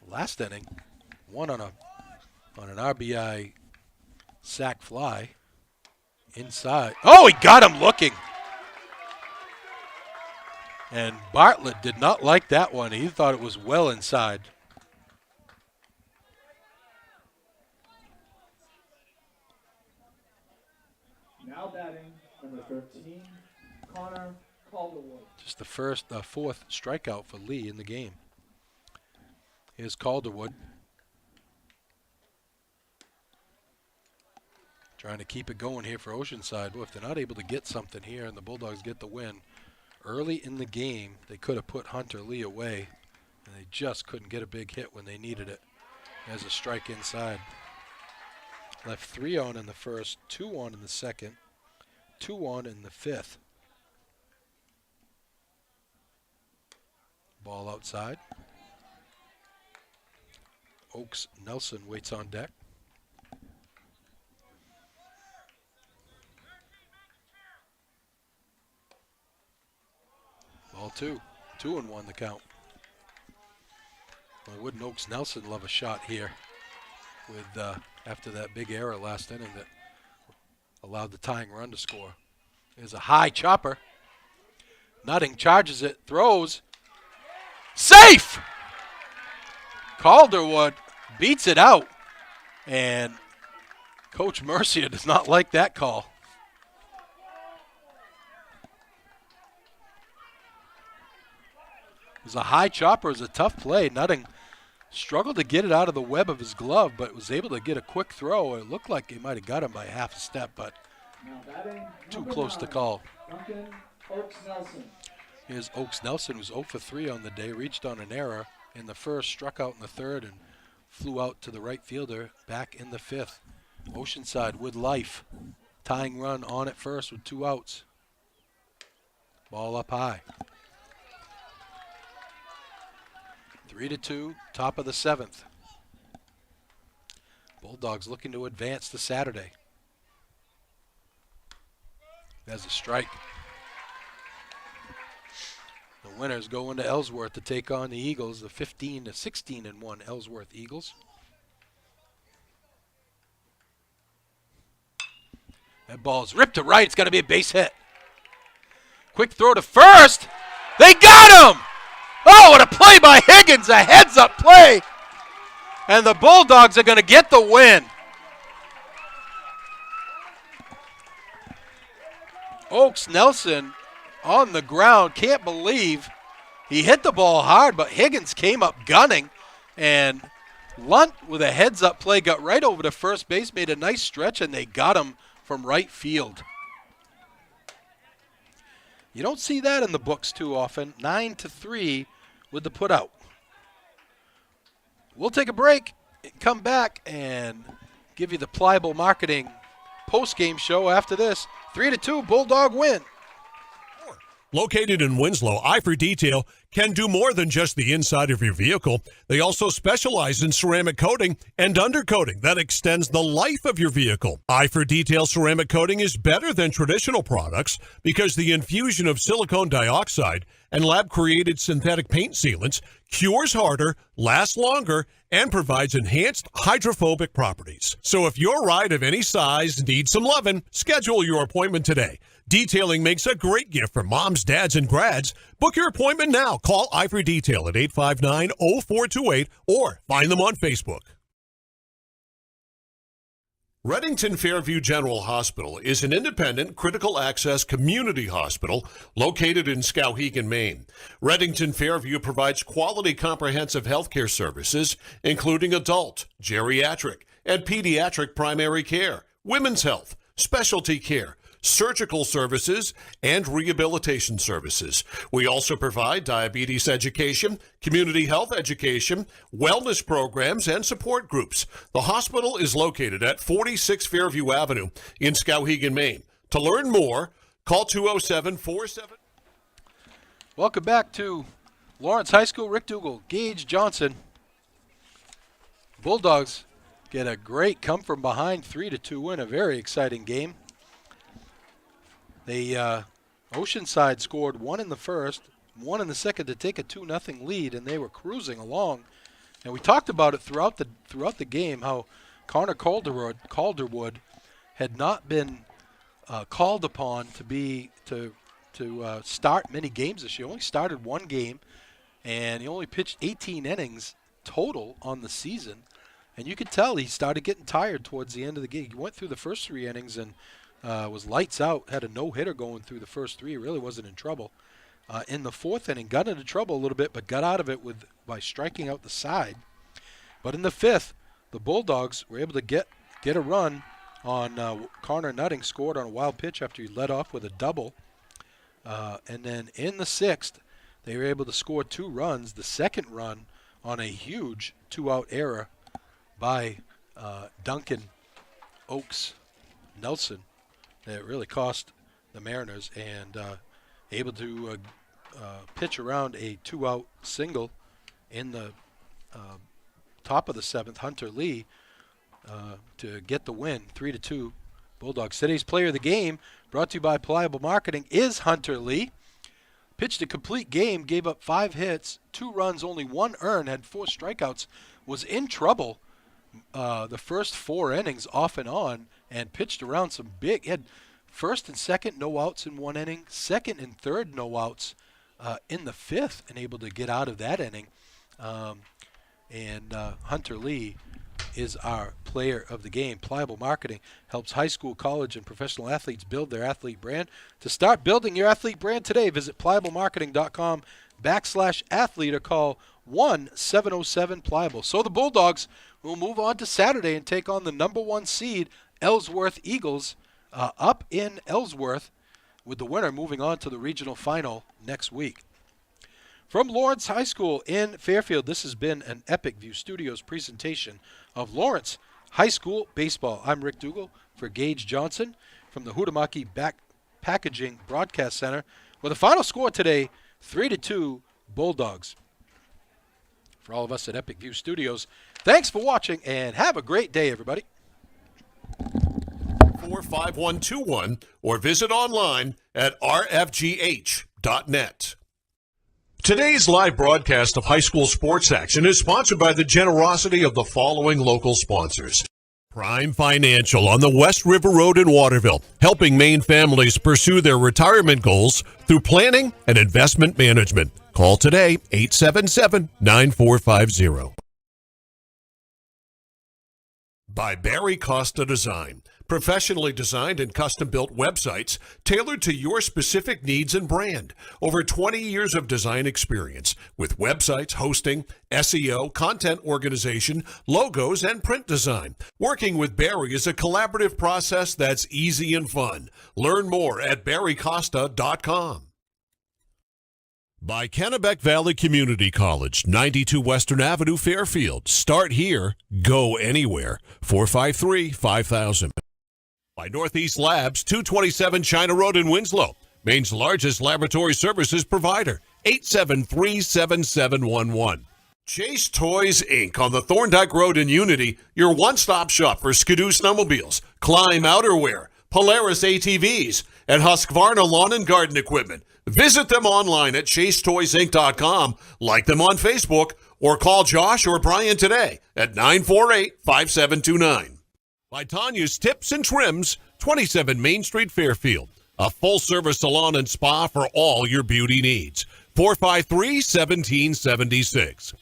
last inning. 1 on an RBI sac fly inside. Oh, he got him looking. And Bartlett did not like that one. He thought it was well inside. Now batting, number 13, Connor Calderwood. Just the 4th strikeout for Lee in the game. Here's Calderwood. Trying to keep it going here for Oceanside. Well, if they're not able to get something here and the Bulldogs get the win, early in the game, they could have put Hunter Lee away, and they just couldn't get a big hit when they needed it. There's a strike inside. Left 3 on in the 1st, 2 on in the 2nd, 2 on in the 5th. Ball outside. Oaks Nelson waits on deck. Ball 2. 2-1 the count. Well, wouldn't Oaks Nelson love a shot here with after that big error last inning that allowed the tying run to score. There's a high chopper. Nutting charges it, throws. Safe! Calderwood beats it out, and Coach Mercier does not like that call. It was a high chopper. It was a tough play. Nutting struggled to get it out of the web of his glove, but was able to get a quick throw. It looked like he might have got him by half a step, but too close to call. Here's Oaks Nelson, who's 0 for 3 on the day, reached on an error in the 1st, struck out in the 3rd, and flew out to the right fielder back in the 5th. Oceanside with life. Tying run on at 1st with 2 outs. Ball up high. 3-2, top of the 7th. Bulldogs looking to advance to Saturday. There's a strike. The winners go into Ellsworth to take on the Eagles, the 15-16-1 Ellsworth Eagles. That ball's ripped to right. It's got to be a base hit. Quick throw to first. They got him! Oh, what a play by Higgins, a heads-up play. And the Bulldogs are going to get the win. Oaks Nelson on the ground, can't believe he hit the ball hard, but Higgins came up gunning, and Lunt with a heads-up play got right over to first base, made a nice stretch, and they got him from right field. You don't see that in the books too often. 9-3 with the putout. We'll take a break. come back and give you the Pliable Marketing post-game show after this. 3-2, Bulldog win. Located in Winslow, Eye for Detail can do more than just the inside of your vehicle. They also specialize in ceramic coating and undercoating that extends the life of your vehicle. Eye for Detail ceramic coating is better than traditional products because the infusion of silicone dioxide and lab-created synthetic paint sealants cures harder, lasts longer, and provides enhanced hydrophobic properties. So if your ride of any size needs some loving, schedule your appointment today. Detailing makes a great gift for moms, dads, and grads. Book your appointment now. Call Eye for Detail at 859-0428 or find them on Facebook. Reddington Fairview General Hospital is an independent critical access community hospital located in Skowhegan, Maine. Reddington Fairview provides quality comprehensive health care services, including adult, geriatric, and pediatric primary care, women's health, specialty care, surgical services, and rehabilitation services. We also provide diabetes education, community health education, wellness programs, and support groups. The hospital is located at 46 Fairview Avenue in Skowhegan, Maine. To learn more, call 207-47. Welcome back to Lawrence High School. Rick Dougal, Gage Johnson. Bulldogs get a great come from behind 3-2 win, a very exciting game. Oceanside scored one in the first, one in the second to take a 2-0 lead, and they were cruising along. And we talked about it throughout the game how Connor Calderwood had not been called upon to start many games this year. He only started one game, and he only pitched 18 innings total on the season. And you could tell he started getting tired towards the end of the game. He went through the first 3 innings and was lights out, had a no-hitter going through the first 3, really wasn't in trouble. In the 4th inning, got into trouble a little bit, but got out of it by striking out the side. But in the 5th, the Bulldogs were able to get a run on Connor Nutting, scored on a wild pitch after he led off with a double. And then in the 6th, they were able to score 2 runs, the second run on a huge 2-out error by Duncan Oaks Nelson. That really cost the Mariners, and able to pitch around a 2-out single in the top of the 7th, Hunter Lee, to get the win, 3-2 Bulldogs. Today's player of the game, brought to you by Pliable Marketing, is Hunter Lee. Pitched a complete game, gave up 5 hits, 2 runs, only 1 earned, had 4 strikeouts, was in trouble the first 4 innings off and on, and pitched around some big, had first and second no outs in 1 inning, second and third no outs in the 5th, and able to get out of that inning. Hunter Lee is our player of the game. Pliable Marketing helps high school, college, and professional athletes build their athlete brand. To start building your athlete brand today, visit pliablemarketing.com/athlete or call 1-707-PLIABLE. So the Bulldogs will move on to Saturday and take on the #1 seed Ellsworth Eagles up in Ellsworth, with the winner moving on to the regional final next week. From Lawrence High School in Fairfield, this has been an Epic View Studios presentation of Lawrence High School baseball. I'm Rick Dougal for Gage Johnson from the Huhtamaki Packaging Broadcast Center, with a final score today, 3-2 Bulldogs. For all of us at Epic View Studios, thanks for watching and have a great day, everybody. 45121 or visit online at rfgh.net. Today's live broadcast of high school sports action is sponsored by the generosity of the following local sponsors. Prime Financial on the West River Road in Waterville, helping Maine families pursue their retirement goals through planning and investment management. Call today, 877-9450. By Barry Costa Design. Professionally designed and custom-built websites tailored to your specific needs and brand. Over 20 years of design experience with websites, hosting, SEO, content organization, logos, and print design. Working with Barry is a collaborative process that's easy and fun. Learn more at barrycosta.com. By Kennebec Valley Community College, 92 Western Avenue, Fairfield. Start here, go anywhere. 453-5000. By Northeast Labs, 227 China Road in Winslow. Maine's largest laboratory services provider, 873-7711. Chase Toys, Inc. on the Thorndike Road in Unity, your one-stop shop for Skidoo snowmobiles, Climb outerwear, Polaris ATVs, and Husqvarna lawn and garden equipment. Visit them online at chasetoysinc.com, like them on Facebook, or call Josh or Brian today at 948-5729. By Tanya's Tips and Trims, 27 Main Street, Fairfield. A full-service salon and spa for all your beauty needs. 453-1776.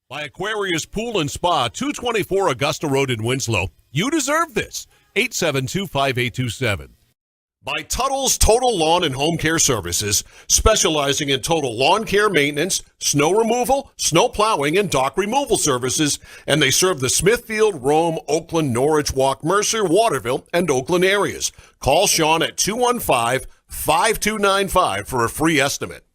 By Aquarius Pool and Spa, 224 Augusta Road in Winslow. You deserve this. 872-5827. By Tuttle's Total Lawn and Home Care Services, specializing in total lawn care maintenance, snow removal, snow plowing, and dock removal services, and they serve the Smithfield, Rome, Oakland, Norwich, Walk, Mercer, Waterville, and Oakland areas. Call Sean at 215-5295 for a free estimate.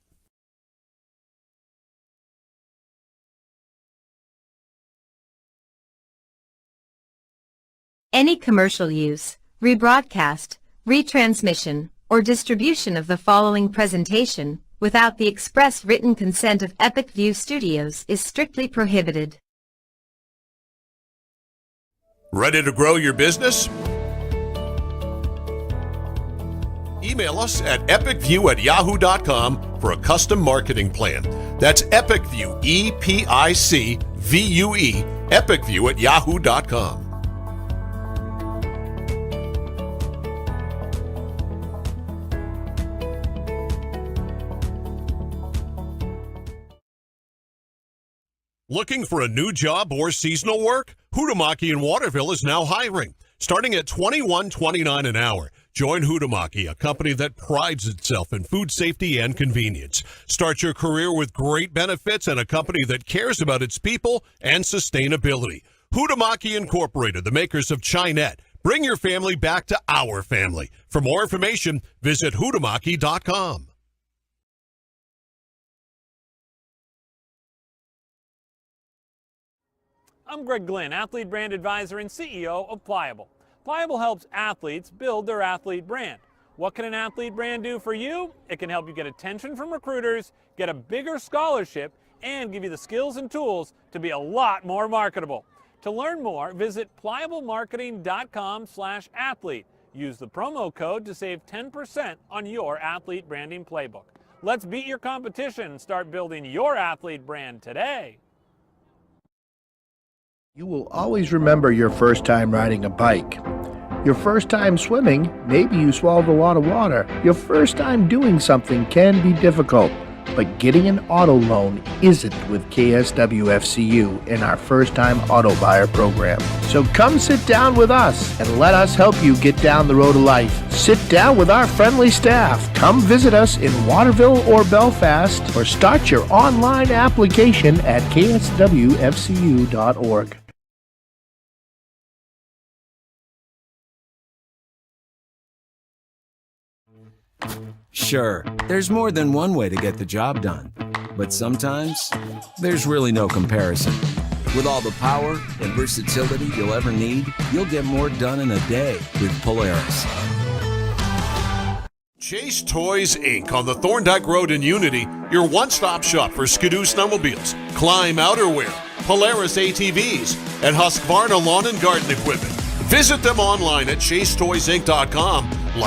Any commercial use, rebroadcast, retransmission, or distribution of the following presentation without the express written consent of Epic View Studios is strictly prohibited. Ready to grow your business? Email us at epicview@yahoo.com for a custom marketing plan. That's EpicView, EPICVUE, epicview@yahoo.com. Looking for a new job or seasonal work? Huhtamaki in Waterville is now hiring, starting at $21.29 an hour. Join Huhtamaki, a company that prides itself in food safety and convenience. Start your career with great benefits and a company that cares about its people and sustainability. Huhtamaki Incorporated, the makers of Chinette. Bring your family back to our family. For more information, visit huhtamaki.com. I'm Greg Glynn, Athlete Brand Advisor and CEO of Pliable. Pliable helps athletes build their athlete brand. What can an athlete brand do for you? It can help you get attention from recruiters, get a bigger scholarship, and give you the skills and tools to be a lot more marketable. To learn more, visit pliablemarketing.com/athlete. Use the promo code to save 10% on your athlete branding playbook. Let's beat your competition and start building your athlete brand today. You will always remember your first time riding a bike. Your first time swimming, maybe you swallowed a lot of water. Your first time doing something can be difficult, but getting an auto loan isn't with KSWFCU in our first time auto buyer program. So come sit down with us and let us help you get down the road of life. Sit down with our friendly staff. Come visit us in Waterville or Belfast, or start your online application at kswfcu.org. Sure, there's more than one way to get the job done, but sometimes there's really no comparison. With all the power and versatility you'll ever need, you'll get more done in a day with Polaris. Chase Toys, Inc. on the Thorndike Road in Unity, your one-stop shop for Skidoo snowmobiles, Climb outerwear, Polaris ATVs, and Husqvarna lawn and garden equipment. Visit them online at chasetoysinc.com,